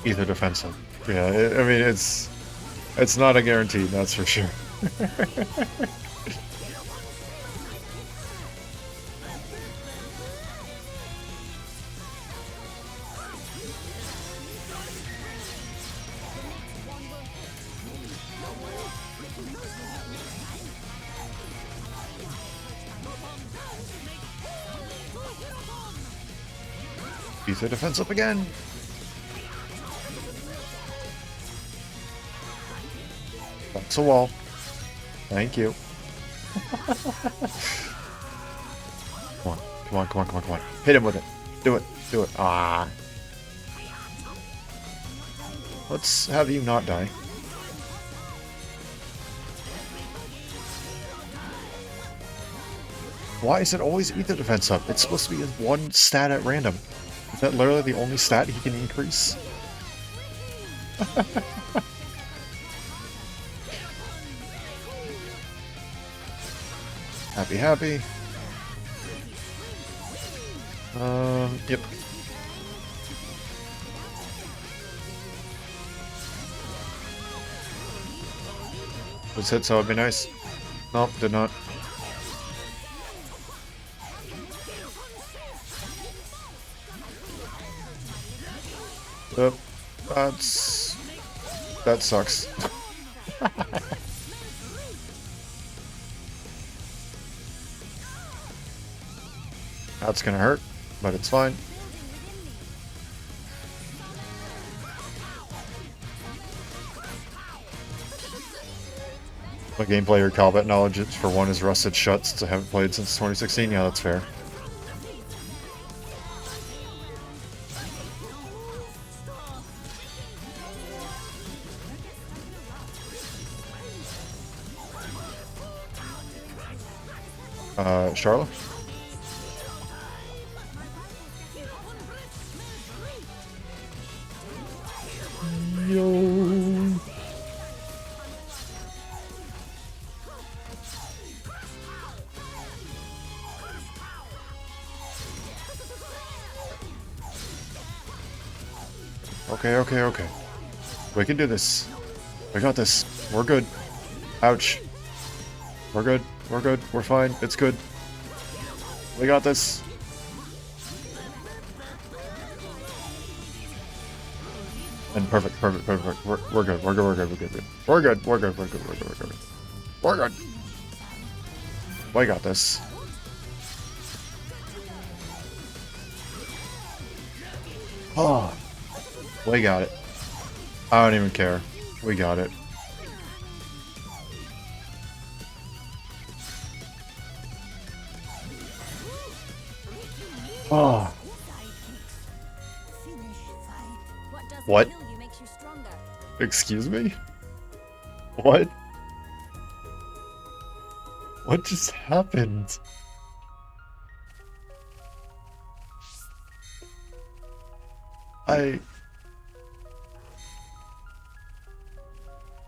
[SPEAKER 1] Ether defensive. Yeah, I mean, it's not a guarantee, that's for sure. Ether defense up again. That's a wall. Thank you. Come on, come on, come on, come on, come on. Hit him with it. Do it, do it. Ah. Let's have you not die. Why is it always ether defense up? It's supposed to be one stat at random. Is that literally the only stat he can increase? Happy, happy. Yep. This hit, so it'd be nice. Nope, did not. Yep. That sucks. That's gonna hurt, but it's fine. My gameplay or combat knowledge is, for one, is rusted shuts. I haven't played since 2016. Yeah, that's fair. Charlotte? Yo. Okay. We can do this. We got this. We're good. Ouch. We're good. We're fine. It's good. We got this. And perfect. We're good. We're good. We got this. Oh. We got it. I don't even care. We got it. Oh. What? Excuse me? What? What just happened?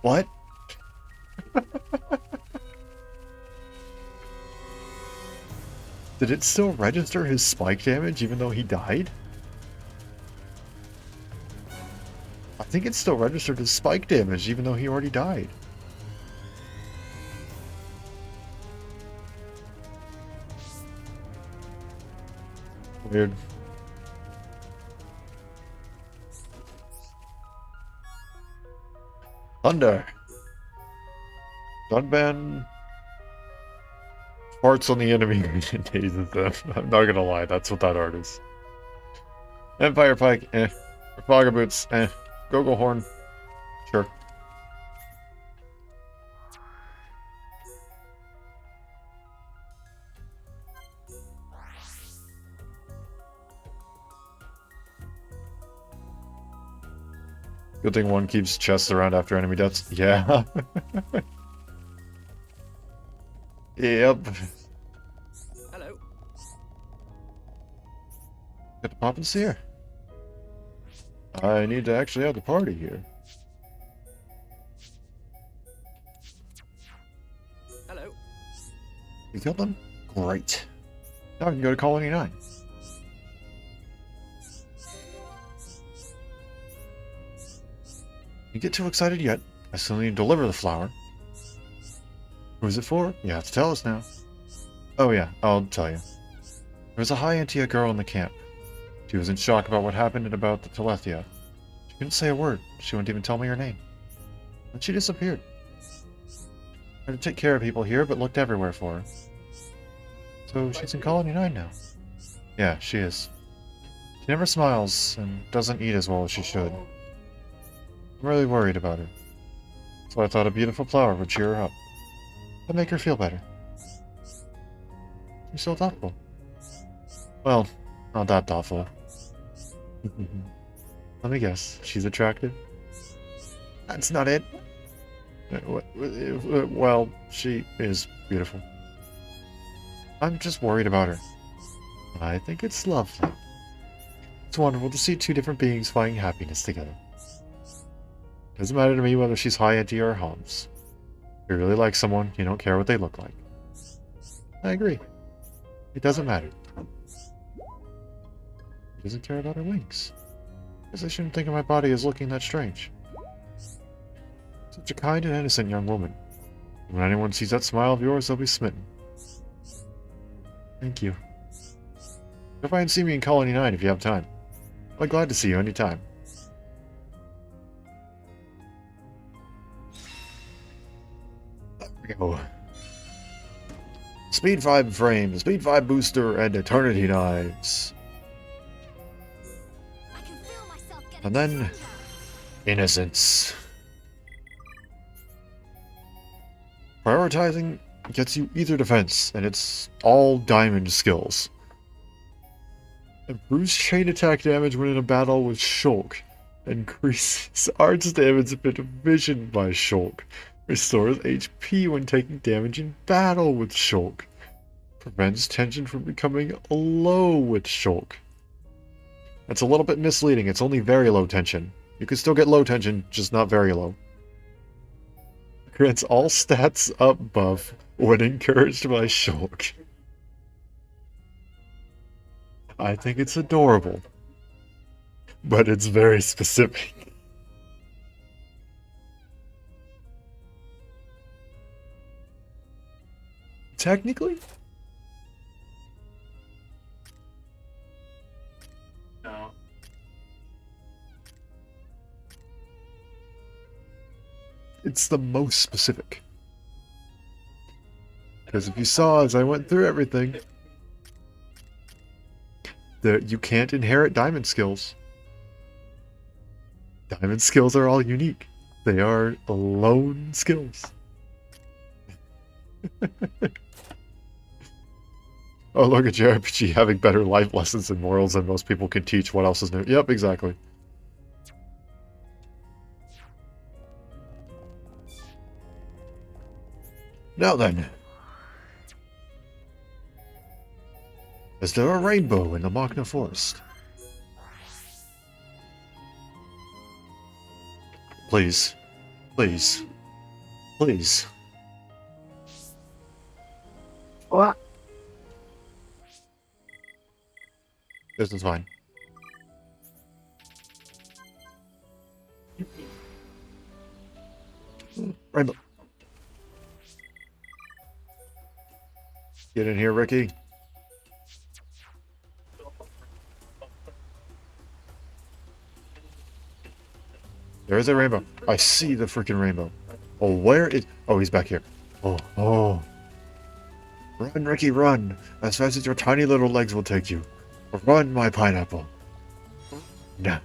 [SPEAKER 1] What? Did it still register his spike damage even though he died? I think it still registered his spike damage even though he already died. Weird. Thunder. Dunban farts on the enemy and dazes them. I'm not gonna lie, that's what that art is. Empire Pike, eh. Fog Boots, eh. Go Horn, sure. Good thing one keeps chests around after enemy deaths. Yeah. Yep.
[SPEAKER 4] Hello.
[SPEAKER 1] Got the poppins here. I need to actually have the party here.
[SPEAKER 4] Hello.
[SPEAKER 1] You killed them? Great. Now we can go to Colony 9. You get too excited yet. I still need to deliver the flower. Who's it for? You have to tell us now. Oh yeah, I'll tell you. There was a high Antia girl in the camp. She was in shock about what happened and about the Telethia. She couldn't say a word. She wouldn't even tell me her name. Then she disappeared. I had to take care of people here, but looked everywhere for her. So she's in Colony 9 now. Yeah, she is. She never smiles and doesn't eat as well as she should. I'm really worried about her. So I thought a beautiful flower would cheer her up. That'd make her feel better. You're so thoughtful. Well, not that thoughtful. Let me guess. She's attractive? That's not it. Well, she is beautiful. I'm just worried about her. I think it's lovely. It's wonderful to see two different beings finding happiness together. Doesn't matter to me whether she's high Anti or Homs. If you really like someone, you don't care what they look like. I agree. It doesn't matter. He doesn't care about her wings. Guess I shouldn't think of my body as looking that strange. Such a kind and innocent young woman. When anyone sees that smile of yours, they'll be smitten. Thank you. Come by and see me in Colony 9 if you have time. I'll be glad to see you anytime. There we go. Speed 5 frame, Speed 5 booster, and Eternity Knives.
[SPEAKER 2] I can feel myself getting
[SPEAKER 1] And then...
[SPEAKER 2] stronger.
[SPEAKER 1] Innocence. Prioritizing gets you ether defense, and it's all diamond skills. Improves chain attack damage when in a battle with Shulk. Increases arts damage if division by Shulk. Restores HP when taking damage in battle with Shulk. Prevents tension from becoming low with Shulk. That's a little bit misleading. It's only very low tension. You can still get low tension, just not very low. Grants all stats up buff when encouraged by Shulk. I think it's adorable. But it's very specific. Technically?
[SPEAKER 5] No.
[SPEAKER 1] It's the most specific. Because if you saw as I went through everything, you can't inherit diamond skills. Diamond skills are all unique. They are lone skills. Oh, look at your RPG having better life lessons and morals than most people can teach. What else is new? Yep, exactly. Now then. Is there a rainbow in the Machna Forest? Please. Please. Please.
[SPEAKER 3] What?
[SPEAKER 1] This is fine. Rainbow. Get in here, Ricky. There is a rainbow. I see the freaking rainbow. Oh, where is... Oh, he's back here. Oh. Run, Ricky, run. As fast as your tiny little legs will take you. Run, my pineapple. Nah.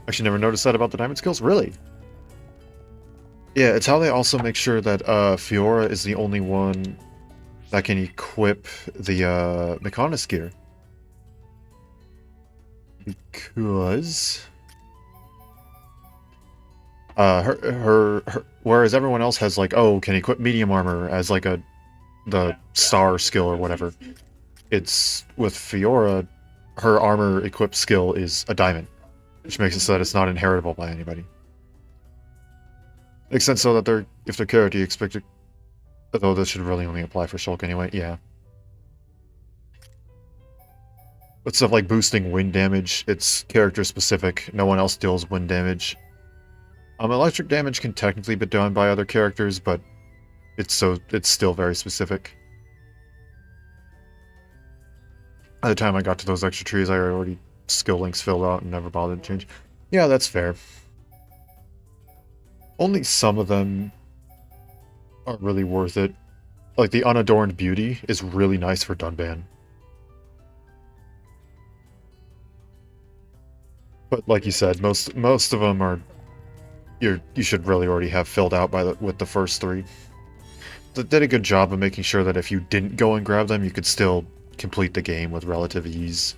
[SPEAKER 1] Actually, never noticed that about the diamond skills. Really? Yeah, it's how they also make sure that Fiora is the only one that can equip the Mechonis gear. Because her whereas everyone else has like, oh, can equip medium armor as like the star skill or whatever. It's with Fiora, her armor equipped skill is a diamond, which makes it so that it's not inheritable by anybody. Makes sense so that if they're character expected, although this should really only apply for Shulk anyway, yeah. But stuff like boosting wind damage, it's character specific. No one else deals wind damage. Electric damage can technically be done by other characters, but it's still very specific. By the time I got to those extra trees, I already skill links filled out and never bothered to change. Yeah, that's fair. Only some of them are really worth it. Like the Unadorned Beauty is really nice for Dunban. But like you said, most of them are you should really already have filled out with the first three. They did a good job of making sure that if you didn't go and grab them, you could still complete the game with relative ease.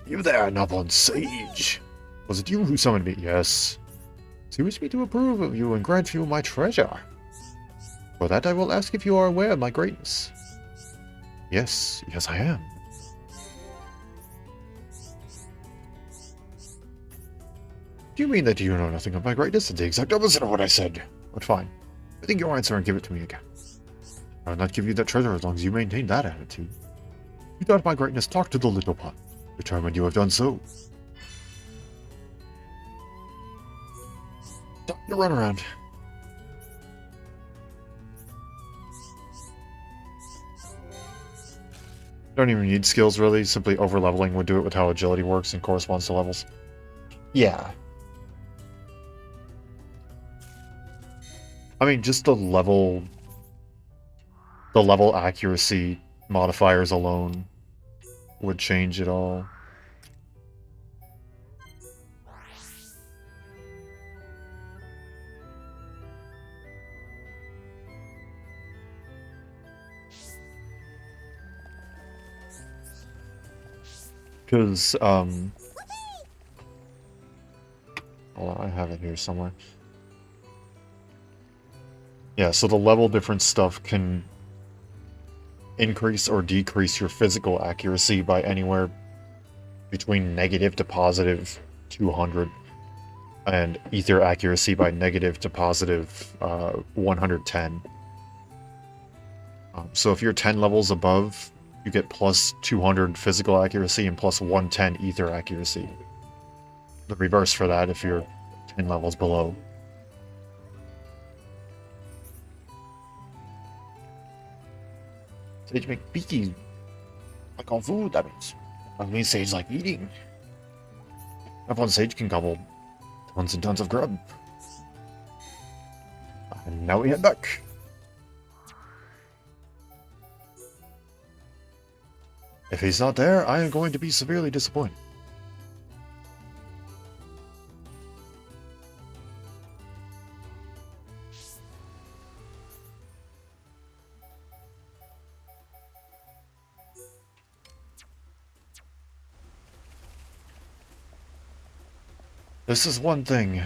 [SPEAKER 1] You there, Navon Sage! Was it you who summoned me? Yes. So you wish me to approve of you and grant you my treasure. For that I will ask if you are aware of my greatness. Yes, I am. Do you mean that you know nothing of my greatness? It's the exact opposite of what I said. But fine. I think your answer and give it to me again. I will not give you that treasure as long as you maintain that attitude. You doubt my greatness, talk to the little pot. Determined you have done so. Time to run around. Don't even need skills really, simply over-leveling would do it with how agility works and corresponds to levels. Yeah. I mean, just the level accuracy modifiers alone would change it all. Because, hold on, I have it here somewhere. Yeah, so the level difference stuff can increase or decrease your physical accuracy by anywhere between negative to positive 200, and ether accuracy by negative to positive 110. So if you're 10 levels above, you get plus 200 physical accuracy and plus 110 ether accuracy. The reverse for that if you're 10 levels below. Sage make beaky like on food, that means Sage like eating. That one Sage can gobble tons and tons of grub. And now we head back. If he's not there, I am going to be severely disappointed. This is one thing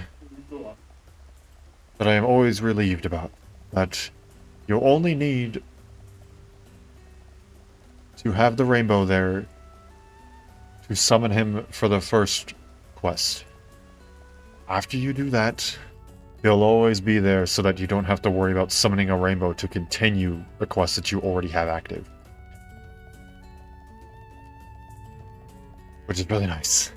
[SPEAKER 1] that I am always relieved about, that you only need to have the rainbow there to summon him for the first quest. After you do that, he'll always be there so that you don't have to worry about summoning a rainbow to continue the quest that you already have active. Which is really nice.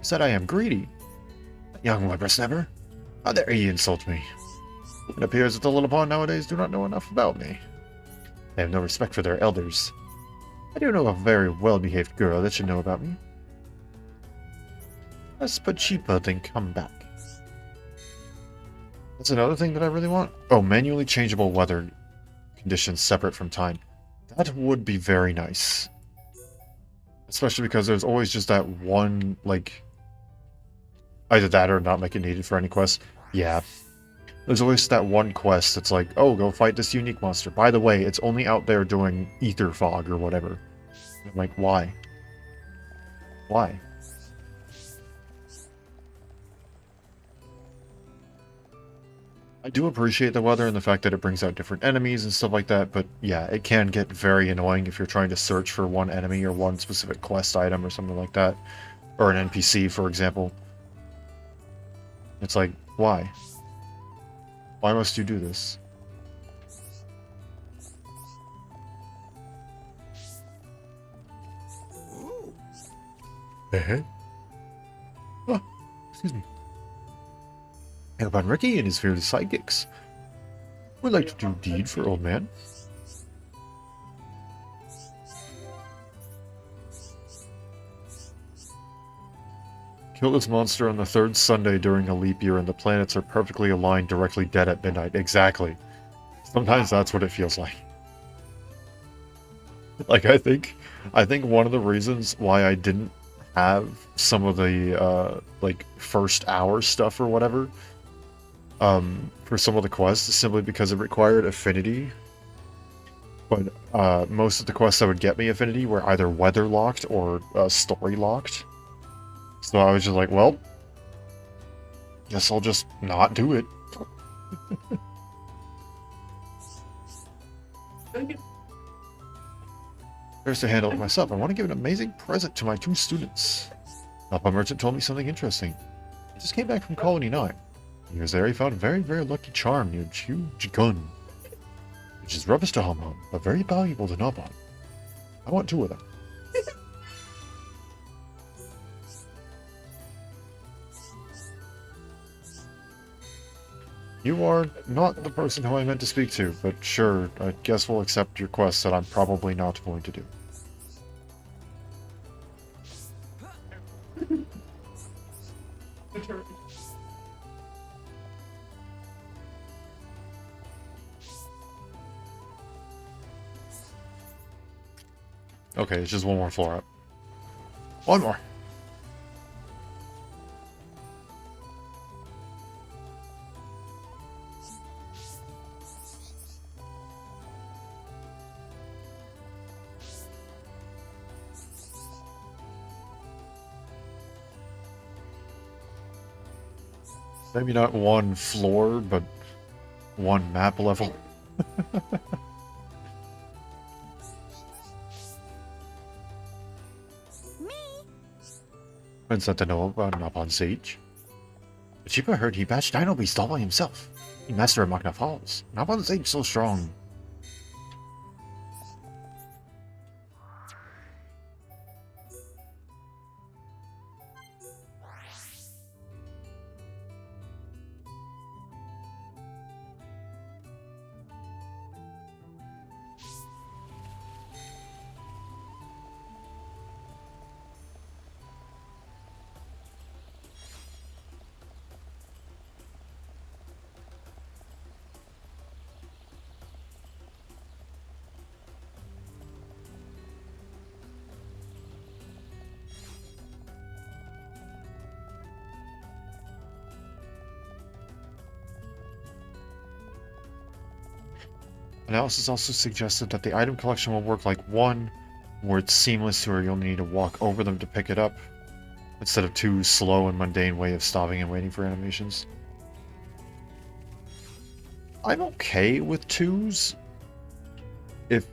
[SPEAKER 1] Said I am greedy. Young whippersnapper. How dare he insult me? It appears that the little pawn nowadays do not know enough about me. They have no respect for their elders. I do know a very well-behaved girl that should know about me. Let's put cheaper than come back. That's another thing that I really want. Oh, manually changeable weather conditions separate from time. That would be very nice. Especially because there's always just that one, like, either that or not make it needed for any quest. Yeah. There's always that one quest that's like, oh, go fight this unique monster. By the way, it's only out there doing ether fog or whatever. I'm like, why? Why? I do appreciate the weather and the fact that it brings out different enemies and stuff like that, but yeah, it can get very annoying if you're trying to search for one enemy or one specific quest item or something like that. Or an NPC, for example. It's like, why? Why must you do this? Hey. Oh, excuse me. Hail upon Ricky and his fearless sidekicks. Would like to do deed for old man. Kill this monster on the third Sunday during a leap year and the planets are perfectly aligned directly dead at midnight. Exactly. Sometimes that's what it feels like. Like, I think one of the reasons why I didn't have some of the, like, first hour stuff or whatever, for some of the quests is simply because it required affinity. But, most of the quests that would get me affinity were either weather locked or, story locked. So I was just like, well, guess I'll just not do it.
[SPEAKER 5] Dang it.
[SPEAKER 1] There's to handle it myself. I want to give an amazing present to my 2 students. Napa Merchant told me something interesting. He just came back from Colony 9. He was there, he found a very, very lucky charm near huge gun, which is rubbish to Hum Hum, but very valuable to Napa. I want 2 of them. You are not the person who I meant to speak to, but sure, I guess we'll accept your quest that I'm probably not going to do.
[SPEAKER 5] The turkey.
[SPEAKER 1] Okay, it's just 1 more floor up. 1 more! Maybe not 1 floor, but 1 map level.
[SPEAKER 2] Me?
[SPEAKER 1] Been sent to know about Nopon Sage. But Chiba heard he batched Dino Beast all by himself. He master of Machna Falls. Nopon Sage so strong. Analysis also suggested that the item collection will work like 1, where it's seamless to where you'll need to walk over them to pick it up, instead of 2 slow and mundane way of stopping and waiting for animations. I'm okay with 2s. If...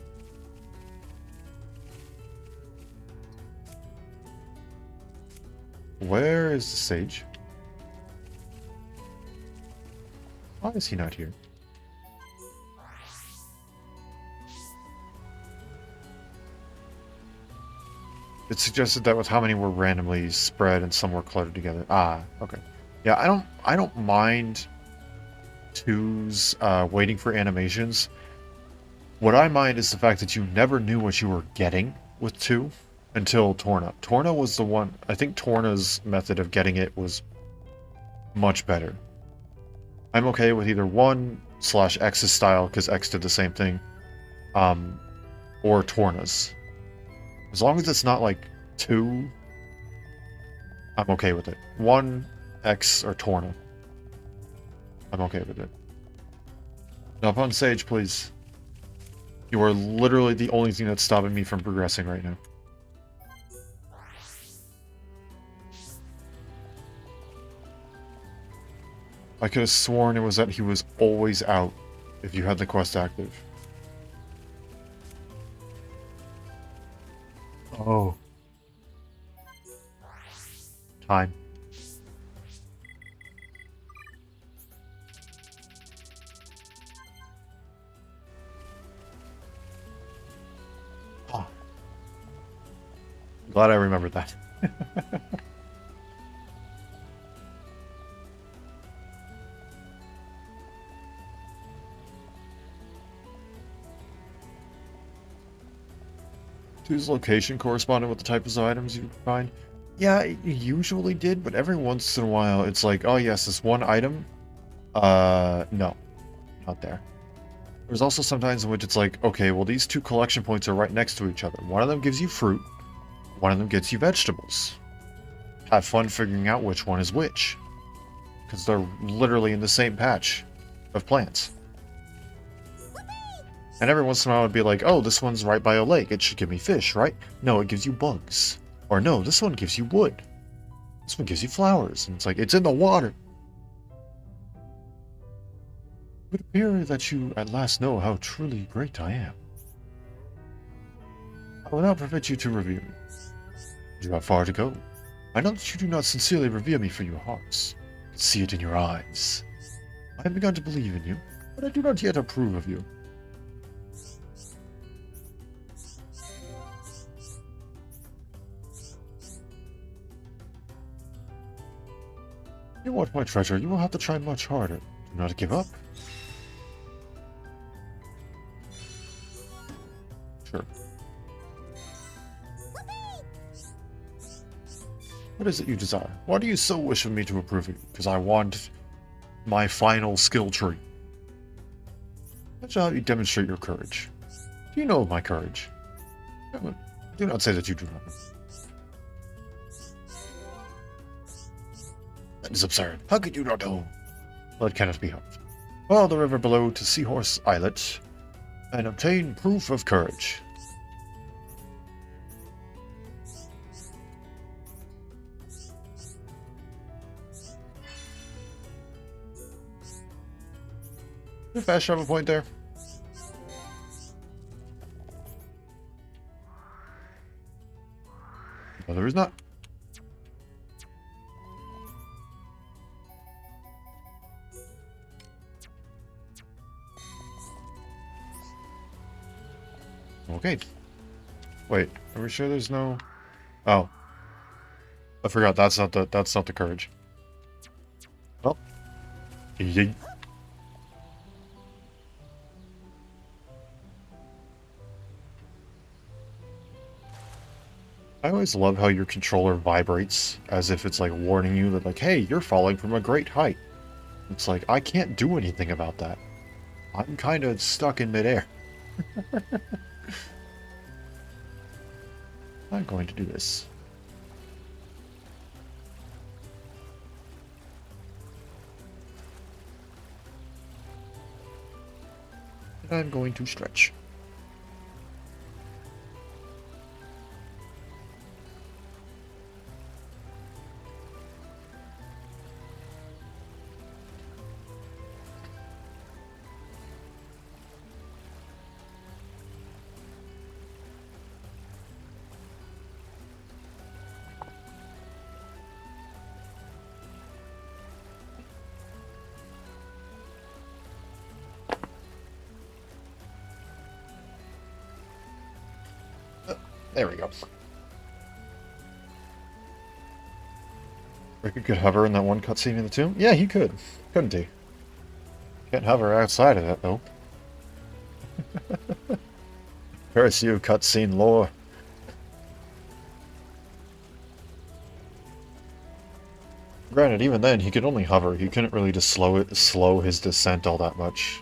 [SPEAKER 1] Where is the sage? Why is he not here? It suggested that with how many were randomly spread and some were cluttered together. Ah, okay. Yeah, I don't mind 2s waiting for animations. What I mind is the fact that you never knew what you were getting with 2 until Torna. Torna was the one. I think Torna's method of getting it was much better. I'm okay with either 1/X's style because X did the same thing, or Torna's. As long as it's not like 2, I'm okay with it. 1, X, or Torna. I'm okay with it. Now, upon Sage, please. You are literally the only thing that's stopping me from progressing right now. I could have sworn it was that he was always out if you had the quest active. Oh. Time. Oh. Glad I remembered that. Whose location corresponded with the types of items you find? Yeah, it usually did, but every once in a while it's like, oh yes, this one item. No, not there. There's also sometimes in which it's like, okay, well these 2 collection points are right next to each other. One of them gives you fruit, one of them gets you vegetables. Have fun figuring out which one is which. Because they're literally in the same patch of plants. And every once in a while it'd be like, oh, this one's right by a lake. It should give me fish, right? No, it gives you bugs. Or no, this one gives you wood. This one gives you flowers. And it's like, it's in the water. It would appear that you at last know how truly great I am. I will not permit you to revere me. You have far to go. I know that you do not sincerely revere me for your hearts. I can see it in your eyes. I have begun to believe in you, but I do not yet approve of you. You want my treasure, you will have to try much harder. Do not give up. Sure. What is it you desire? Why do you so wish for me to approve of you? Because I want my final skill tree. That shall help you demonstrate your courage. Do you know of my courage? Do not say that you do not. That is absurd. How could you not know? Well, it cannot be helped. Follow the river below to Seahorse Islet and obtain proof of courage. Is there a fast travel point there? No, there is not. Okay. Wait, are we sure there's no... Oh. I forgot, that's not the courage. Well. Yeet. I always love how your controller vibrates as if it's like warning you that like, hey, you're falling from a great height. It's like, I can't do anything about that. I'm kind of stuck in midair. I'm going to do this. And I'm going to stretch. There we go. Ricky could hover in that one cutscene in the tomb? Yeah, he could. Couldn't he? Can't hover outside of that, though. Curse you, cutscene lore. Granted, even then, he could only hover. He couldn't really just slow his descent all that much.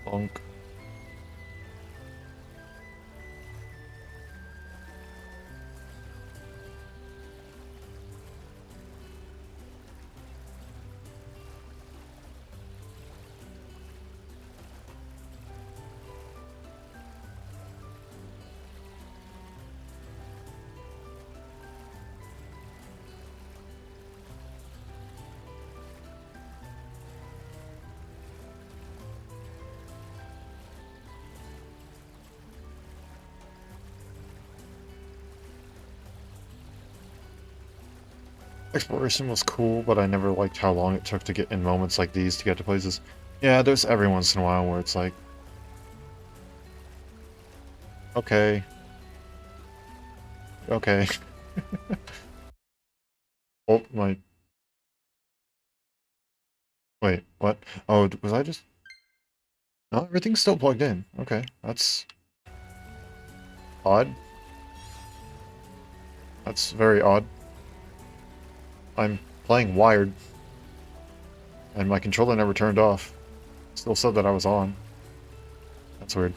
[SPEAKER 1] Bonk. Exploration was cool, but I never liked how long it took to get in moments like these to get to places. Yeah, there's every once in a while where it's like... Okay. Okay. Oh, my... Wait, what? Oh, was I just... No, everything's still plugged in. Okay, that's... odd. That's very odd. I'm playing wired. And my controller never turned off. Still said that I was on. That's weird.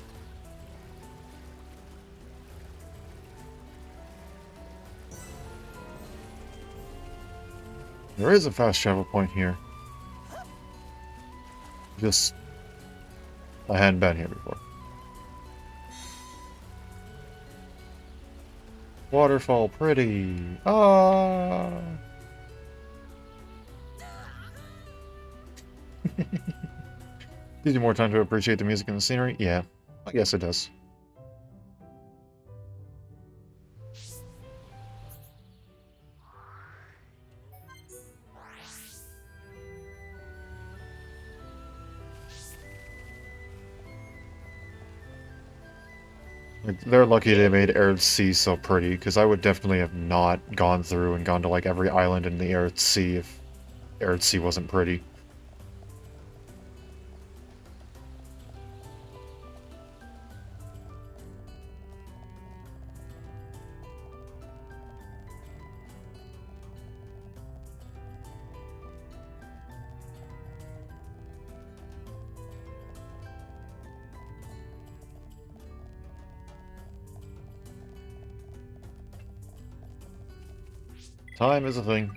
[SPEAKER 1] There is a fast travel point here. Just... I hadn't been here before. Waterfall pretty. Ah. Gives you more time to appreciate the music and the scenery? Yeah, I guess it does. Like, they're lucky they made Arid Sea so pretty, because I would definitely have not gone through and gone to like every island in the Arid Sea if Arid Sea wasn't pretty. Time is a thing.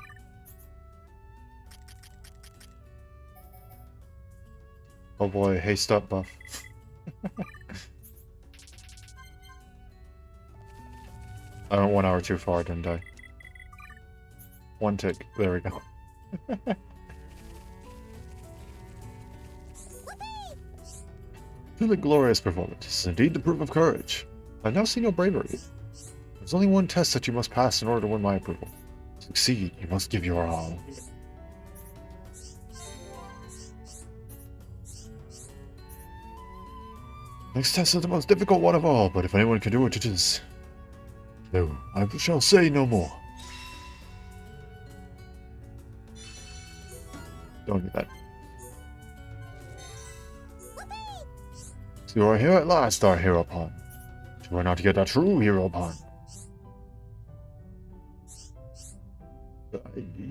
[SPEAKER 1] Oh boy, haste up buff. I went 1 hour too far, didn't I? One tick. There we go. Truly glorious performance. This is indeed the proof of courage. I now see no bravery. There's only one test that you must pass in order to win my approval. To succeed, you must give your all. Next test is the most difficult one of all, but if anyone can do it, it is. No, I shall say no more. Don't do that. So you are here at last, our hero pawn. You are not yet a true hero pawn.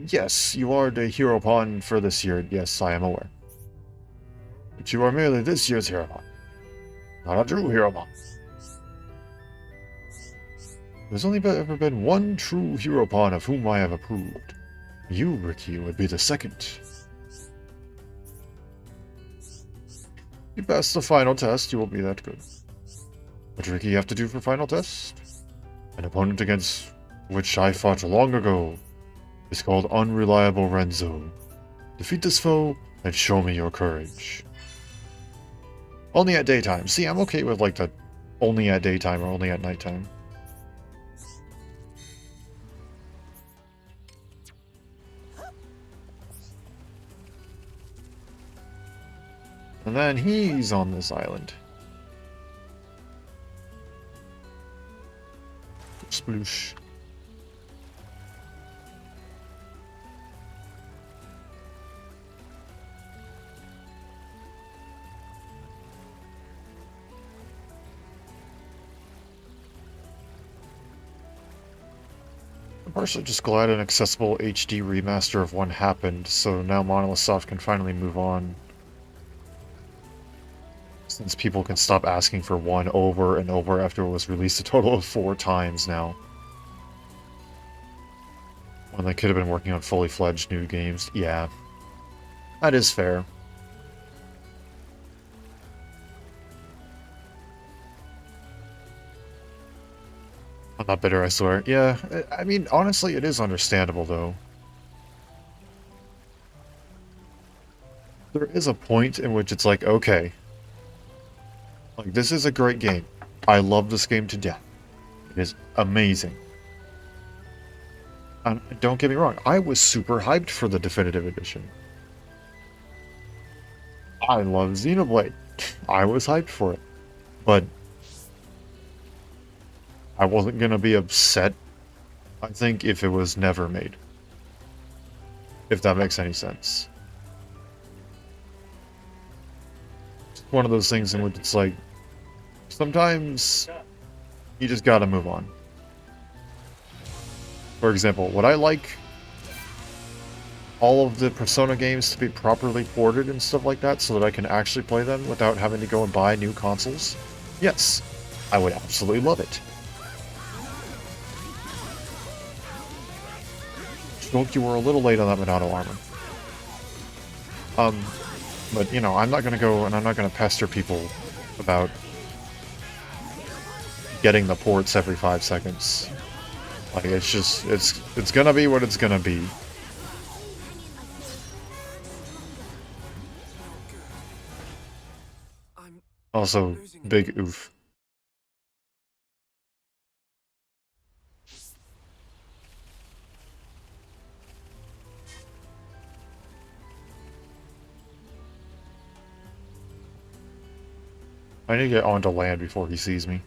[SPEAKER 1] Yes, you are the hero pawn for this year. Yes, I am aware. But you are merely this year's hero pawn. Not a true hero pawn. There's only ever been one true hero pawn of whom I have approved. You, Ricky, would be the second. You pass the final test, you will be that good. What did Ricky have to do for final test? An opponent against which I fought long ago is called Unreliable Renzo. Defeat this foe and show me your courage. Only at daytime. See, I'm okay with like the only at daytime or only at nighttime. And then he's on this island. Sploosh. I'm partially just glad an accessible HD remaster of 1 happened, so now Monolith Soft can finally move on. Since people can stop asking for 1 over and over after it was released a total of 4 times now. When they could have been working on fully fledged new games. Yeah. That is fair. I'm not bitter, I swear. Yeah, I mean, honestly, it is understandable, though. There is a point in which it's like, okay. Like, this is a great game. I love this game to death. It is amazing. And don't get me wrong, I was super hyped for the definitive edition. I love Xenoblade. I was hyped for it. But I wasn't gonna be upset, I think, if it was never made. If that makes any sense. It's one of those things in which it's like, sometimes you just gotta move on. For example, would I like all of the Persona games to be properly ported and stuff like that so that I can actually play them without having to go and buy new consoles? Yes, I would absolutely love it. Shulk, you were a little late on that Monado armor. But, you know, I'm not gonna go and I'm not gonna pester people about getting the ports every 5 seconds. Like, it's just, it's gonna be what it's gonna be.
[SPEAKER 4] I'm
[SPEAKER 1] Also,
[SPEAKER 4] losing it.
[SPEAKER 1] big oof. I need to get onto land before he sees me.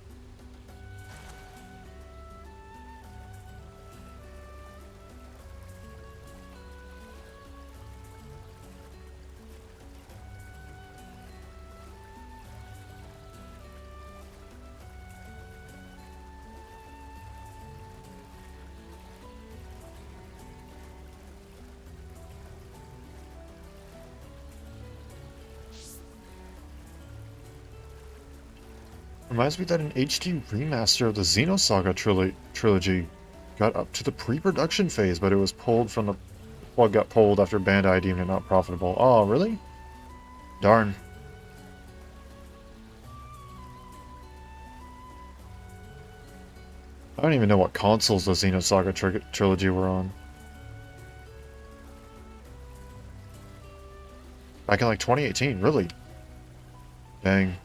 [SPEAKER 1] Reminds me that an HD remaster of the Xenosaga trilogy got up to the pre-production phase, but it was pulled from the plug got pulled after Bandai deemed it not profitable. Oh, really? Darn. I don't even know what consoles the Xenosaga trilogy were on. Back in like 2018, really? Dang.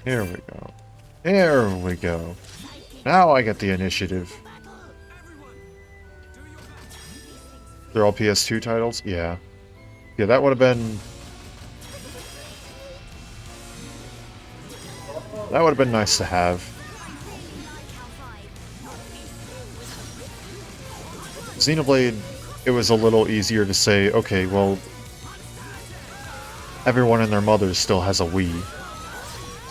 [SPEAKER 1] Here we go. There we go. Now I get the initiative. They're all PS2 titles? Yeah. Yeah, that would have been... That would have been nice to have. Xenoblade, it was a little easier to say, okay, well... Everyone and their mothers still has a Wii.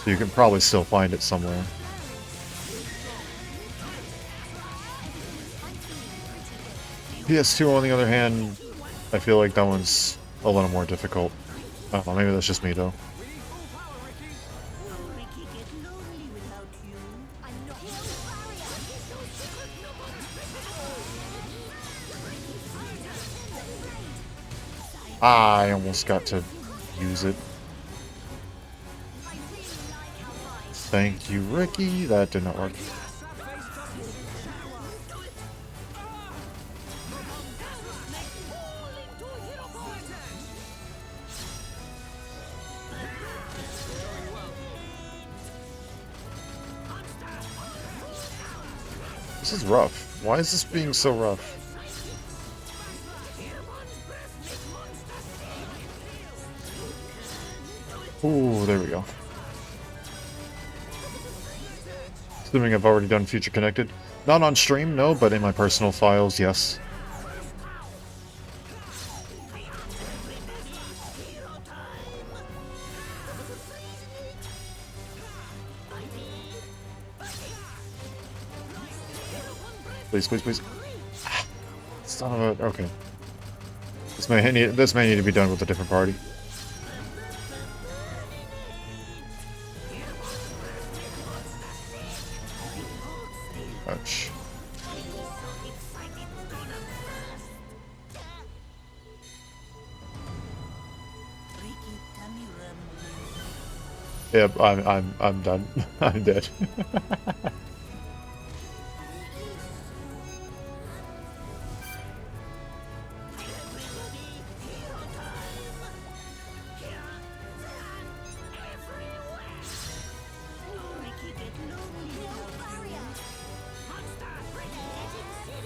[SPEAKER 1] So you can probably still find it somewhere. PS2, on the other hand, I feel like that one's a little more difficult. Oh, maybe that's just me, though. I almost got to use it. Thank you, Ricky. That did not work. This is rough. Why is this being so rough? Ooh, there we go. Assuming I've already done Future Connected. Not on stream, no, but in my personal files, yes. Please, please, please. Son of a... Okay. This may need to be done with a different party. Ouch. Yep, I'm done. I'm dead.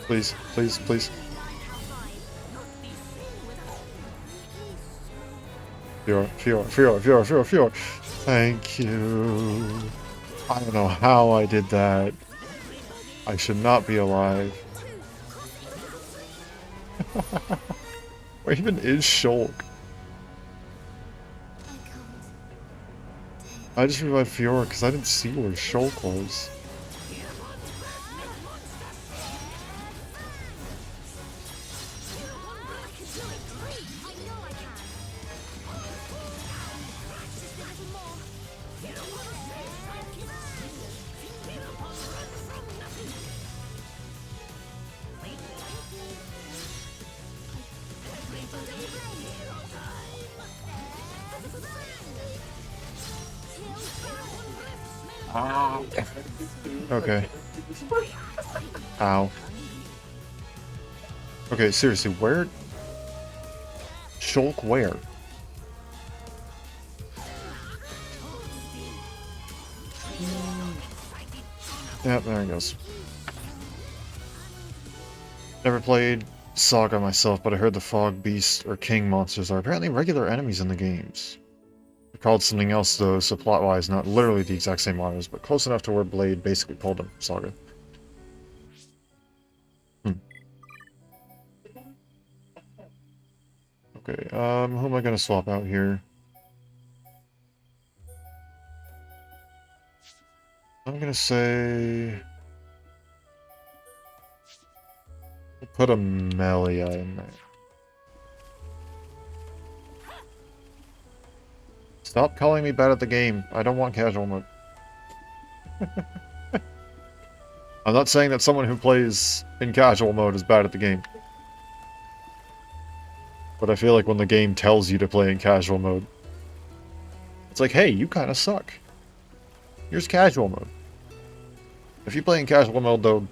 [SPEAKER 1] Please, please, please. Fiora. Thank you. I don't know how I did that. I should not be alive. Where even is Shulk? I just revived Fiora because I didn't see where Shulk was. Okay. Ow. Okay, seriously, where? Shulk where? Yep, there he goes. Never played Saga myself, but I heard the Fog Beast or King monsters are apparently regular enemies in the games. They're called something else though, so plot-wise not literally the exact same models, but close enough to where Blade basically called them Saga. Okay, who am I gonna swap out here? I'm gonna say... put a Melia in there. Stop calling me bad at the game. I don't want casual mode. I'm not saying that someone who plays in casual mode is bad at the game. But I feel like when the game tells you to play in casual mode, it's like, hey, you kind of suck. Here's casual mode. If you play in casual mode, though,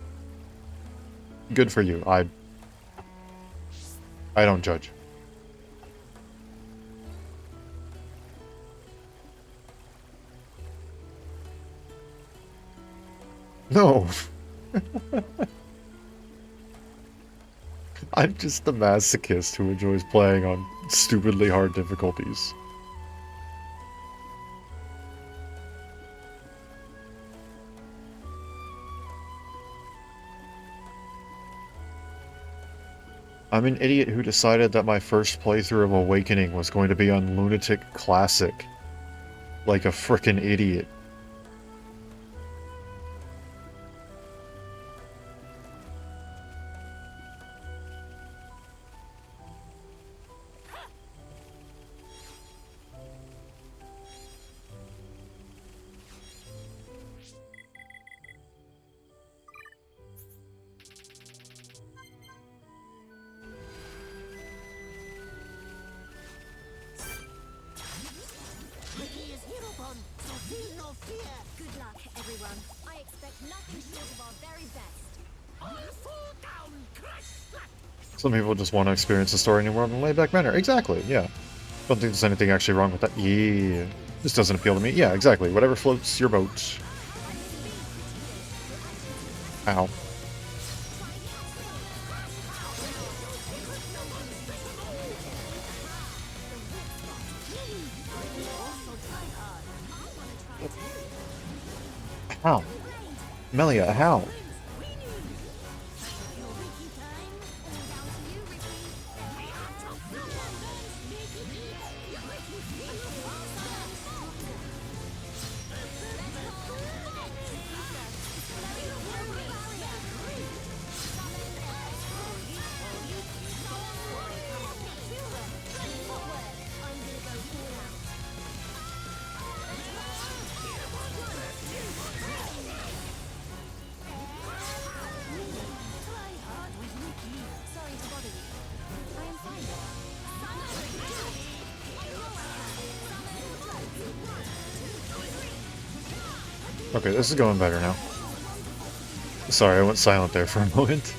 [SPEAKER 1] good for you. I don't judge. No. I'm just the masochist who enjoys playing on stupidly hard difficulties. I'm an idiot who decided that my first playthrough of Awakening was going to be on Lunatic Classic. Like a frickin' idiot.
[SPEAKER 2] Good luck, everyone. I expect nothing short of our very best.
[SPEAKER 1] Some people just want to experience the story in a more laid-back manner. Exactly, yeah. Don't think there's anything actually wrong with that. Yeah. This doesn't appeal to me. Yeah, exactly. Whatever floats your boat. Ow. How? Melia, how? Okay, this is going better now. Sorry, I went silent there for a moment.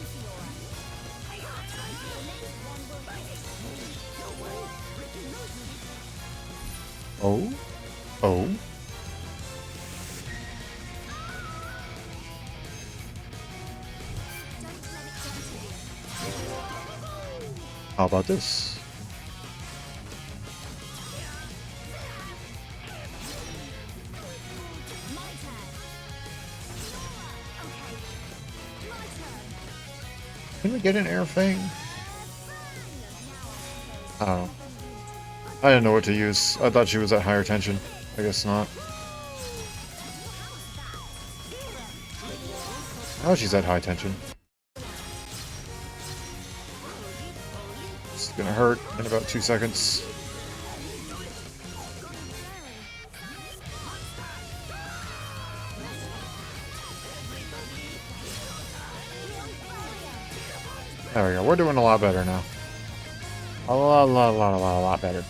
[SPEAKER 1] Oh? Oh? How about this? Can we get an air fang? I don't know. I didn't know what to use. I thought she was at higher tension. I guess not. Oh, she's at high tension. It's gonna hurt in about 2 seconds. There we go. We're doing a lot better now. A lot better.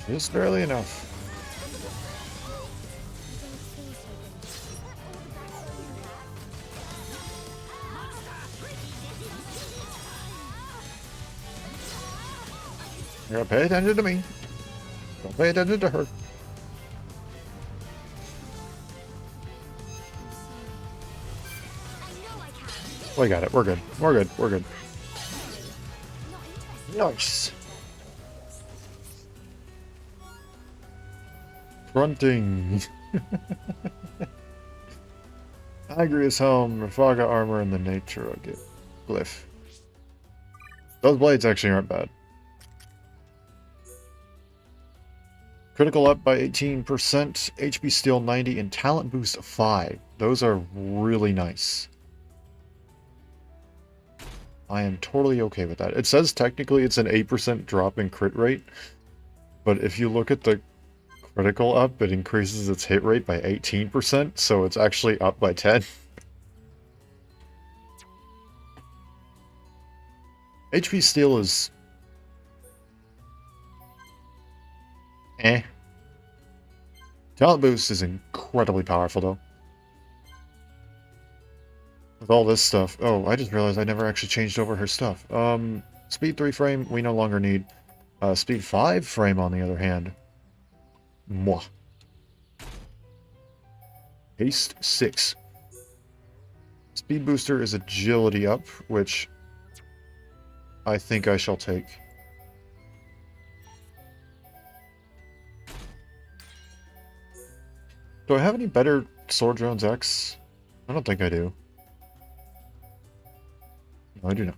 [SPEAKER 1] Just barely enough. You gotta pay attention to me. Don't pay attention to her. We got it. We're good. We're good. We're good. Nice. Fronting. Agrius helm, Rafaga armor, and the nature glyph. Those blades actually aren't bad. Critical up by 18%, HP steal 90, and talent boost 5. Those are really nice. I am totally okay with that. It says technically it's an 8% drop in crit rate, but if you look at the critical up, it increases its hit rate by 18%, so it's actually up by 10. HP steal is... eh. Talent boost is incredibly powerful, though. With all this stuff... oh, I just realized I never actually changed over her stuff. Speed 3 frame, we no longer need. Speed 5 frame, on the other hand. Mwah. Haste 6. Speed booster is agility up, which I think I shall take. Do I have any better Sword Drones X? I don't think I do. No, I do not.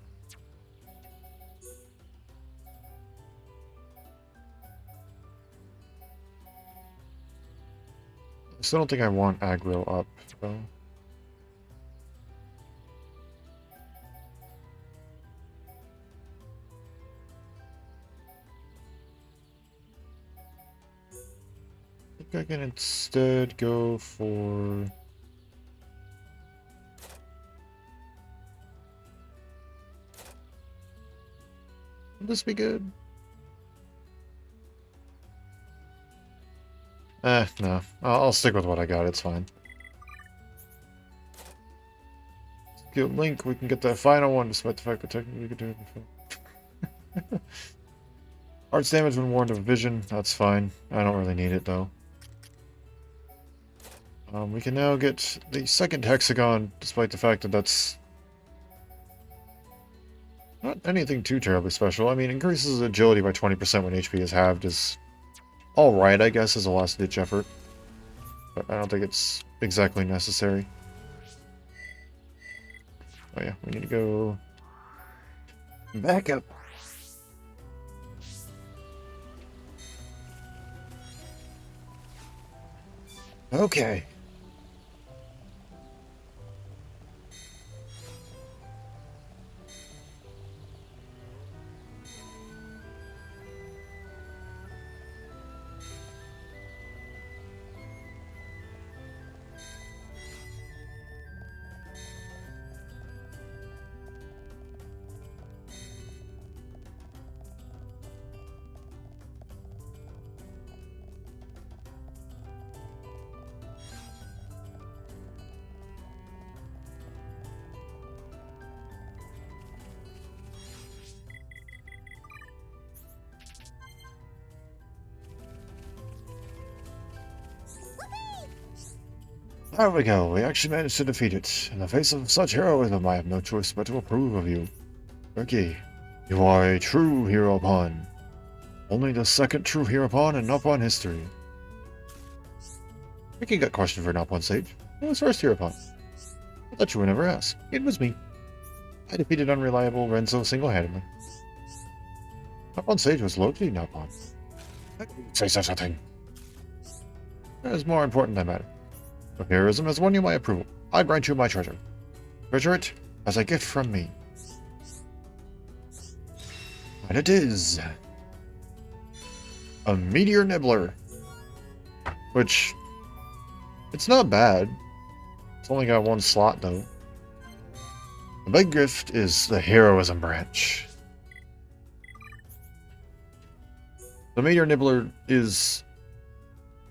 [SPEAKER 1] I still don't think I want aggro up, though. I think I can instead go for... would this be good? No. I'll stick with what I got, it's fine. Get Link, we can get that final one, despite the fact that technically we could do it before. Arts damage when warned of vision, that's fine. I don't really need it, though. We can now get the second hexagon, despite the fact that that's not anything too terribly special. I mean, increases agility by 20% when HP is halved is alright, I guess, as a last-ditch effort. But I don't think it's exactly necessary. Oh yeah, we need to go back up. Okay. There we go, we actually managed to defeat it. In the face of such heroism, I have no choice but to approve of you. Ricky, you are a true hero pawn. Only the second true hero pawn in Nopon history. Ricky got questioned for Nopon Sage. Who was first hero pawn? I thought you would never ask. It was me. I defeated unreliable Renzo single-handedly. Nopon Sage was Loki Nopon. How can you say such a thing? That is more important than matter. Your heroism has won you my approval. I grant you my treasure. Treasure it as a gift from me. And it is a Meteor Nibbler. Which, it's not bad. It's only got one slot though. The big gift is the heroism branch. The Meteor Nibbler is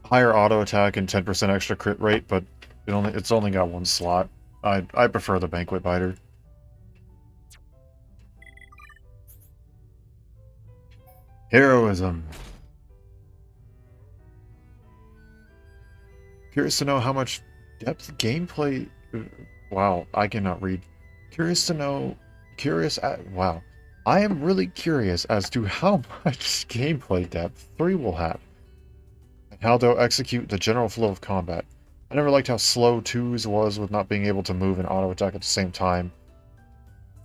[SPEAKER 1] higher auto attack and 10% extra crit rate, but it's only got one slot. I prefer the Banquet Biter. Heroism. Curious to know how much depth gameplay... Wow, I cannot read. Curious to know... Wow. I am really curious as to how much gameplay depth 3 will have. And how they'll execute the general flow of combat. I never liked how slow 2's was with not being able to move and auto-attack at the same time.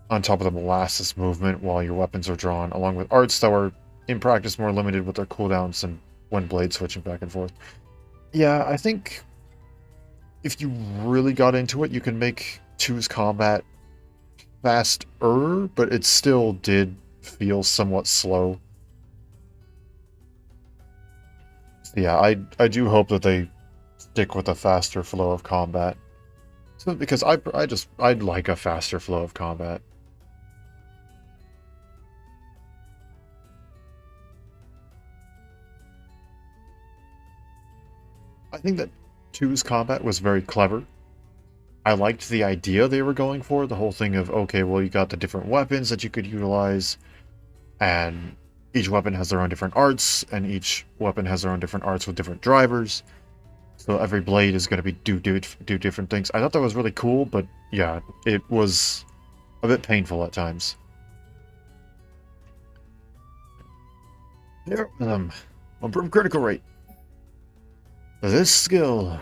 [SPEAKER 1] On top of the molasses movement while your weapons are drawn, along with arts that were, in practice, more limited with their cooldowns and when blade switching back and forth. Yeah, I think if you really got into it, you can make 2's combat faster, but it still did feel somewhat slow. Yeah, I do hope that they stick with a faster flow of combat. So, because I'd like a faster flow of combat. I think that 2's combat was very clever. I liked the idea they were going for, the whole thing of, okay, well, you got the different weapons that you could utilize, and each weapon has their own different arts, and each weapon has their own different arts with different drivers. So every blade is going to be do different things. I thought that was really cool, but yeah, it was a bit painful at times. Here, improve critical rate. This skill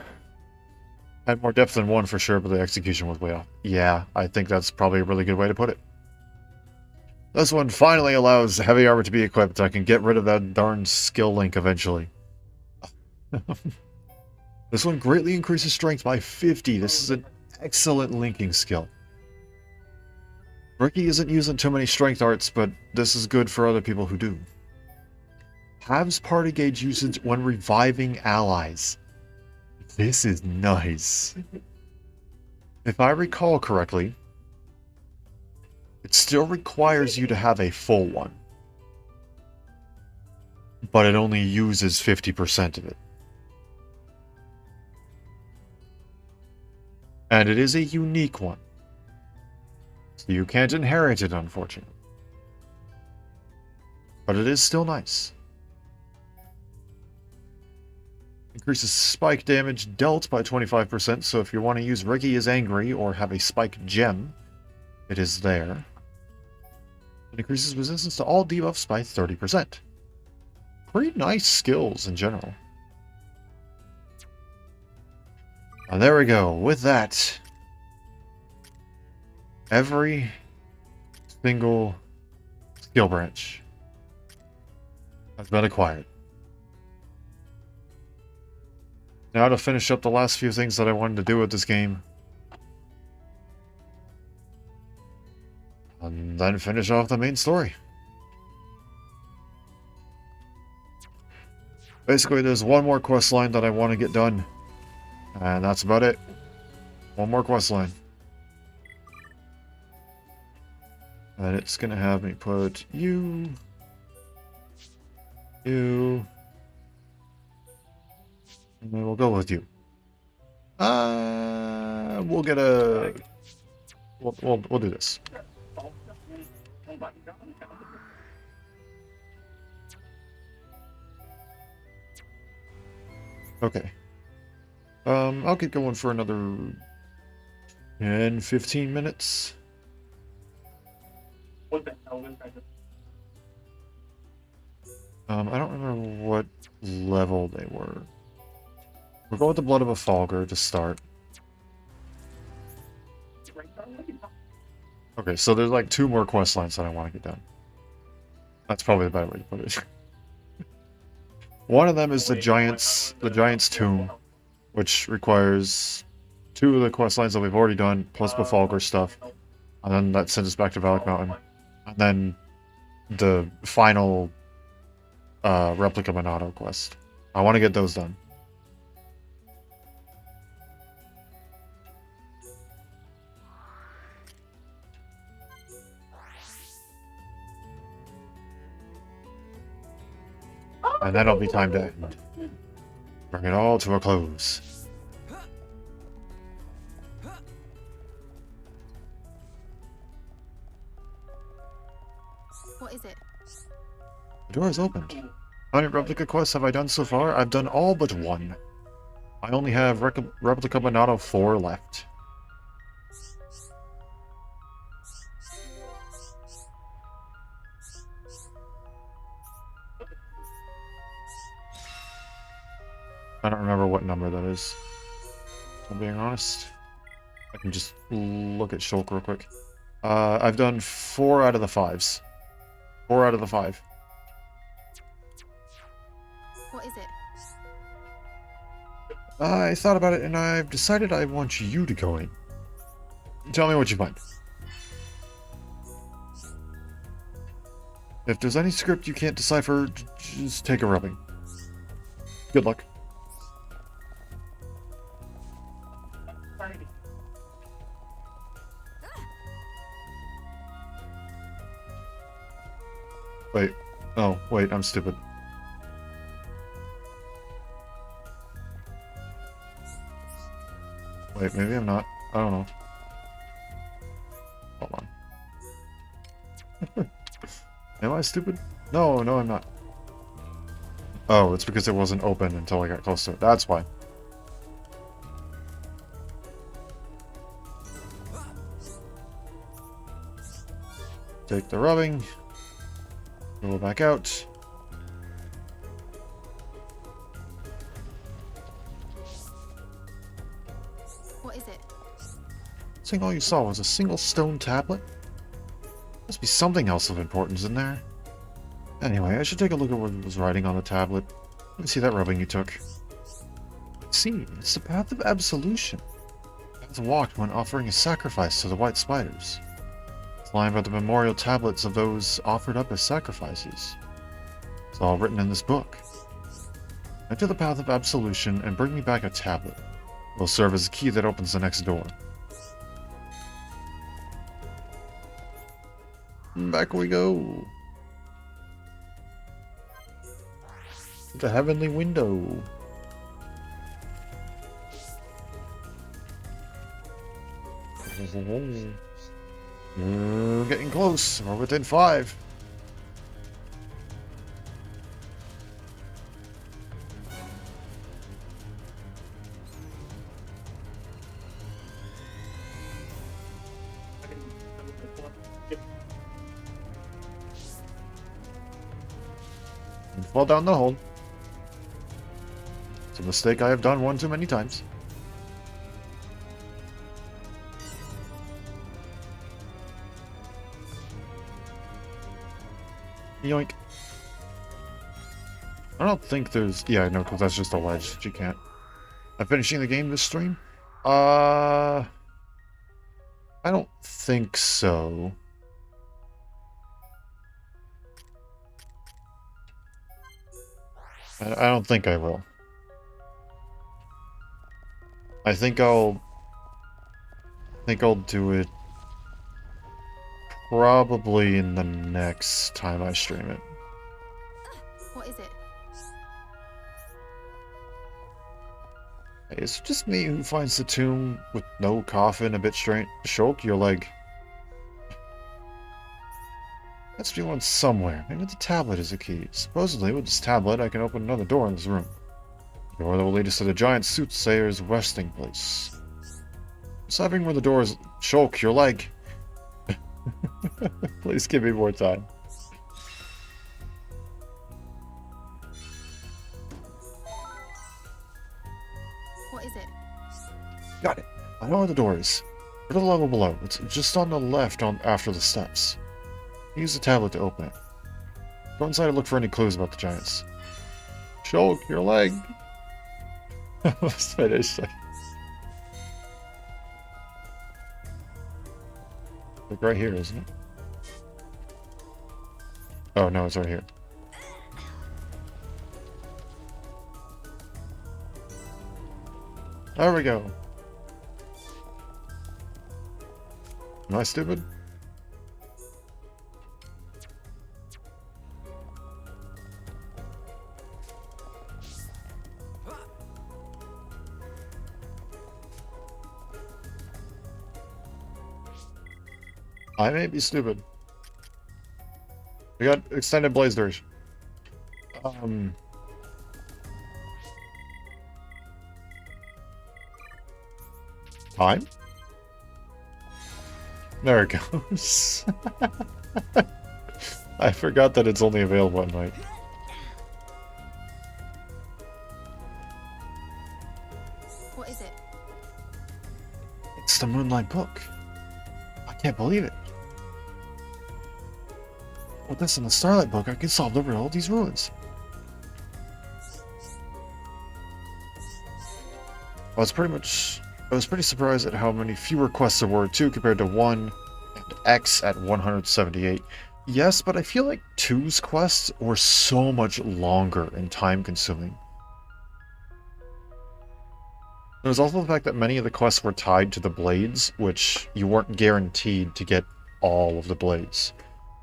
[SPEAKER 1] had more depth than 1 for sure, but the execution was way off. Yeah, I think that's probably a really good way to put it. This one finally allows heavy armor to be equipped. I can get rid of that darn skill link eventually. This one greatly increases strength by 50. This is an excellent linking skill. Ricky isn't using too many strength arts, but this is good for other people who do. Halves party gauge usage when reviving allies. This is nice. If I recall correctly, it still requires you to have a full one. But it only uses 50% of it. And it is a unique one. So you can't inherit it, unfortunately. But it is still nice. Increases spike damage dealt by 25%, so if you want to use Ricky is Angry or have a spike gem, it is there. It increases resistance to all debuffs by 30%. Pretty nice skills in general. And there we go. With that, every single skill branch has been acquired. Now to finish up the last few things that I wanted to do with this game. And then finish off the main story. Basically, there's one more quest line that I want to get done. And that's about it. One more quest line. And it's going to have me put you... And then we'll go with you. We'll get a... We'll do this.
[SPEAKER 5] Oh my god.
[SPEAKER 1] Okay. I'll get going for another 10, 15 minutes.
[SPEAKER 5] What the hell is that?
[SPEAKER 1] I don't remember what level they were. We'll go with the Blood of a Falger to start. Okay, so there's like 2 more quest lines that I want to get done. That's probably the better way to put it. One of them is the Giant's Tomb, which requires 2 of the quest lines that we've already done, plus Befalger stuff. And then that sends us back to Valak Mountain. And then the final Replica Monado quest. I want to get those done. And that'll be time to end. Bring it all to a close.
[SPEAKER 2] What is it?
[SPEAKER 1] The door is opened. How many replica quests have I done so far? I've done all but one. I only have replica Monado 4 left. I don't remember what number that is. If I'm being honest. I can just look at Shulk real quick. I've done 4 out of the 5s. 4 out of the 5.
[SPEAKER 2] What is it?
[SPEAKER 1] I thought about it and I've decided I want you to go in. Tell me what you find. If there's any script you can't decipher, just take a rubbing. Good luck. Wait. Oh, wait, I'm stupid. Wait, maybe I'm not. I don't know. Hold on. Am I stupid? No, I'm not. Oh, it's because it wasn't open until I got close to it. That's why. Take the rubbing. Go back out.
[SPEAKER 2] What is it?
[SPEAKER 1] Saying all you saw was a single stone tablet? Must be something else of importance in there. Anyway, I should take a look at what was writing on the tablet. Let me see that rubbing you took. See, it's the path of absolution. Path walked when offering a sacrifice to the white spiders. It's lying about the memorial tablets of those offered up as sacrifices. It's all written in this book. Enter the path of absolution and bring me back a tablet. It will serve as a key that opens the next door. Back we go. The heavenly window. Getting close. We're within 5. And fall down the hole. It's a mistake I have done one too many times. Yoink. I don't think there's... Yeah, no, because that's just a ledge. You can't. I'm finishing the game this stream? I don't think so. I don't think I will. I think I'll do it probably in the next time I stream it.
[SPEAKER 2] What is it?
[SPEAKER 1] Hey, is it just me who finds the tomb with no coffin a bit strange? Shulk, your leg. Has to be one somewhere. Maybe the tablet is a key. Supposedly, with this tablet, I can open another door in this room. The door that will lead us to the giant soothsayer's resting place. Deciphering where the door is... Shulk, your leg. Please give me more time.
[SPEAKER 2] What is it?
[SPEAKER 1] Got it. I know where the door is. Go to the level below. It's just on the left after the steps. Use the tablet to open it. Go inside and look for any clues about the giants. Shulk, your leg. Almost finished. Like right here, isn't it? Oh no, it's right here. There we go. Am I stupid? I may be stupid. We got extended blaze duration. Time? There it goes. I forgot that it's only available at night.
[SPEAKER 2] What is it?
[SPEAKER 3] It's the Moonlight Book. I can't believe it. With this in the Starlight Book, I can solve the riddle of these ruins.
[SPEAKER 1] I was pretty surprised at how many fewer quests there were, too, compared to 1 and X at 178. Yes, but I feel like 2's quests were so much longer and time-consuming. There was also the fact that many of the quests were tied to the blades, which you weren't guaranteed to get all of the blades.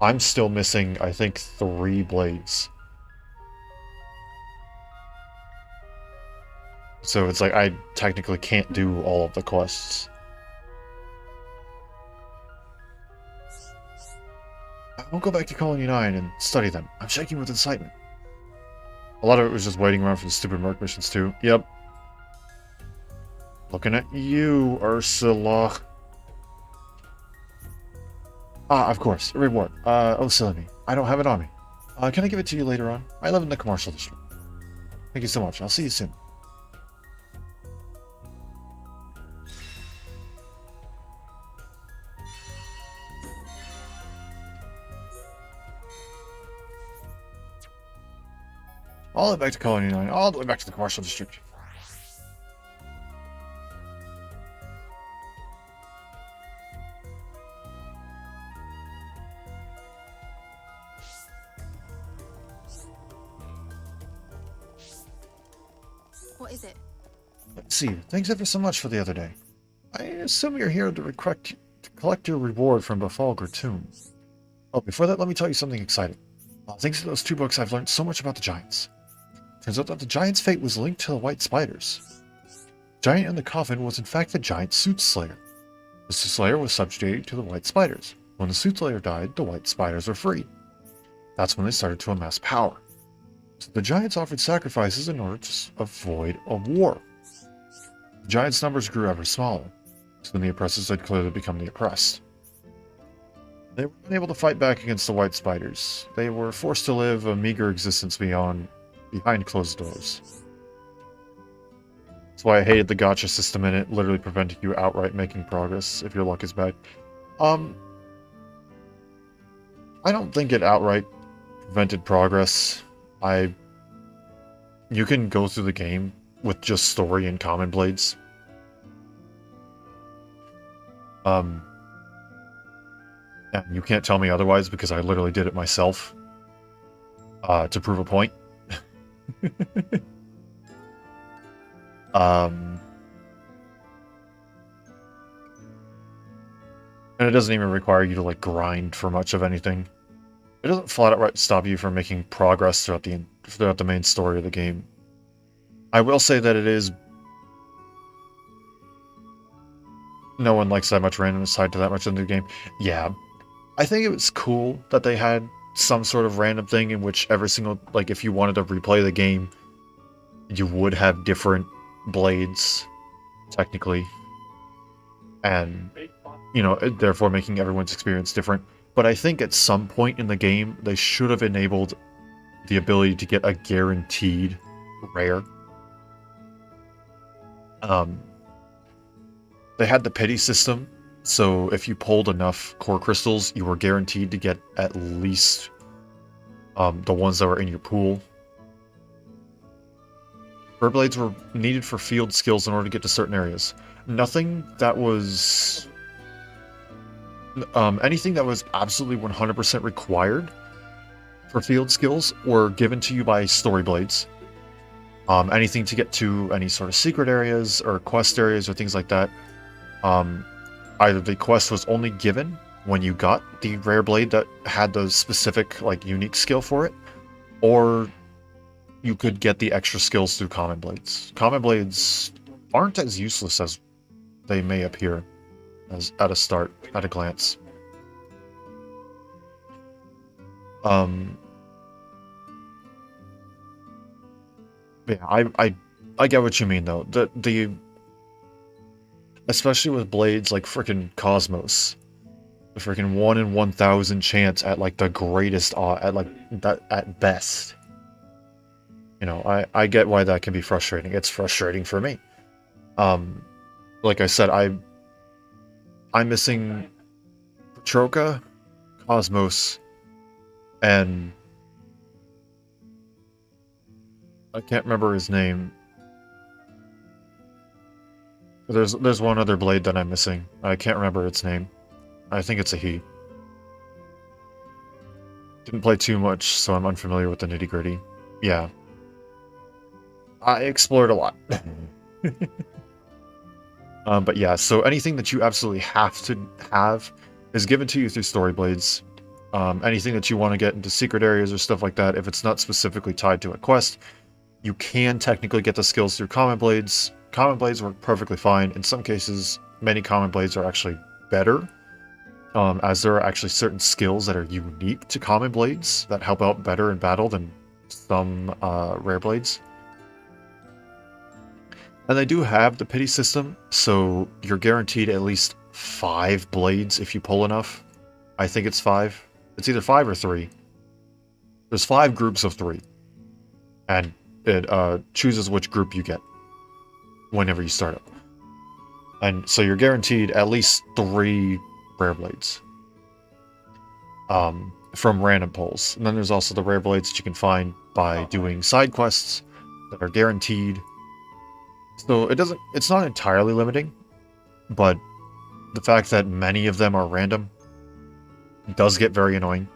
[SPEAKER 1] I'm still missing, I think, 3 blades. So it's like I technically can't do all of the quests. I won't go back to Colony 9 and study them. I'm shaking with excitement. A lot of it was just waiting around for the stupid Merc missions too. Yep. Looking at you, Ursula. Ah, of course. A reward. Oh, silly me. I don't have it on me. Can I give it to you later on? I live in the commercial district. Thank you so much. I'll see you soon. All the way back to Colony 9, all the way back to the commercial district.
[SPEAKER 2] What is it?
[SPEAKER 1] Let's see. Thanks ever so much for the other day. I assume you're here to collect your reward from Befalgar Tomb. Oh, before that, let me tell you something exciting. Thanks to those 2 books, I've learned so much about the Giants. Turns out that the Giant's fate was linked to the White Spiders. The Giant in the coffin was in fact the Giant Suit Slayer. The Suit Slayer was subjugated to the White Spiders. When the Suit Slayer died, the White Spiders were freed. That's when they started to amass power. So the Giants offered sacrifices in order to avoid a war. The Giants' numbers grew ever smaller, so then the oppressors had clearly become the oppressed. They were unable to fight back against the White Spiders. They were forced to live a meager existence behind closed doors. That's why I hated the gacha system in it, literally preventing you outright making progress if your luck is bad. I don't think it outright prevented progress. You can go through the game with just story and common blades. And you can't tell me otherwise because I literally did it myself to prove a point. And it doesn't even require you to like grind for much of anything. It doesn't flat out stop you from making progress throughout the main story of the game. I will say that it is... No one likes that much randomness tied to that much in the game. Yeah. I think it was cool that they had some sort of random thing in which every single... Like, if you wanted to replay the game, you would have different blades, technically. And, you know, therefore making everyone's experience different. But I think at some point in the game, they should have enabled the ability to get a guaranteed rare. They had the pity system, so if you pulled enough core crystals, you were guaranteed to get at least the ones that were in your pool. Rare blades were needed for field skills in order to get to certain areas. Nothing that was... anything that was absolutely 100% required for field skills were given to you by story blades. Anything to get to any sort of secret areas or quest areas or things like that, either the quest was only given when you got the rare blade that had the specific, like, unique skill for it, or you could get the extra skills through common blades. Common blades aren't as useless as they may appear at a glance. Um, yeah, I get what you mean though. The especially with blades like freaking Cosmos, the freaking 1 in 1,000 chance at like the greatest at like that at best. You know, I get why that can be frustrating. It's frustrating for me. Um, like I said, I'm missing Petroka, Cosmos, and I can't remember his name. There's one other blade that I'm missing. I can't remember its name. I think it's a he. Didn't play too much, so I'm unfamiliar with the nitty-gritty. Yeah. I explored a lot. But yeah, so anything that you absolutely have to have is given to you through story blades. Anything that you want to get into secret areas or stuff like that, if it's not specifically tied to a quest, you can technically get the skills through common blades. Common blades work perfectly fine. In some cases, many common blades are actually better, as there are actually certain skills that are unique to common blades that help out better in battle than some rare blades. And they do have the pity system, so you're guaranteed at least 5 blades if you pull enough. I think it's 5. It's either 5 or 3. There's 5 groups of 3. And it chooses which group you get whenever you start it. And so you're guaranteed at least 3 rare blades from random pulls. And then there's also the rare blades that you can find by doing side quests that are guaranteed. So it's not entirely limiting, but the fact that many of them are random does get very annoying.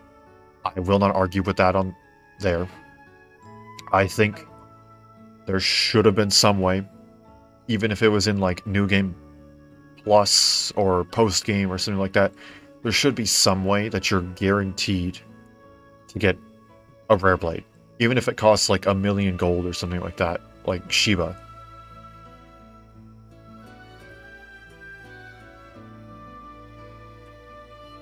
[SPEAKER 1] I will not argue with that on there. I think there should have been some way, even if it was in like New Game Plus or Post Game or something like that, there should be some way that you're guaranteed to get a rare blade, even if it costs like 1,000,000 gold or something like that, like Shiba.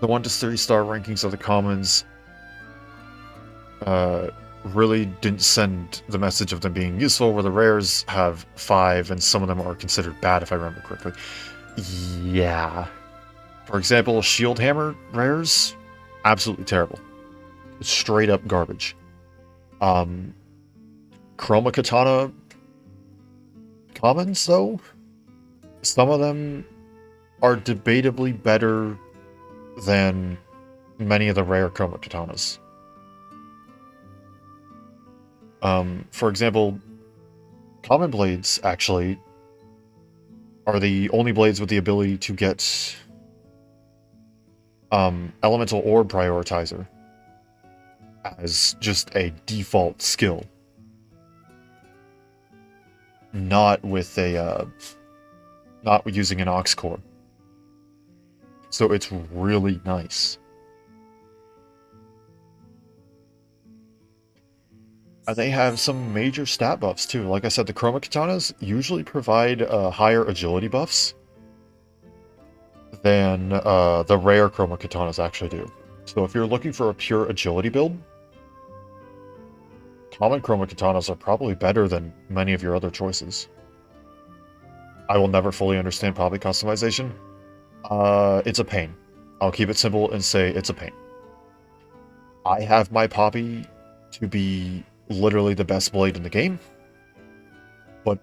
[SPEAKER 1] The 1 to 3 star rankings of the commons really didn't send the message of them being useful, where the rares have 5 and some of them are considered bad, if I remember correctly. Yeah. For example, Shield Hammer rares, absolutely terrible. Straight up garbage. Chroma Katana commons, though, some of them are debatably better than many of the rare Chroma Katanas. For example, common blades, actually, are the only blades with the ability to get elemental orb prioritizer as just a default skill. Not with a not using an ox core. So it's really nice. And they have some major stat buffs too. Like I said, the Chroma Katanas usually provide higher agility buffs than the rare Chroma Katanas actually do. So if you're looking for a pure agility build, common Chroma Katanas are probably better than many of your other choices. I will never fully understand Poppy customization. It's a pain. I'll keep it simple and say it's a pain. I have my Poppy to be literally the best blade in the game, but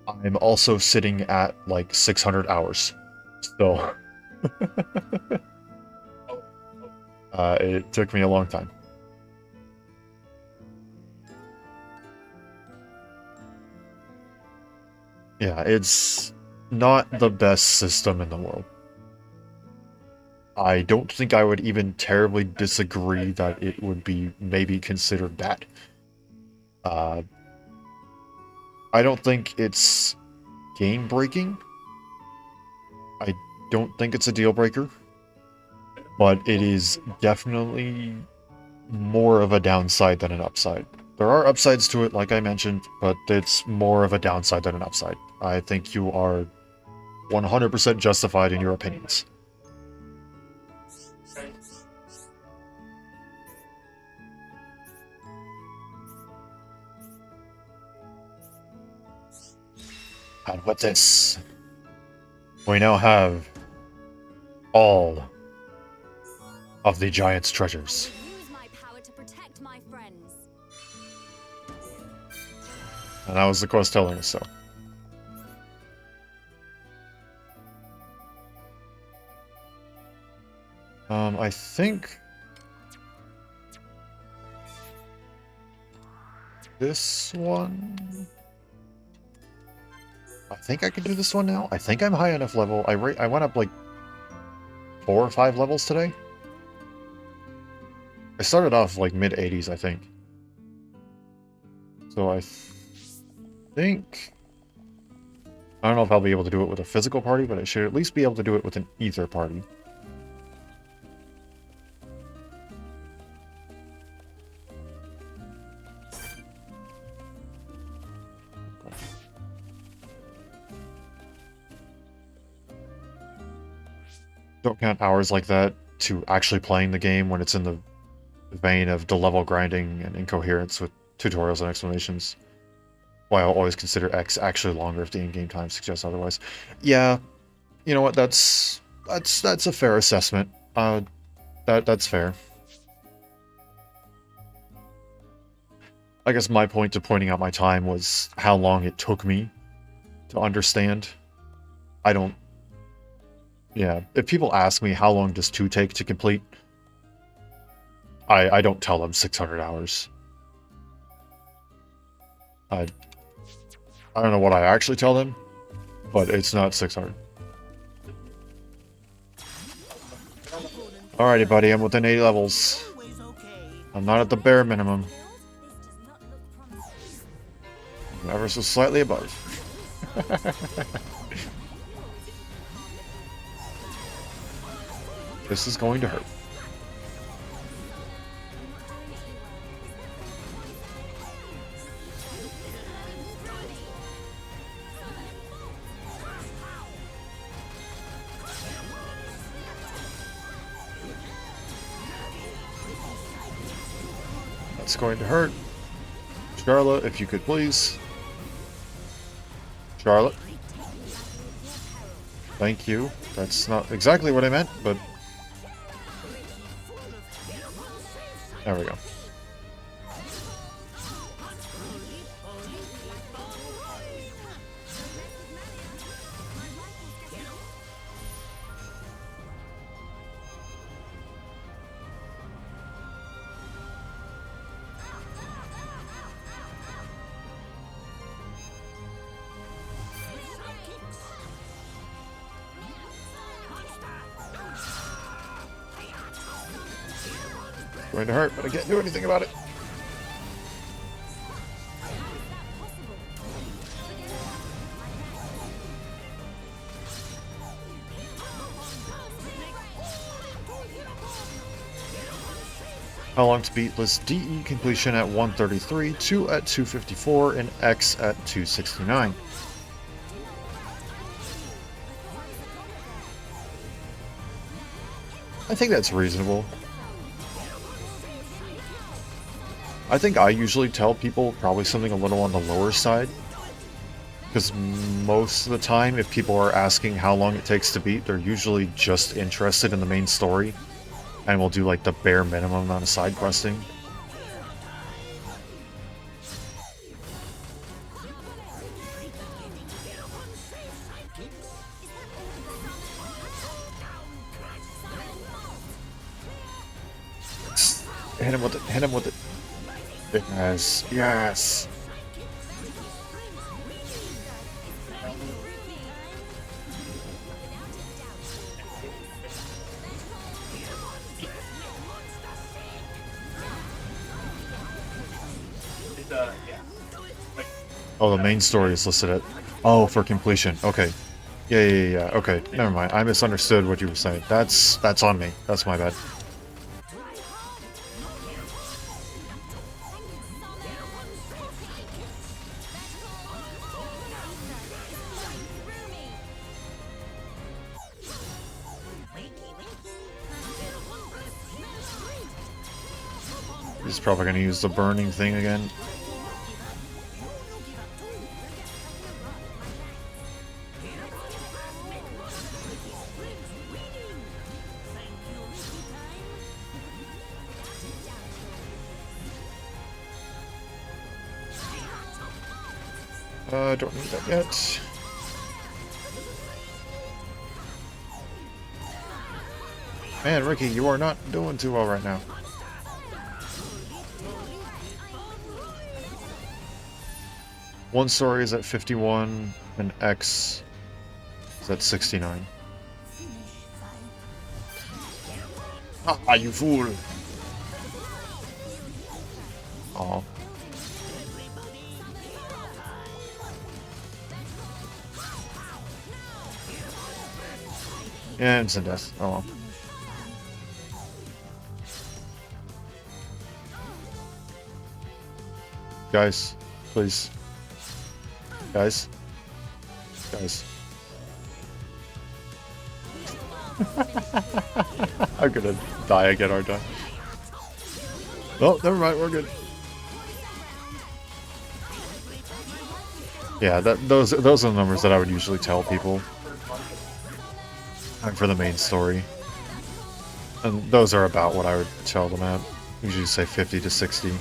[SPEAKER 1] I'm also sitting at like 600 hours. So it took me a long time. Yeah, it's not the best system in the world. I don't think I would even terribly disagree that it would be maybe considered bad. I don't think it's game-breaking. I don't think it's a deal-breaker. But it is definitely more of a downside than an upside. There are upsides to it, like I mentioned, but it's more of a downside than an upside. I think you are 100% justified in your opinions. And with this, we now have all of the giant's treasures.
[SPEAKER 2] Use my power to protect my friends.
[SPEAKER 1] And that was the quest telling us so. I think this one. I think I can do this one now. I think I'm high enough level. I went up like 4 or 5 levels today. I started off like mid 80s, I think. So I think I don't know if I'll be able to do it with a physical party, but I should at least be able to do it with an ether party. Don't count hours like that to actually playing the game when it's in the vein of the level grinding and incoherence with tutorials and explanations. Why I'll always consider X actually longer if the in-game time suggests otherwise. Yeah, you know what? That's a fair assessment. That's fair. I guess my point to pointing out my time was how long it took me to understand. I don't. Yeah, if people ask me how long does 2 take to complete, I don't tell them 600 hours. I don't know what I actually tell them, but it's not 600. Alrighty, buddy, I'm within 80 levels. I'm not at the bare minimum.
[SPEAKER 2] This does not look promising.
[SPEAKER 1] I'm ever so slightly above. This is going to hurt. That's going to hurt. Charlotte, if you could please. Charlotte. Thank you. That's not exactly what I meant, but there we go. Going to hurt, but I can't do anything about it. How long to beat lists DE completion at 133, 2 at 254, and X at 269. I think that's reasonable. I think I usually tell people probably something a little on the lower side. Because most of the time, if people are asking how long it takes to beat, they're usually just interested in the main story. And will do like the bare minimum amount of side questing. Hit him with it, hit him with it. Yes, yes.
[SPEAKER 5] Yeah. Like,
[SPEAKER 1] Oh, the main story is listed at... Oh, for completion. Okay. Yeah. Okay, never mind. I misunderstood what you were saying. That's on me. That's my bad. He's probably going to use the burning thing again. Don't need that yet. Man, Ricky, you are not doing too well right now. One story is at 51, and X is at 69. Ah, you fool! Aw. Yeah, instant death. Oh well. Guys, please. Guys. Guys. I'm gonna die again, aren't I? Oh, never mind, we're good. Yeah, those are the numbers that I would usually tell people for the main story. And those are about what I would tell them at. Usually say 50 to 60.
[SPEAKER 2] Things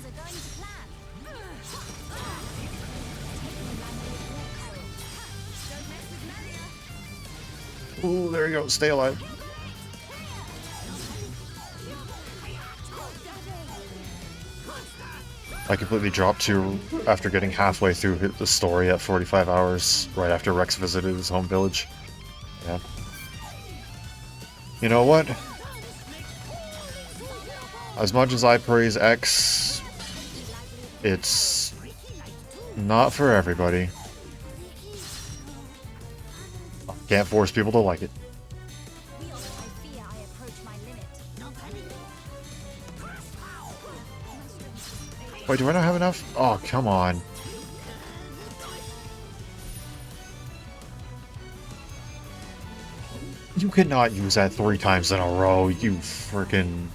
[SPEAKER 2] are going to plan. Don't mess with Maria.
[SPEAKER 1] Ooh, there you go, stay alive. I completely dropped to after getting halfway through the story at 45 hours, right after Rex visited his home village. Yeah. You know what? As much as I praise X, it's not for everybody. Can't force people to like it.
[SPEAKER 2] Wheels, I fear I approach my limit.
[SPEAKER 1] Wait, do I not have enough? Oh, come on. You cannot use that 3 times in a row, you freaking...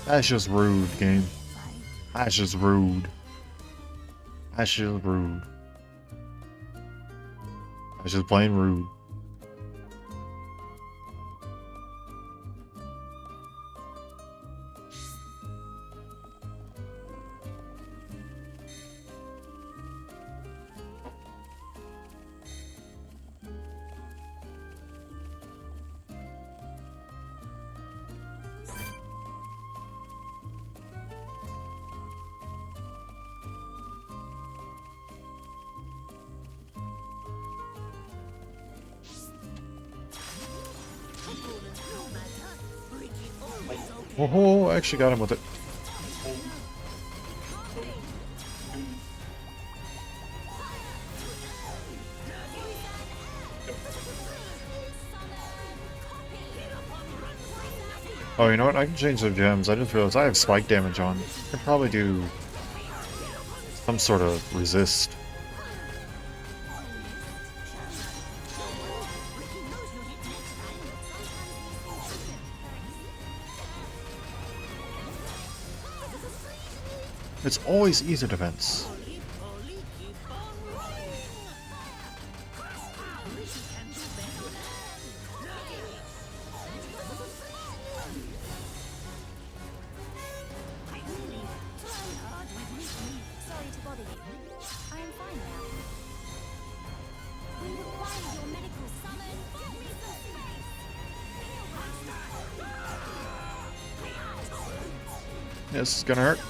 [SPEAKER 1] That's just rude, game. That's just rude. That's just rude. That's just plain rude. Oh, I actually got him with it. Oh, you know what? I can change the gems. I just realized I have spike damage on. I could probably do some sort of resist. It's always ether defense.
[SPEAKER 2] Sorry to bother you. I am fine now. We require your medical summon. Give me some space.
[SPEAKER 1] This is gonna hurt.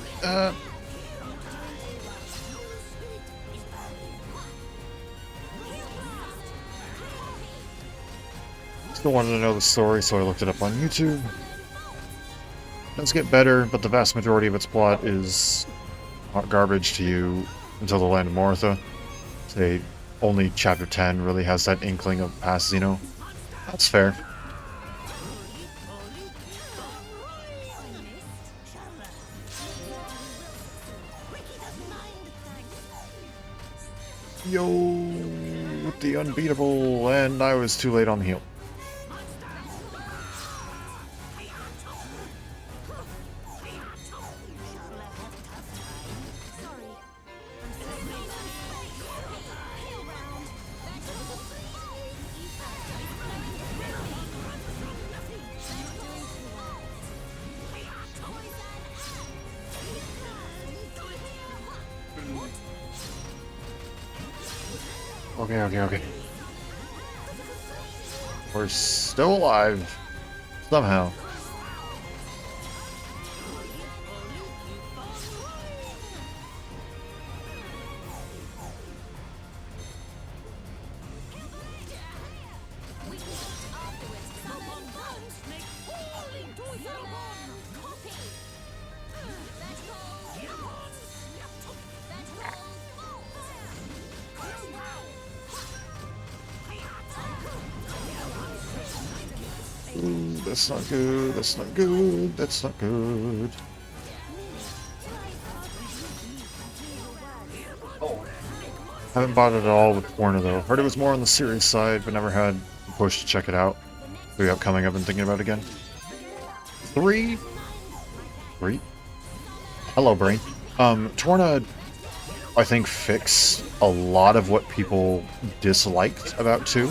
[SPEAKER 1] Still wanted to know the story, so I looked it up on YouTube. It does get better, but the vast majority of its plot is hot garbage to you until the land of Mortha. Say, only chapter 10 really has that inkling of past Xeno. That's fair. Yo, with the unbeatable, and I was too late on the heal. Okay. We're still alive. Somehow. Ooh, that's not good. That's not good. That's not good. Haven't bought it at all with Warner though. Heard it was more on the serious side, but never had the push to check it out. The upcoming I've been thinking about again. Three. Hello, brain. Torna, I think, fixed a lot of what people disliked about 2.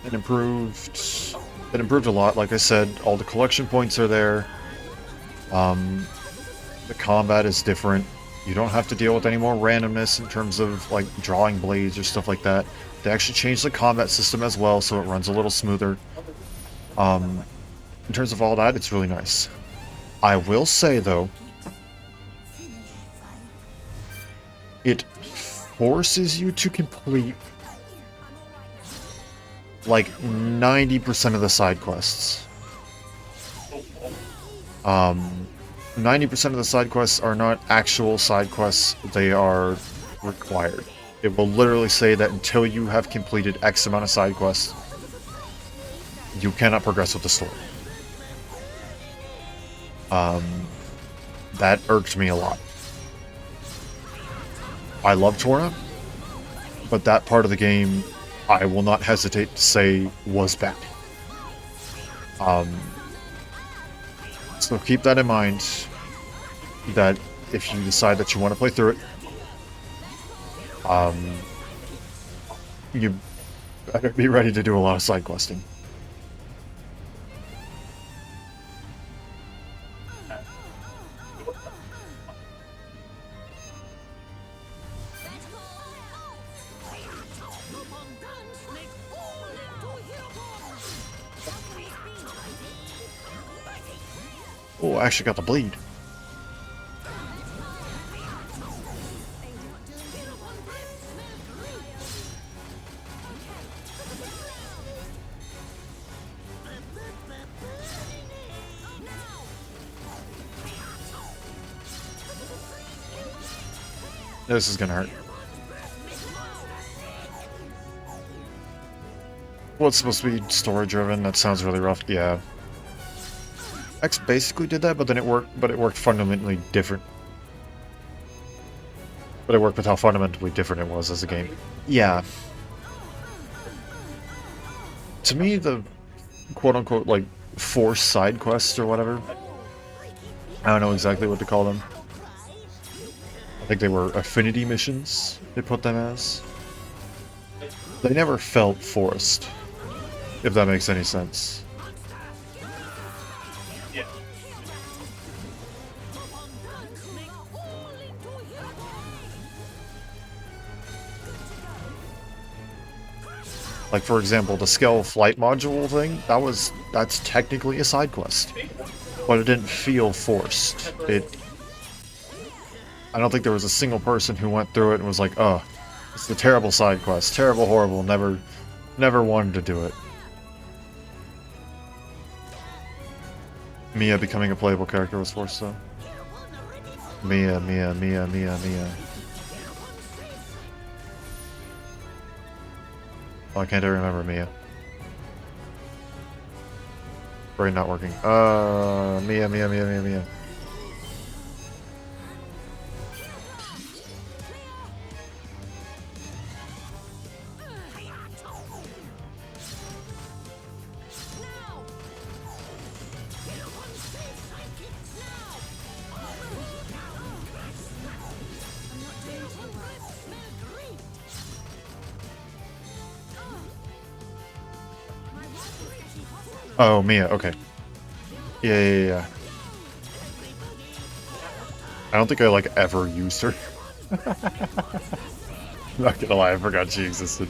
[SPEAKER 1] It improved a lot. Like I said, all the collection points are there. The combat is different. You don't have to deal with any more randomness in terms of like drawing blades or stuff like that. They actually changed the combat system as well, so it runs a little smoother. In terms of all that, it's really nice. I will say though, it forces you to complete like 90% of the side quests. 90% of the side quests are not actual side quests, they are required. It will literally say that until you have completed X amount of side quests, you cannot progress with the story. That irked me a lot. I love Torna, but that part of the game, I will not hesitate to say, was bad. So keep that in mind, that if you decide that you want to play through it, you better be ready to do a lot of side questing. Oh, I actually got the bleed. This is gonna hurt. Well, it's supposed to be story driven. That sounds really rough. Yeah. X basically did that, but then it worked fundamentally different. But it worked with how fundamentally different it was as a game. Yeah. To me, the quote-unquote, like, forced side quests or whatever, I don't know exactly what to call them. I think they were affinity missions, they put them as. They never felt forced, if that makes any sense.
[SPEAKER 5] Yeah.
[SPEAKER 1] Like, for example, the Skell flight module thing, that's technically a side quest. But it didn't feel forced. I don't think there was a single person who went through it and was like, oh, it's a terrible side quest, terrible, horrible, never wanted to do it. Mia becoming a playable character was forced though. Mia. Why can't I remember Mia? Brain not working. Mia. Oh, Mia, okay. Yeah. I don't think I like ever used her. Not gonna lie, I forgot she existed.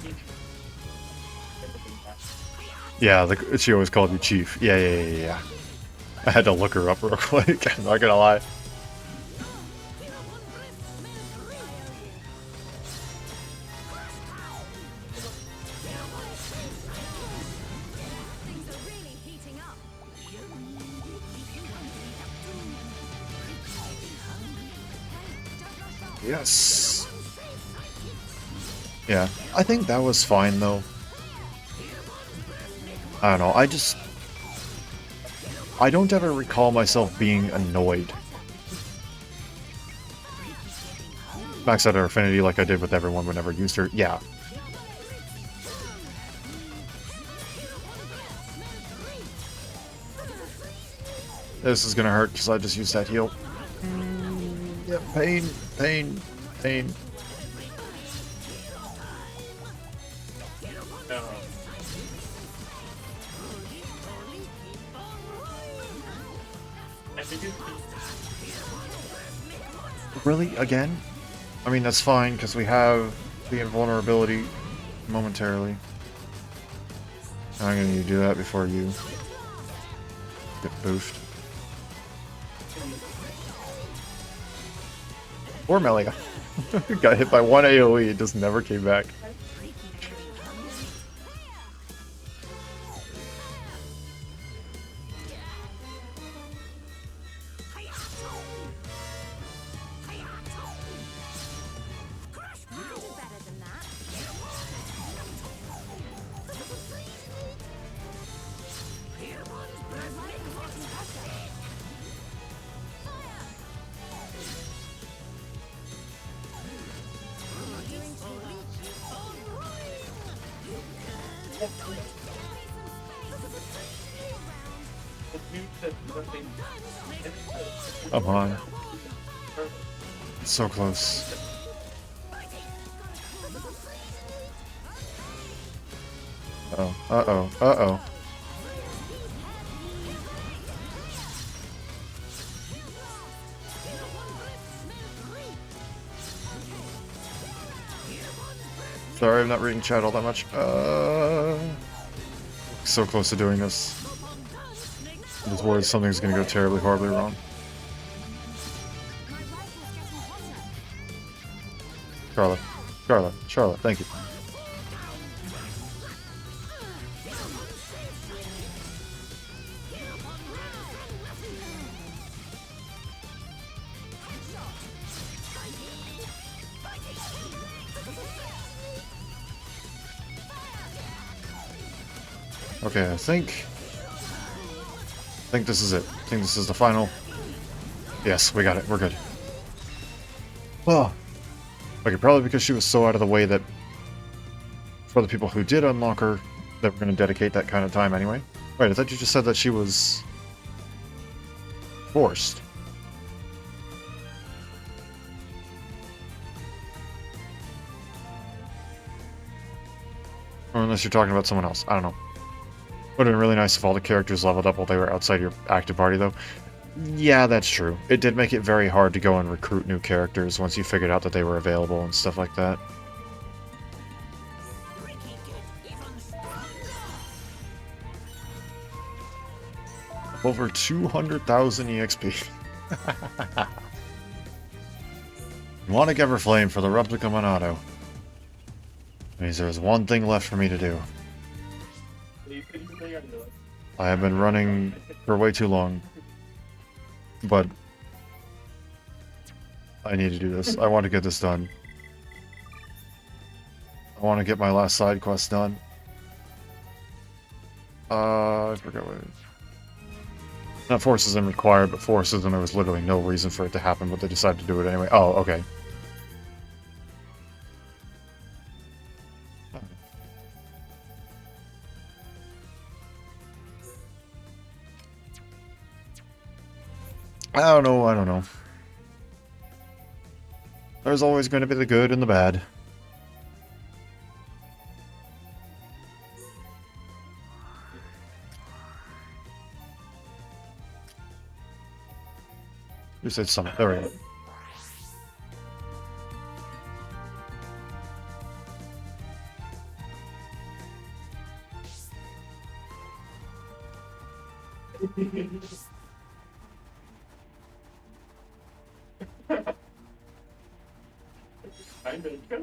[SPEAKER 1] Yeah, she always called you Chief. Yeah. I had to look her up real quick. I'm not gonna lie.
[SPEAKER 2] Things are really heating up.
[SPEAKER 1] Yes. Yeah, I think that was fine though. I don't know. I don't ever recall myself being annoyed. Max out her affinity like I did with everyone whenever I used her. Yeah. This is gonna hurt because I just used that heal. Yeah, pain.
[SPEAKER 5] No. I think it's
[SPEAKER 1] Really? Again? I mean, that's fine because we have the invulnerability momentarily. I'm gonna need to do that before you get boofed. Or Melia. Got hit by one AoE, it just never came back.
[SPEAKER 2] You can do better than that.
[SPEAKER 5] the dude said nothing.
[SPEAKER 1] Come on. It's so close. Uh-oh. Sorry, I'm not reading chat all that much. So close to doing this. I'm just worried something's gonna go terribly, horribly wrong. Charlotte, thank you. Okay, I think this is it. I think this is the final. Yes, we got it. We're good. Oh. Okay, probably because she was so out of the way that for the people who did unlock her, that we're going to dedicate that kind of time anyway. Wait, I thought you just said that she was forced. Or unless you're talking about someone else. I don't know. Would have been really nice if all the characters leveled up while they were outside your active party, though. Yeah, that's true. It did make it very hard to go and recruit new characters once you figured out that they were available and stuff like that. Over 200,000 EXP. Want to give flame for the replica Monado. Means there's one thing left for me to do.
[SPEAKER 5] You couldn't play on the
[SPEAKER 1] I have been running for way too long. But I need to do this. I want to get this done. I want to get my last side quest done. I forgot what it is. Not forces them required, but forces them there was literally no reason for it to happen, but they decided to do it anyway. Oh, okay. I don't know. There's always going to be the good and the bad. You said something. There we go.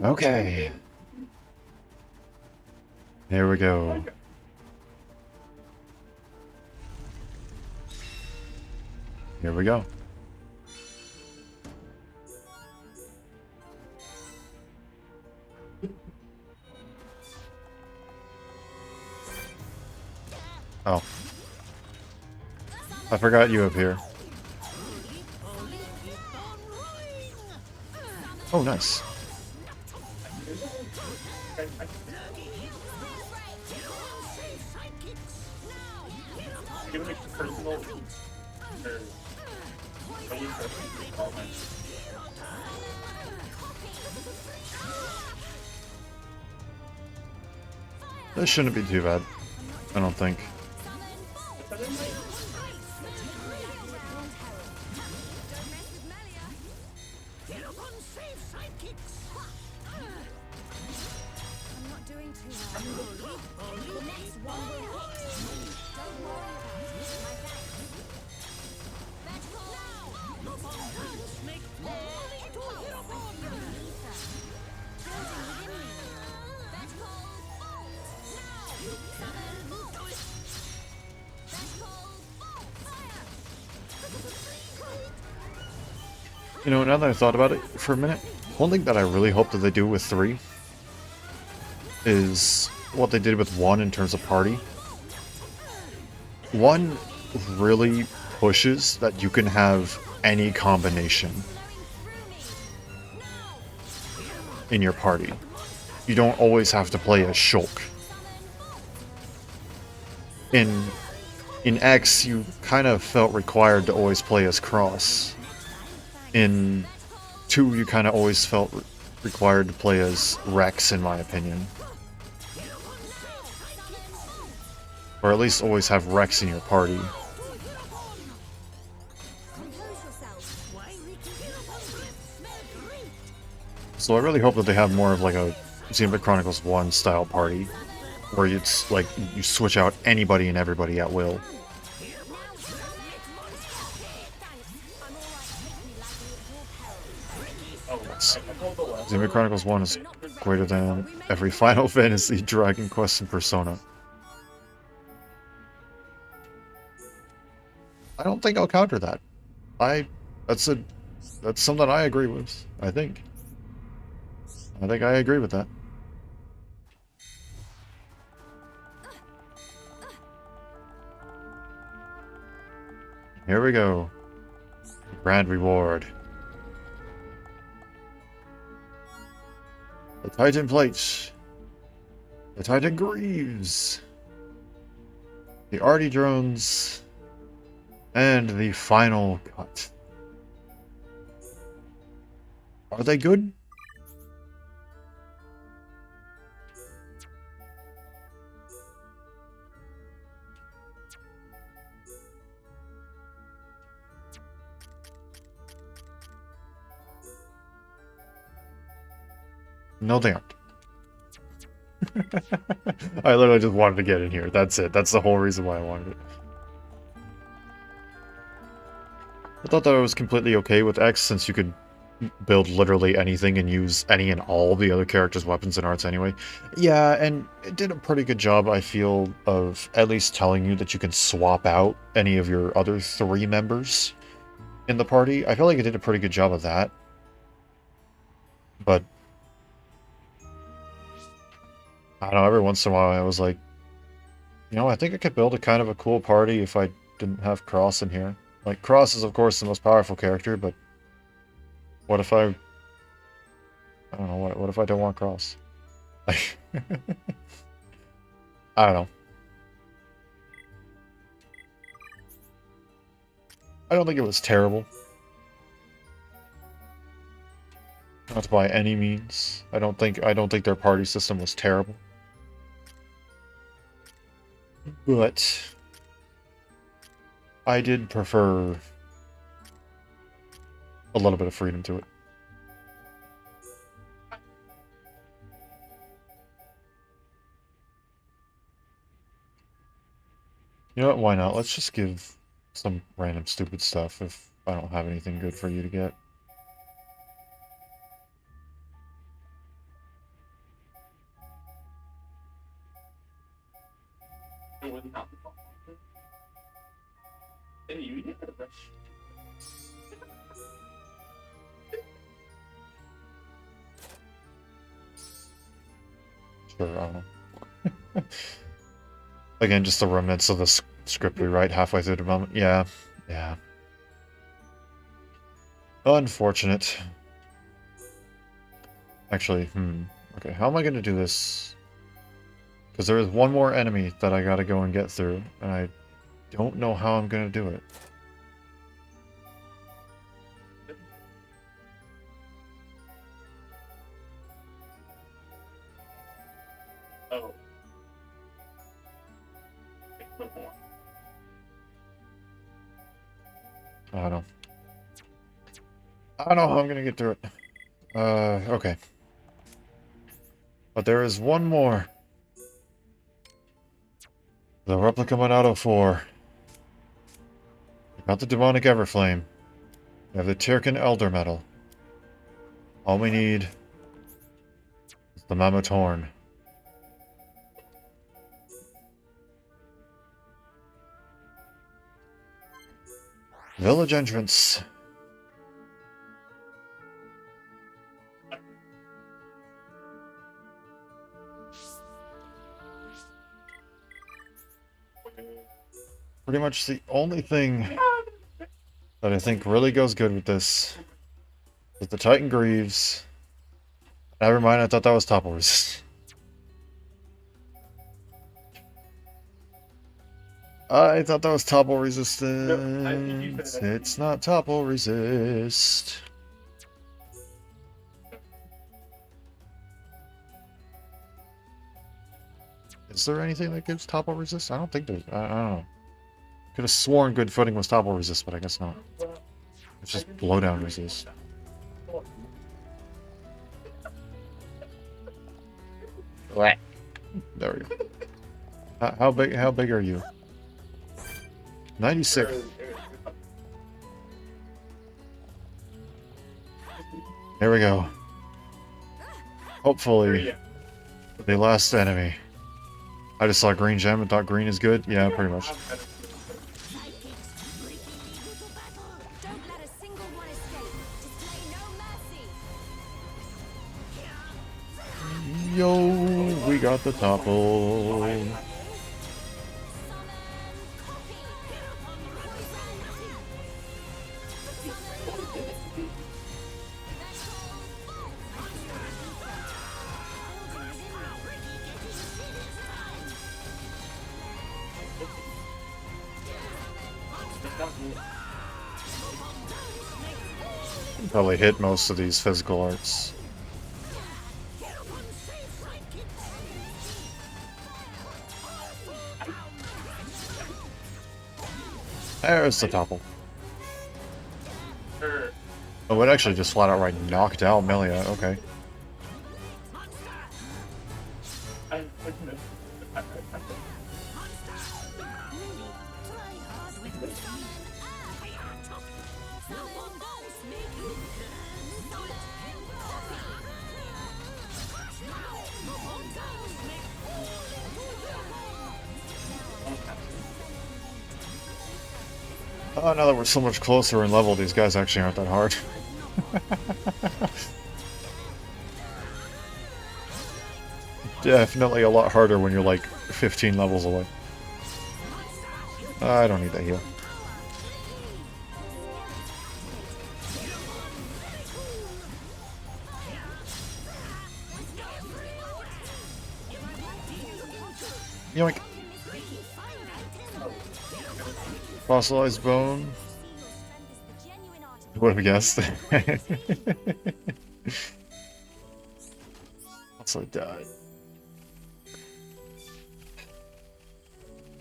[SPEAKER 1] Okay. Here we go. Here we go. Oh. I forgot you up here. Oh, nice.
[SPEAKER 5] Give it a personal. Or,
[SPEAKER 1] This shouldn't be too bad. I don't think.
[SPEAKER 2] I'm not doing too well. The next one will hit. Don't worry about it. My thanks. Vegetable now. Building within me. Vegetable bolt. Now. Summon bolt. Vegetable bolt. Fire.
[SPEAKER 1] You know, now that I thought about it for a minute, one thing that I really hope that they do with 3 is what they did with 1 in terms of party. 1 really pushes that you can have any combination in your party. You don't always have to play as Shulk. In X, you kind of felt required to always play as Cross. In 2, you kind of always felt required to play as Rex, in my opinion. Or at least always have Rex in your party. So I really hope that they have more of like a Xenoblade Chronicles 1 style party. Where it's like, you switch out anybody and everybody at will. Xenoblade Chronicles 1 is greater than every Final Fantasy, Dragon Quest, and Persona. I don't think I'll counter that. That's something I agree with, I think. I think I agree with that. Here we go. Grand reward. The Titan Plates. The Titan Greaves. The Arty Drones. And the final cut. Are they good? No, they aren't. I literally just wanted to get in here. That's it. That's the whole reason why I wanted it. I thought that I was completely okay with X since you could build literally anything and use any and all the other characters' weapons and arts anyway. Yeah, and it did a pretty good job, I feel, of at least telling you that you can swap out any of your other 3 members in the party. I feel like it did a pretty good job of that. But I don't know, every once in a while I was like, you know, I think I could build a kind of a cool party if I didn't have Cross in here. Like, Cross is of course the most powerful character, but what if I don't know, what if I don't want Cross? Like, I don't know. I don't think it was terrible. Not by any means. I don't think their party system was terrible. But I did prefer a little bit of freedom to it. You know what? Why not? Let's just give some random stupid stuff if I don't have anything good for you to get.
[SPEAKER 5] It was not the fault. And you did it, rush.
[SPEAKER 1] Sure, I don't know. Again, just the remnants of the script we write halfway through the moment. Yeah, yeah. Unfortunate. Actually, okay, how am I going to do this? Because there is one more enemy that I gotta go and get through, and I don't know how I'm gonna do it.
[SPEAKER 5] Oh. Click more.
[SPEAKER 1] I don't know. I don't know how I'm gonna get through it. Okay. But there is one more. The Replica Monado 4. We got the Demonic Everflame. We have the Tirkin Elder Metal. All we need is the Mammoth Horn. Village entrance. Pretty much the only thing that I think really goes good with this is the Titan Greaves. Never mind, I thought that was topple resist. I thought that was topple resistance. It's not topple resist. Is there anything that gives topple resist? I don't think there's. I don't know. Could have sworn good footing was topple resist, but I guess not. It's just blowdown resist. What? There we go. How big? How big are you? 96. Here we go. Hopefully, the last enemy. I just saw green gem and thought green is good. Yeah, pretty much.
[SPEAKER 2] Don't let a single one escape. Display no mercy.
[SPEAKER 1] Yo, we got the topple. Probably hit most of these physical arts. There's the topple. Oh, it actually just flat out right knocked out Melia. Okay. Oh, now that we're so much closer in level, these guys actually aren't that hard. Definitely a lot harder when you're like 15 levels away. I don't need that heal. Yoink. Fossilized bone. Who would have guessed? Also died.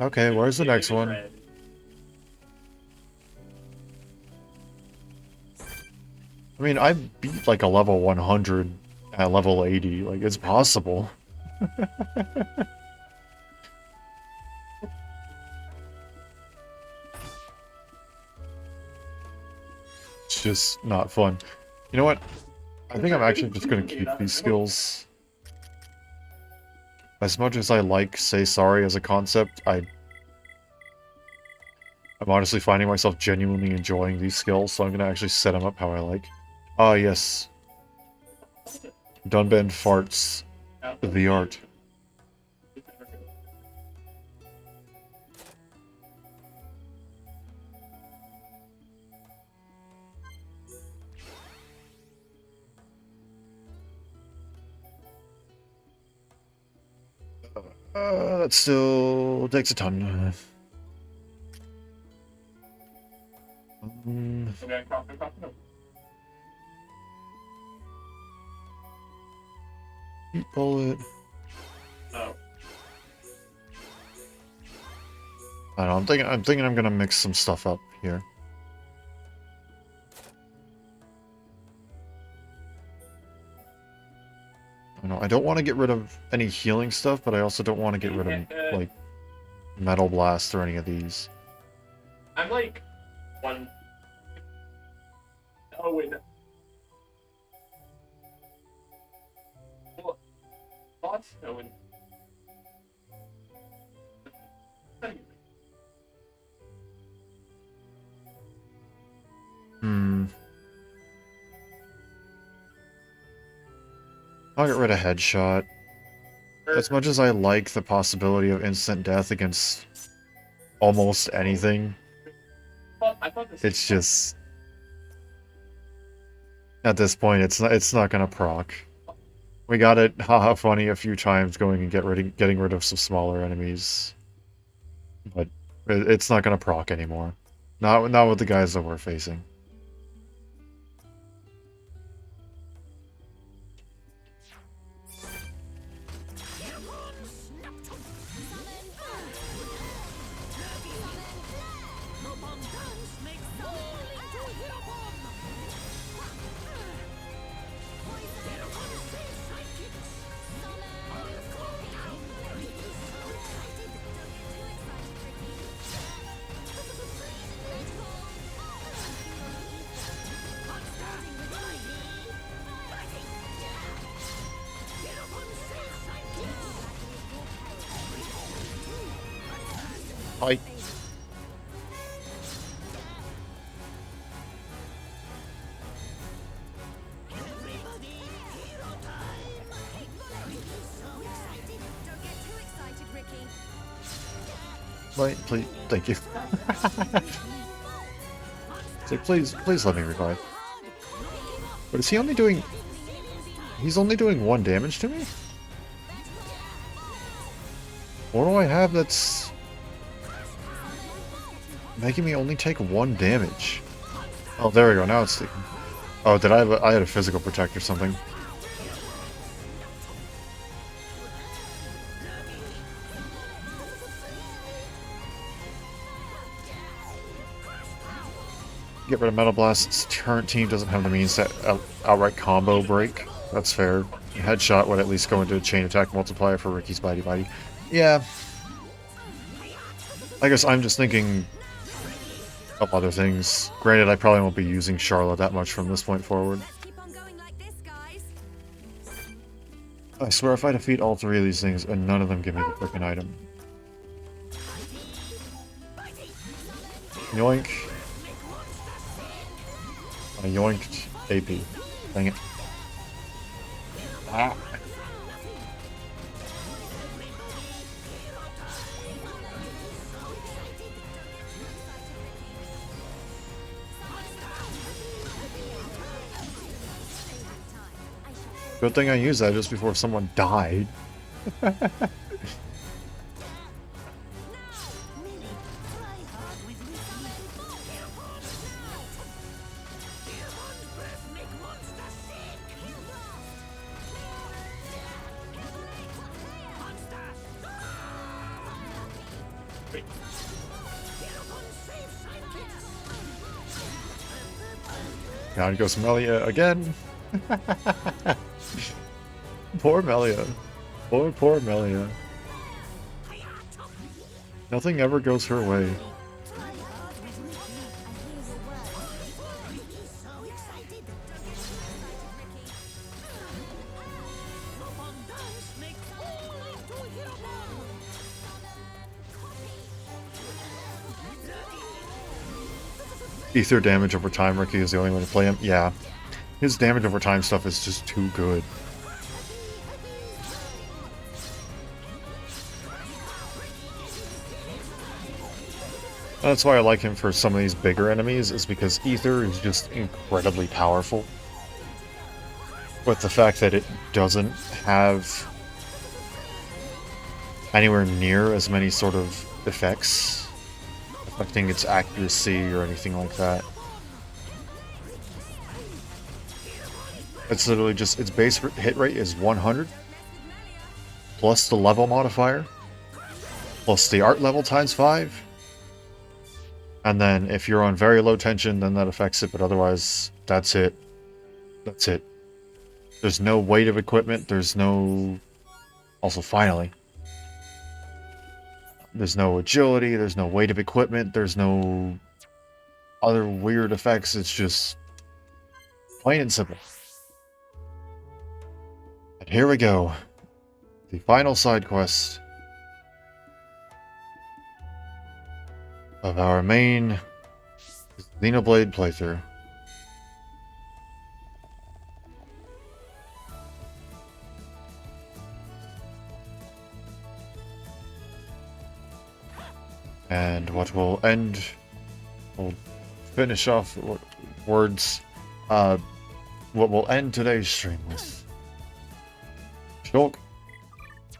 [SPEAKER 1] Okay, where's the next one? I mean, I beat like a level 100 at level 80. Like, it's possible. It's just not fun. You know what? I think I'm actually just gonna keep these skills. As much as I like Say Sorry as a concept, I'm honestly finding myself genuinely enjoying these skills, so I'm gonna actually set them up how I like. Ah, yes. Dunband farts. The art. That still takes a ton. Heat bullet.
[SPEAKER 5] Oh.
[SPEAKER 1] I don't know, I'm thinking I'm gonna mix some stuff up here. I don't want to get rid of any healing stuff, but I also don't want to get rid of, like, Metal Blast or any of these.
[SPEAKER 5] I'm like one. Oh wait. No. Well, thoughts? No.
[SPEAKER 1] Hmm. I'll get rid of Headshot. As much as I like the possibility of instant death against almost anything,
[SPEAKER 5] I thought this.
[SPEAKER 1] it's just... At this point, it's not gonna proc. We got it haha funny a few times going and getting rid of some smaller enemies. But it's not gonna proc anymore. Not with the guys that we're facing. I... Wait, please, thank you. Say, please let me revive. But is he only doing... He's only doing 1 damage to me? What do I have that's... making me only take 1 damage? Oh, there we go, now it's... Oh, did I had a physical protect or something. Get rid of Metal Blast's current team doesn't have the means to outright combo break. That's fair. Headshot would at least go into a chain attack multiplier for Ricky's Bitey Bitey. Yeah. I guess I'm just thinking of other things. Granted, I probably won't be using Charlotte that much from this point forward.
[SPEAKER 2] Let's keep on going like this, guys.
[SPEAKER 1] I swear if I defeat all 3 of these things and none of them give me the frickin' item. Yoink. I yoinked AP. Dang it. Ah. Good thing I used that just before someone died. Down goes Melia again. Poor Melia. Poor Melia. Nothing ever goes her way. Ether damage over time, Ricky is the only way to play him. Yeah. His damage over time stuff is just too good. That's why I like him for some of these bigger enemies, is because Ether is just incredibly powerful. With the fact that it doesn't have anywhere near as many sort of effects affecting its accuracy or anything like that. It's literally just, its base hit rate is 100, plus the level modifier, plus the art level times 5. And then if you're on very low tension, then that affects it, but otherwise, that's it. That's it. There's no weight of equipment, there's no... Also, finally. There's no agility, there's no weight of equipment, there's no other weird effects, it's just plain and simple. And here we go. The final side quest of our main Xenoblade playthrough. And what will end, we'll finish off words, what will end today's stream with. Shulk, it's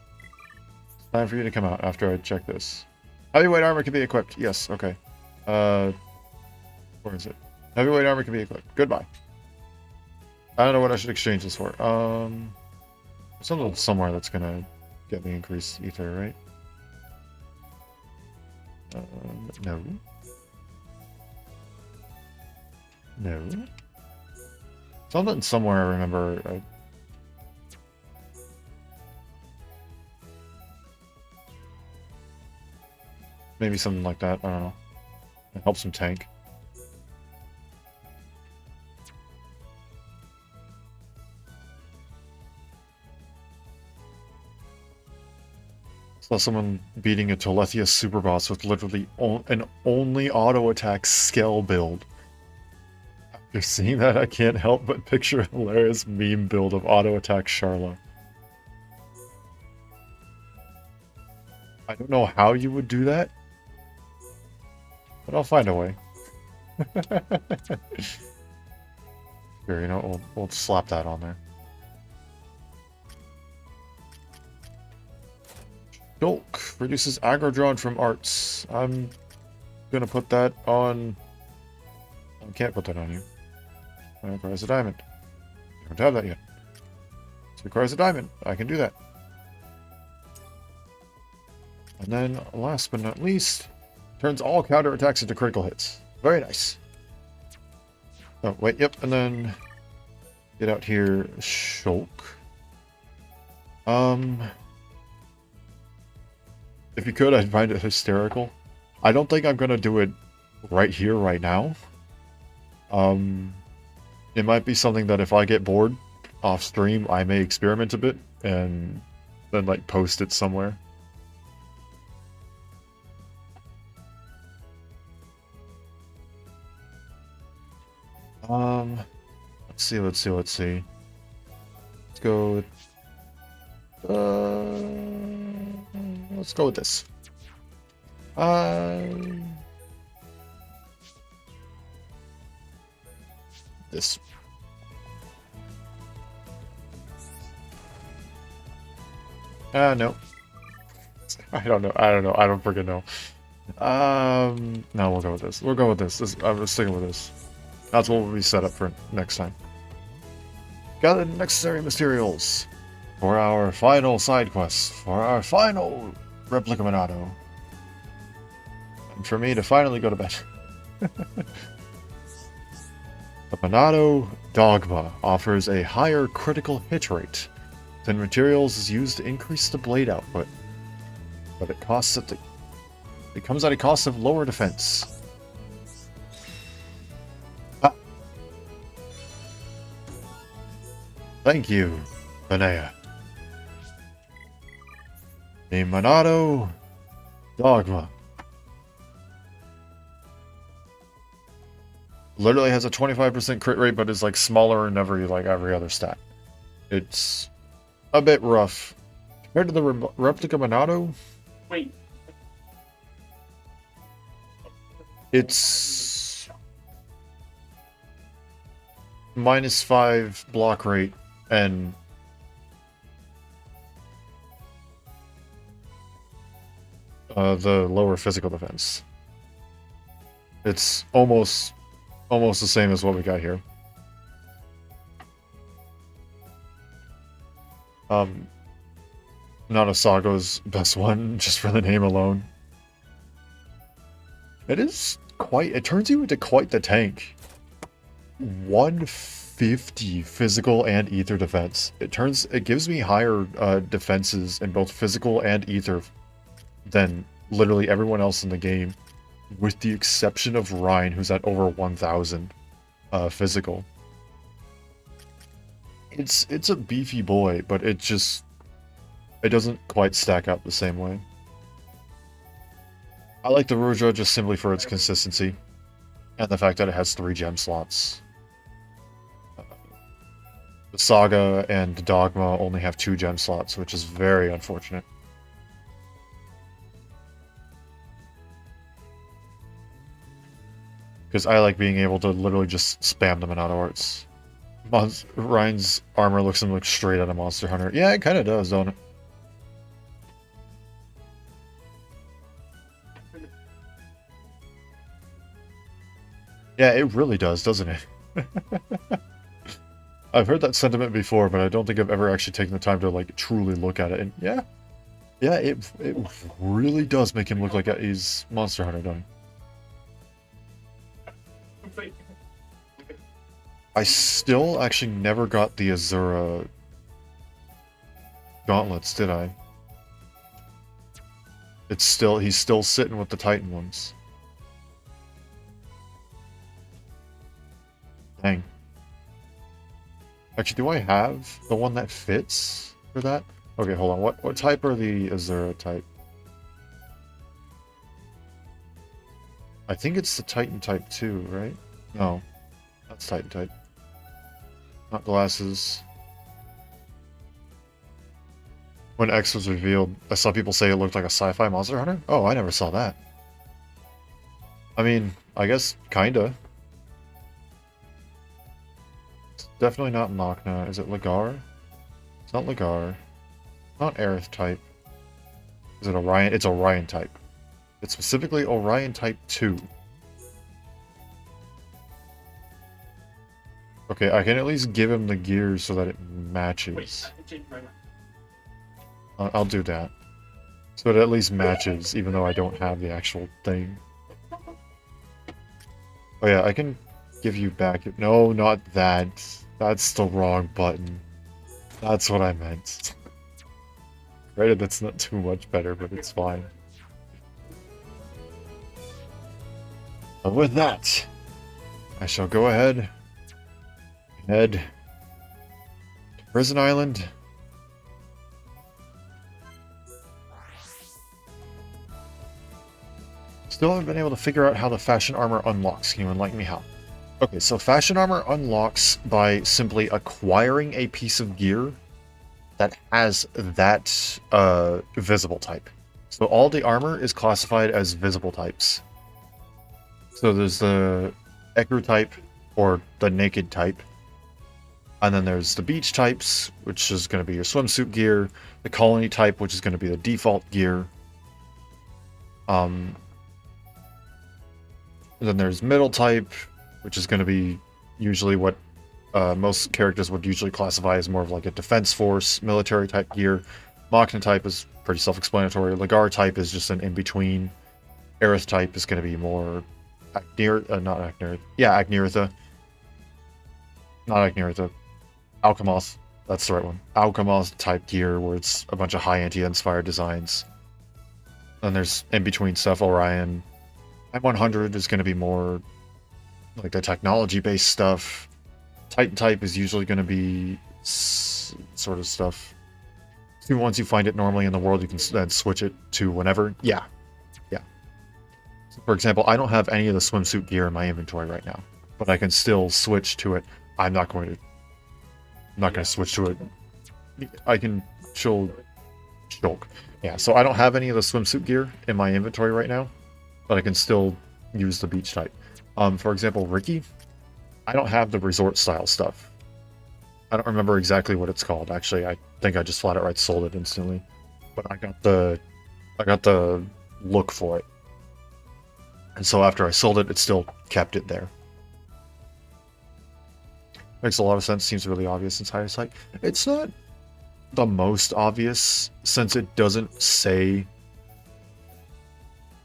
[SPEAKER 1] time for you to come out after I check this. Heavyweight armor can be equipped. Yes, okay. Where is it? Heavyweight armor can be equipped. Goodbye. I don't know what I should exchange this for. Something somewhere that's gonna get me increased ether, right? No. No. Something somewhere I remember. Maybe something like that. I don't know. It helps him tank. Saw someone beating a Telethia super boss with literally an only auto attack scale build. After seeing that, I can't help but picture a hilarious meme build of auto attack Charla. I don't know how you would do that, but I'll find a way. Here, you know, we'll slap that on there. Shulk reduces aggro drawn from arts. I'm gonna put that on... I can't put that on you. It requires a diamond. You don't have that yet. It requires a diamond. I can do that. And then, last but not least, turns all counter attacks into critical hits. Very nice. Oh, wait, yep, and then get out here, Shulk. If you could, I'd find it hysterical. I don't think I'm gonna do it right here, right now. It might be something that if I get bored off stream, I may experiment a bit and then like post it somewhere. Let's see. Let's go with, let's go with this. This. No. I don't know. I don't freaking know. No, we'll go with this. We'll go with this. I'm sticking with this. That's what we'll be set up for next time. Gather the necessary materials for our final side quest, for our final replica Monado. And for me to finally go to bed. The Monado Dogma offers a higher critical hit rate than materials is used to increase the blade output, but it comes at a cost of lower defense. Thank you, Benea. The Monado Dogma. Literally has a 25% crit rate, but is like smaller in every other stat. It's a bit rough. Compared to the replica Monado,
[SPEAKER 5] Wait.
[SPEAKER 1] it's -5 block rate and the lower physical defense. It's almost the same as what we got here. Not a Saga's best one, just for the name alone. It turns you into quite the tank. 150 physical and ether defense. It gives me higher defenses in both physical and ether than literally everyone else in the game, with the exception of Ryan, who's at over 1000 physical. It's a beefy boy, but it doesn't quite stack up the same way. I like the Rudra just simply for its consistency, and the fact that it has 3 gem slots. The Saga and Dogma only have 2 gem slots, which is very unfortunate. Because I like being able to literally just spam them in auto arts. Ryan's armor looks straight out of Monster Hunter. Yeah, it kind of does, don't it? Yeah, it really does, doesn't it? I've heard that sentiment before, but I don't think I've ever actually taken the time to like truly look at it. And yeah, it really does make him look like he's Monster Hunter, don't it?
[SPEAKER 5] Wait.
[SPEAKER 1] I still actually never got the Azura gauntlets, did I? He's still sitting with the Titan ones. Dang. Actually, do I have the one that fits for that? Okay, hold on. What type are the Azura type? I think it's the Titan type 2, right? No. That's Titan type. Not glasses. When X was revealed, I saw people say it looked like a sci-fi Monster Hunter. Oh, I never saw that. I mean, I guess kinda. It's definitely not Machna. Is it Ligar? It's not Ligar. Not Aerith type. Is it Orion? It's Orion type. It's specifically Orion type 2. Okay, I can at least give him the gears so that it matches.
[SPEAKER 5] Wait, I can change my mind.
[SPEAKER 1] I'll do that. So it at least matches, even though I don't have the actual thing. Oh yeah, I can give you back... No, not that. That's the wrong button. That's what I meant. Granted, that's not too much better, but it's fine. And with that, I shall go ahead and head to Prison Island. Still haven't been able to figure out how the fashion armor unlocks. Can you enlighten me how? Okay, so fashion armor unlocks by simply acquiring a piece of gear that has that visible type. So all the armor is classified as visible types. So there's the Ekru type, or the naked type. And then there's the beach types, which is going to be your swimsuit gear. The colony type, which is going to be the default gear. Then there's middle type, which is going to be usually what most characters would usually classify as more of like a defense force, military type gear. Machna type is pretty self-explanatory. Ligar type is just an in-between. Aerith type is going to be more Agniritha. Not Agniritha. Alchemoth. That's the right one. Alchemoth type gear, where it's a bunch of high anti-inspired designs. Then there's in-between stuff, Orion. M100 is going to be more like the technology-based stuff. Titan type is usually going to be sort of stuff. So once you find it normally in the world, you can then switch it to whenever. Yeah. So for example, I don't have any of the swimsuit gear in my inventory right now. but I can still switch to it. I'm not going to switch to it. I can Shulk. Yeah, so I don't have any of the swimsuit gear in my inventory right now, but I can still use the beach type. For example, Ricky, I don't have the resort style stuff. I don't remember exactly what it's called. Actually, I think I just flat outright sold it instantly. But I got the look for it. And so after I sold it, it still kept it there. Makes a lot of sense, seems really obvious in hindsight. It's not the most obvious, since it doesn't say,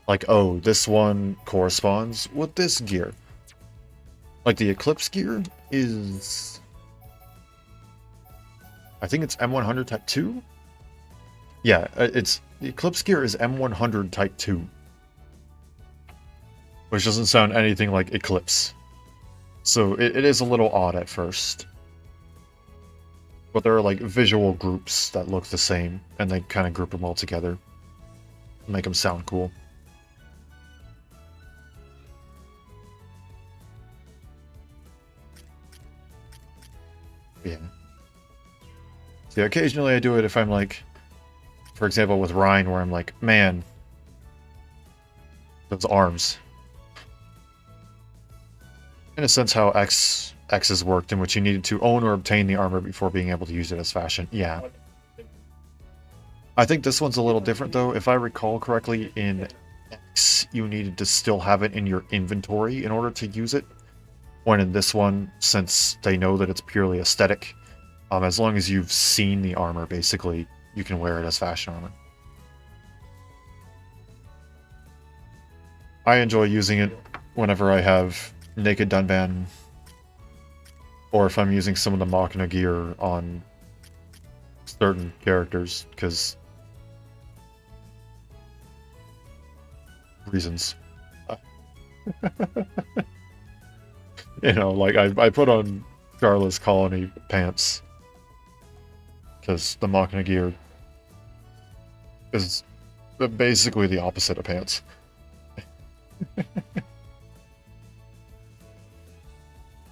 [SPEAKER 1] like, oh, this one corresponds with this gear. Like, the Eclipse gear is... I think it's M100 Type 2? Yeah, it's... The Eclipse gear is M100 Type 2. Which doesn't sound anything like Eclipse. So it is a little odd at first. But there are like visual groups that look the same, and they kind of group them all together. Make them sound cool. Yeah. See, occasionally I do it if I'm like, for example with Ryan, where I'm like, man, those arms. In a sense, how X's worked, in which you needed to own or obtain the armor before being able to use it as fashion. Yeah. I think this one's a little different, though. If I recall correctly, in X, you needed to still have it in your inventory in order to use it. When in this one, since they know that it's purely aesthetic, as long as you've seen the armor, basically, you can wear it as fashion armor. I enjoy using it whenever I have Naked Dunban, or if I'm using some of the Machina gear on certain characters, because reasons. You know, like I put on Charlotte's Colony pants because the Machina gear is basically the opposite of pants.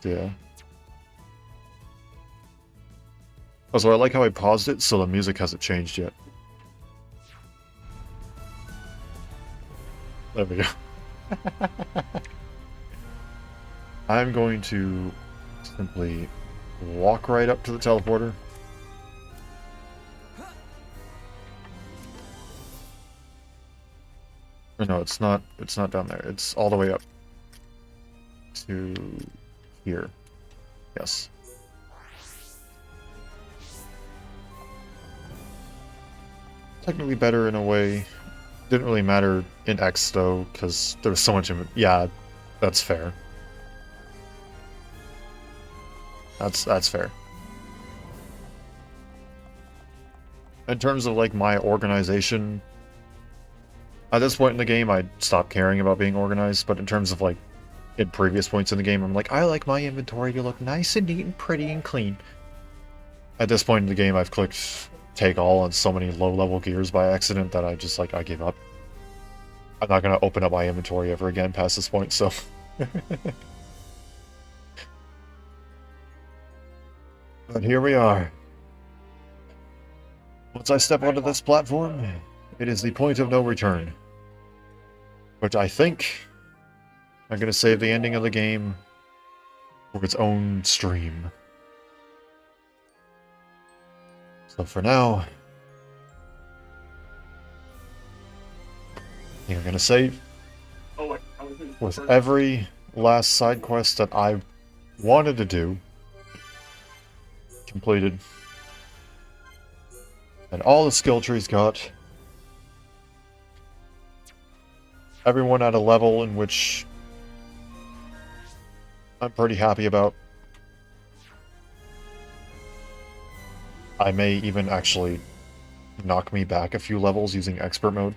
[SPEAKER 1] Yeah. Also, I like how I paused it, so the music hasn't changed yet. There we go. I'm going to simply walk right up to the teleporter. Or no, it's not down there. It's all the way up to here. Yes. Technically better in a way. Didn't really matter in X though, because there was so much in... Yeah, that's fair. That's fair. In terms of like my organization, at this point in the game, I stopped caring about being organized. But in terms of like in previous points in the game, I'm like, I like my inventory to look nice and neat and pretty and clean. At this point in the game, I've clicked take all on so many low-level gears by accident that I just like I give up. I'm not gonna open up my inventory ever again past this point, so. But here we are. Once I step onto this platform, it is the point of no return. Which I think I'm gonna save the ending of the game for its own stream. So for now, I'm gonna save
[SPEAKER 5] Oh, wait, I was in
[SPEAKER 1] with
[SPEAKER 5] first.
[SPEAKER 1] every last side quest that I wanted to do completed, and all the skill trees got, everyone at a level in which I'm pretty happy about. I may even actually knock me back a few levels using expert mode.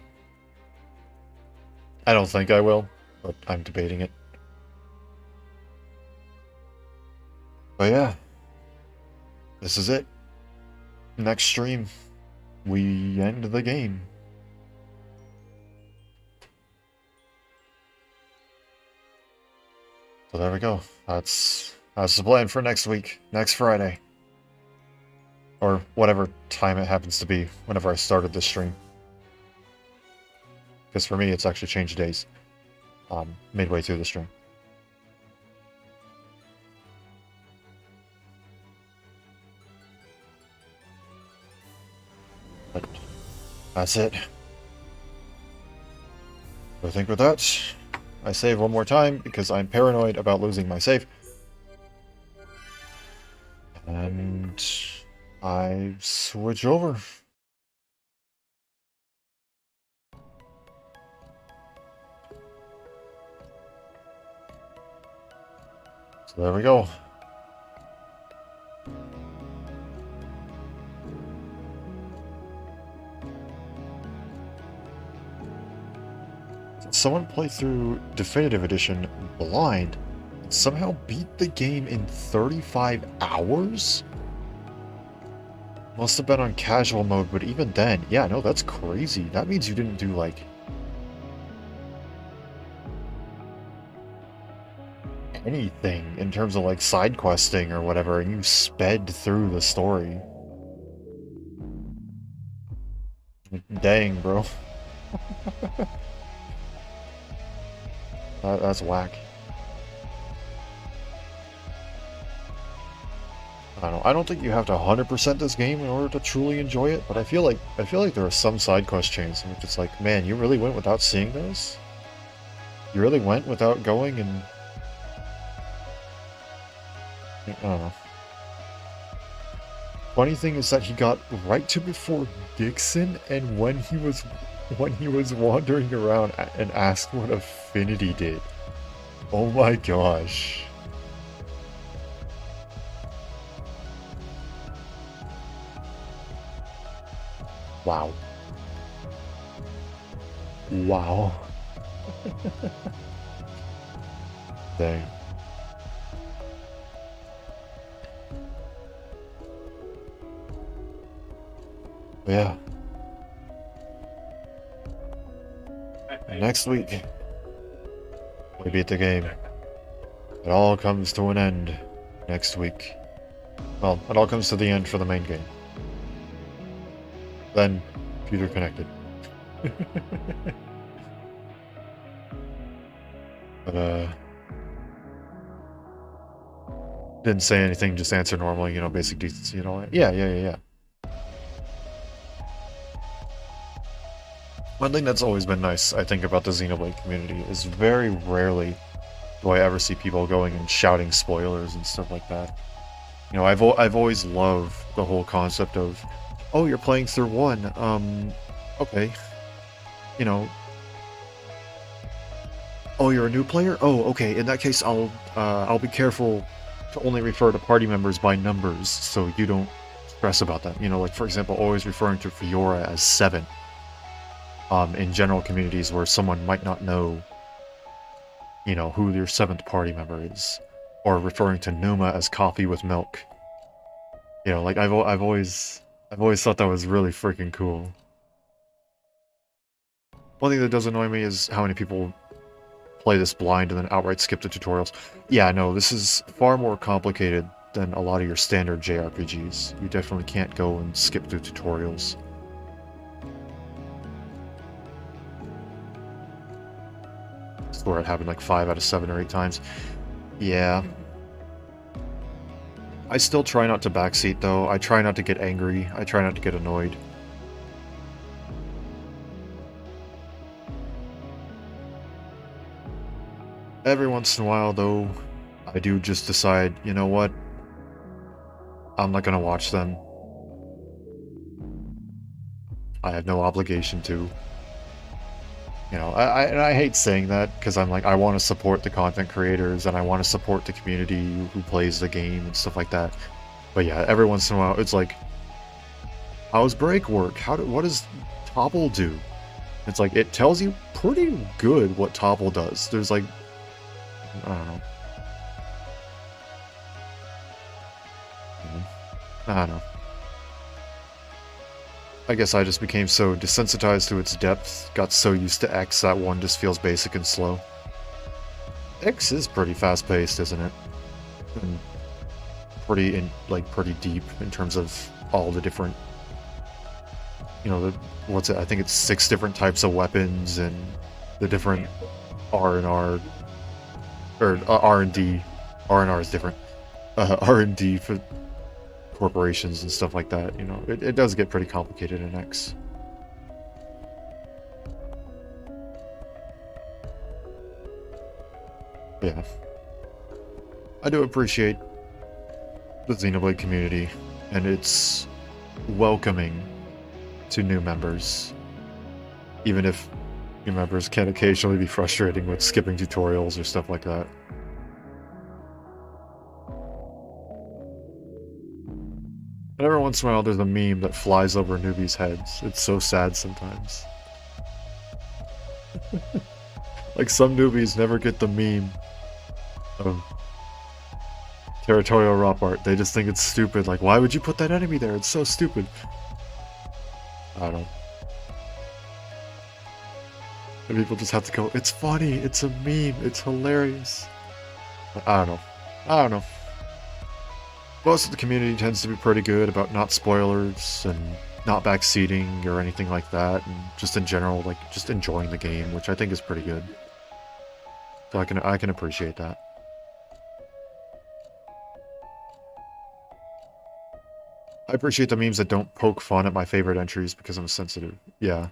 [SPEAKER 1] I don't think I will, but I'm debating it. But yeah, this is it. Next stream, we end the game. So there we go. That's the plan for next week, next Friday. Or whatever time it happens to be whenever I started this stream. Because for me, it's actually changed days. Midway through the stream. But that's it. I think with that, I save one more time because I'm paranoid about losing my save. And I switch over. So there we go. Someone played through Definitive Edition blind and somehow beat the game in 35 hours? Must have been on casual mode, but even then, yeah, no, that's crazy. That means you didn't do, like, anything in terms of, like, side questing or whatever, and you sped through the story. Dang, bro. That's whack. I don't think you have to 100% this game in order to truly enjoy it, but I feel like there are some side quest chains in which it's like, man, you really went without seeing those? You really went without going and I don't know. Funny thing is that he got right to before Dixon, and when he was wandering around and asked what Affinity did. Oh my gosh. Wow. Wow. Dang. Yeah. Next week, we beat the game. It all comes to an end next week. Well, it all comes to the end for the main game. Then, computer connected. But, didn't say anything, just answer normally, you know, basic decency and all that. Yeah. One thing that's always been nice, I think, about the Xenoblade community is very rarely do I ever see people going and shouting spoilers and stuff like that. You know, I've always loved the whole concept of, oh, you're playing through one, okay. You know, oh, you're a new player? Oh, okay, in that case, I'll be careful to only refer to party members by numbers so you don't stress about that. You know, like, for example, always referring to Fiora as 7. In general communities where someone might not know, you know, who your 7th party member is, or referring to Numa as coffee with milk. You know, like I've always thought that was really freaking cool. One thing that does annoy me is how many people play this blind and then outright skip the tutorials. Yeah, no, this is far more complicated than a lot of your standard JRPGs. You definitely can't go and skip through tutorials. Where it happened like 5 out of 7 or 8 times. Yeah. I still try not to backseat though. I try not to get angry. I try not to get annoyed. Every once in a while though, I do just decide, you know what? I'm not gonna watch them. I have no obligation to. You know, I hate saying that because I'm like, I want to support the content creators and I want to support the community who plays the game and stuff like that. But yeah, every once in a while, it's like, how's break work? What does topple do? It's like, it tells you pretty good what topple does. There's like, I don't know. I don't know. I guess I just became so desensitized to its depth, got so used to X that one just feels basic and slow. X is pretty fast-paced, isn't it? And pretty deep in terms of all the different, you know, what's it? I think it's 6 different types of weapons and the different R and R or R and D. R and R is different. R and D for corporations and stuff like that. You know, it does get pretty complicated in X. Yeah, I do appreciate the Xenoblade community and its welcoming to new members, even if new members can occasionally be frustrating with skipping tutorials or stuff like that. And every once in a while there's a meme that flies over newbies' heads. It's so sad sometimes. Like, some newbies never get the meme of territorial rop art. They just think it's stupid. Like, why would you put that enemy there? It's so stupid. I don't know. And people just have to go, it's funny, it's a meme, it's hilarious. I don't know. I don't know. Most of the community tends to be pretty good about not spoilers and not backseating or anything like that, and just in general, like, just enjoying the game, which I think is pretty good. So I can appreciate that. I appreciate the memes that don't poke fun at my favorite entries because I'm sensitive. Yeah.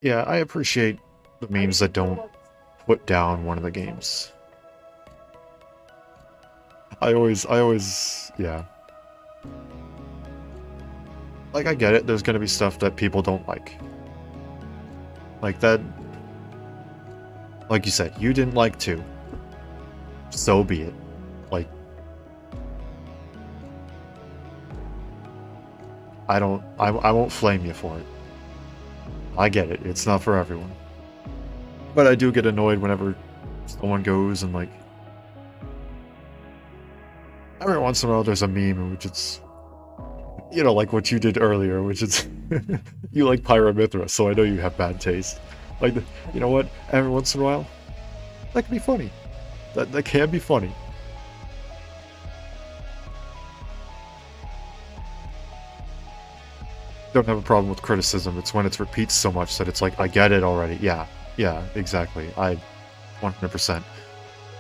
[SPEAKER 1] Yeah, I appreciate the memes that don't put down one of the games. I always, yeah. Like, I get it, there's gonna be stuff that people don't like. Like that, like you said, you didn't like 2. So be it. Like, I won't flame you for it. I get it, it's not for everyone. But I do get annoyed whenever someone goes and, like, every once in a while there's a meme in which it's, you know, like what you did earlier, which is, you like Pyramithra, so I know you have bad taste. Like, you know what, every once in a while, that can be funny. That can be funny. Don't have a problem with criticism. It's when it repeats so much that it's like, I get it already. Yeah, exactly. I 100%.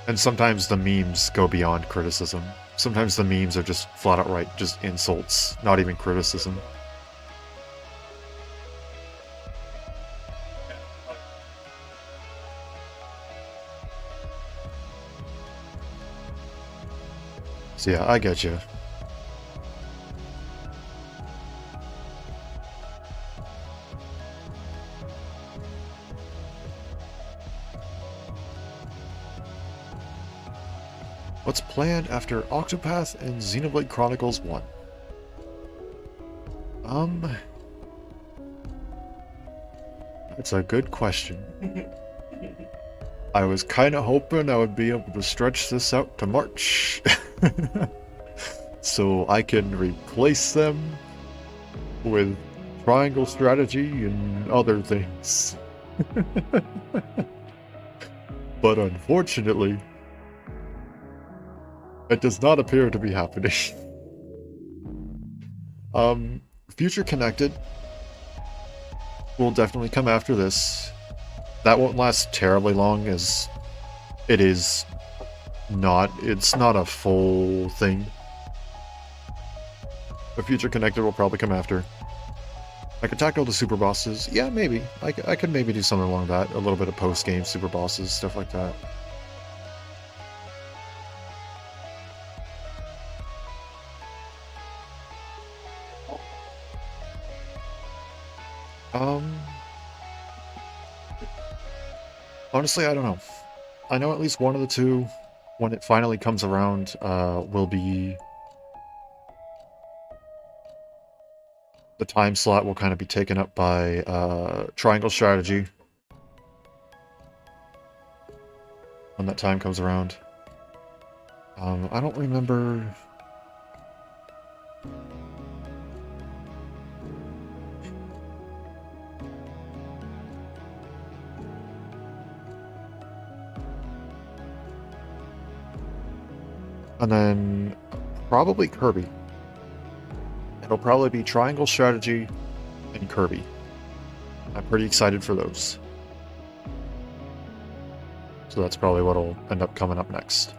[SPEAKER 1] And sometimes the memes go beyond criticism. Sometimes the memes are just flat out right, just insults, not even criticism. So yeah, I get you. What's planned after Octopath and Xenoblade Chronicles 1? That's a good question. I was kind of hoping I would be able to stretch this out to March. So I can replace them with triangle strategy and other things. But unfortunately, it does not appear to be happening. Future Connected will definitely come after this. That won't last terribly long, as it's not a full thing. But Future Connected will probably come after. I could tackle the super bosses. Yeah, maybe. I could maybe do something along that. A little bit of post-game super bosses, stuff like that. Honestly, I don't know. I know at least one of the two, when it finally comes around, will be... The time slot will kind of be taken up by triangle strategy. When that time comes around. I don't remember... And then probably Kirby. It'll probably be Triangle Strategy and Kirby. I'm pretty excited for those. So that's probably what'll end up coming up next.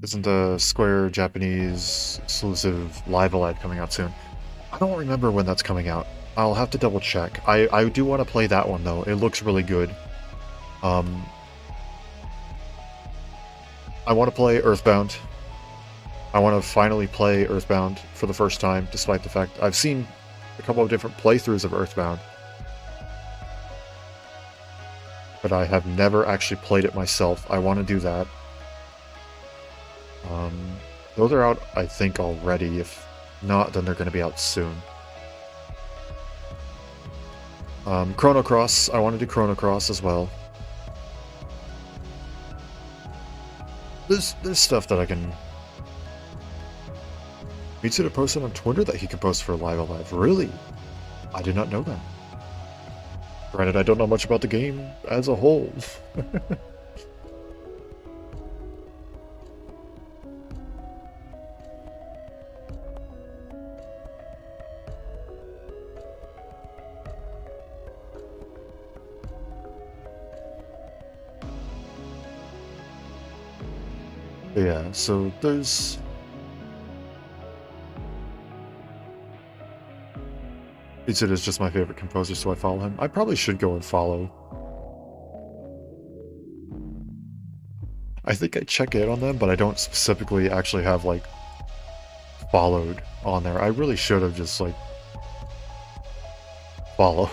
[SPEAKER 1] Isn't a Square Japanese exclusive Live Alive coming out soon? I don't remember when that's coming out. I'll have to double check. I do want to play that one though. It looks really good. I want to play Earthbound. I want to finally play Earthbound for the first time, despite the fact I've seen a couple of different playthroughs of Earthbound. But I have never actually played it myself. I want to do that. Those are out, I think, already. If not, then they're going to be out soon. Chrono Cross. I want to do Chrono Cross as well. There's stuff that I can... Mitsuda posted on Twitter that he could post for Live Alive. Really? I did not know that. Granted, I don't know much about the game as a whole. Yeah, so there's... Mitsuda is just my favorite composer, so I follow him. I probably should go and follow. I think I check in on them, but I don't specifically actually have, like, followed on there. I really should have just, like, follow.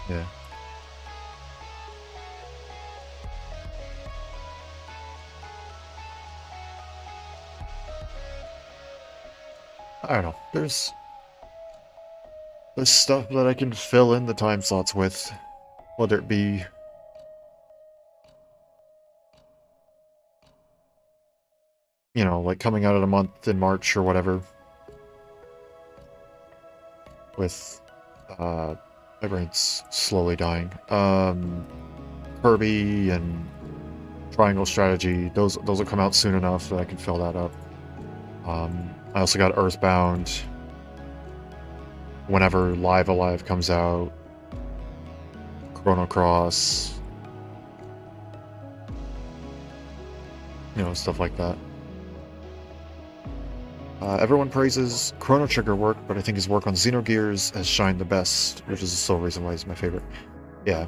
[SPEAKER 1] Yeah. I don't know. There's stuff that I can fill in the time slots with, whether it be like coming out of a month in March or whatever. With my brain's slowly dying. Kirby and Triangle Strategy, those will come out soon enough that I can fill that up. I also got Earthbound whenever Live Alive comes out. Chrono Cross. Stuff like that. Everyone praises Chrono Trigger work, but I think his work on Xenogears has shined the best, which is the sole reason why he's my favorite. Yeah.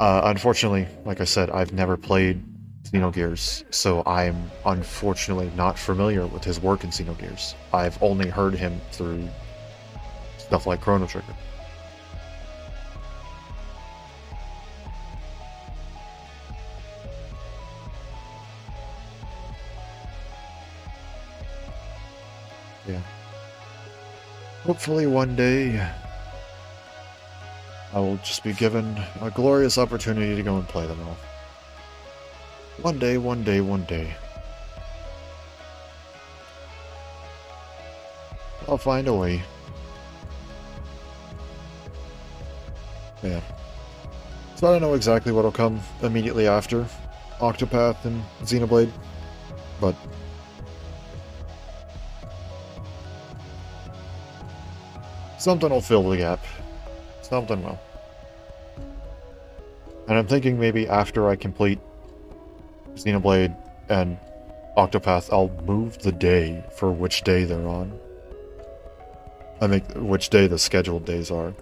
[SPEAKER 1] Unfortunately, like I said, I've never played Xenogears, so I'm unfortunately not familiar with his work in Xenogears. I've only heard him through stuff like Chrono Trigger. Yeah. Hopefully one day I will just be given a glorious opportunity to go and play them all. One day, one day, one day. I'll find a way. Yeah. So I don't know exactly what'll come immediately after Octopath and Xenoblade, but something will fill the gap. Something will. And I'm thinking maybe after I complete Xenoblade and Octopath, I'll move the day for which day they're on. I make which day the scheduled days are.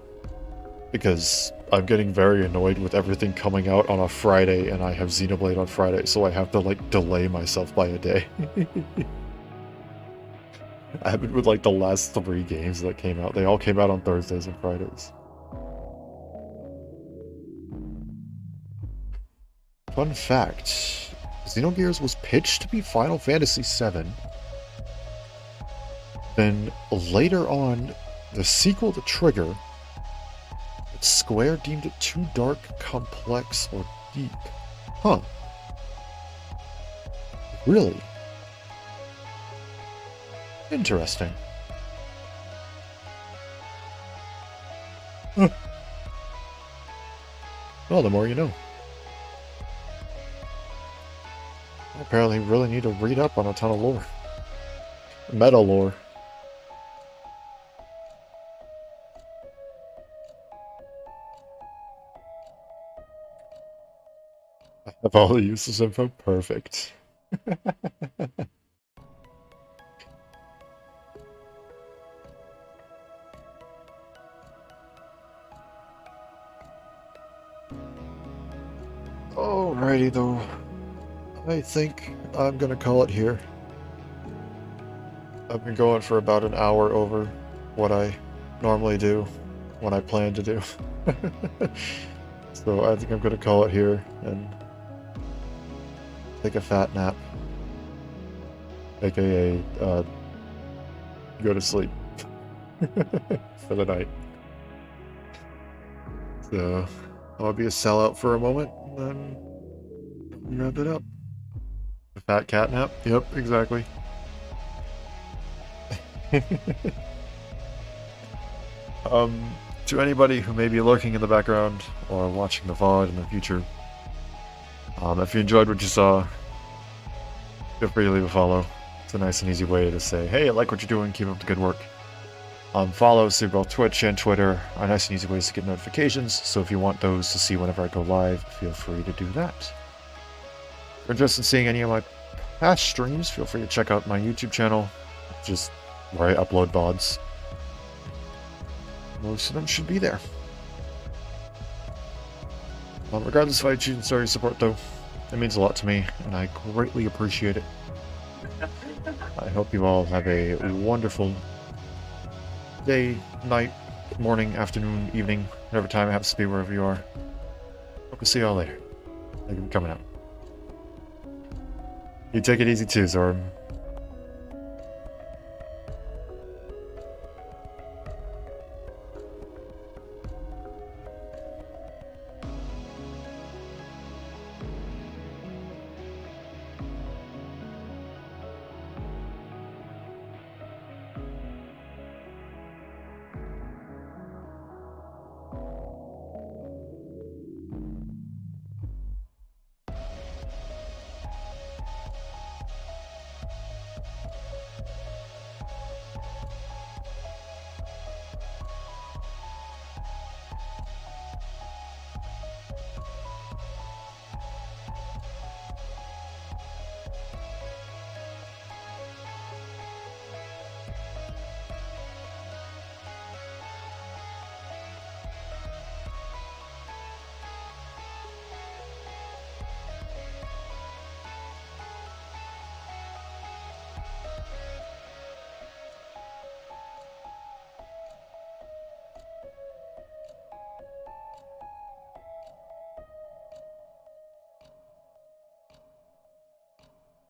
[SPEAKER 1] Because I'm getting very annoyed with everything coming out on a Friday and I have Xenoblade on Friday, so I have to like delay myself by a day. I happened with like the last 3 games that came out. They all came out on Thursdays and Fridays. Fun fact, Xenogears was pitched to be Final Fantasy VII. Then later on, the sequel to Trigger Square deemed it too dark, complex, or deep. Huh. Really? Interesting. Huh. Well, the more you know. I apparently really need to read up on a ton of lore. Meta lore. I have all the useless info. Perfect. Alrighty though. I think I'm gonna call it here. I've been going for about an hour over what I normally do, what I plan to do. So I think I'm gonna call it here and take a fat nap. AKA, go to sleep for the night. So I'll be a sellout for a moment and then wrap it up. A fat cat nap? Yep, exactly. To anybody who may be lurking in the background or watching the VOD in the future, if you enjoyed what you saw, feel free to leave a follow. It's a nice and easy way to say, hey, I like what you're doing, keep up the good work. Follows through both Twitch and Twitter are nice and easy ways to get notifications, so if you want those to see whenever I go live, feel free to do that. If you're interested in seeing any of my past streams, feel free to check out my YouTube channel, just where I upload VODs. Most of them should be there. Regardless if I choose to start your support though, it means a lot to me, and I greatly appreciate it. I hope you all have a wonderful day, night, morning, afternoon, evening, whatever time it happens to be wherever you are. Hope to see y'all later. Thank you for coming out. You take it easy too, Zorb.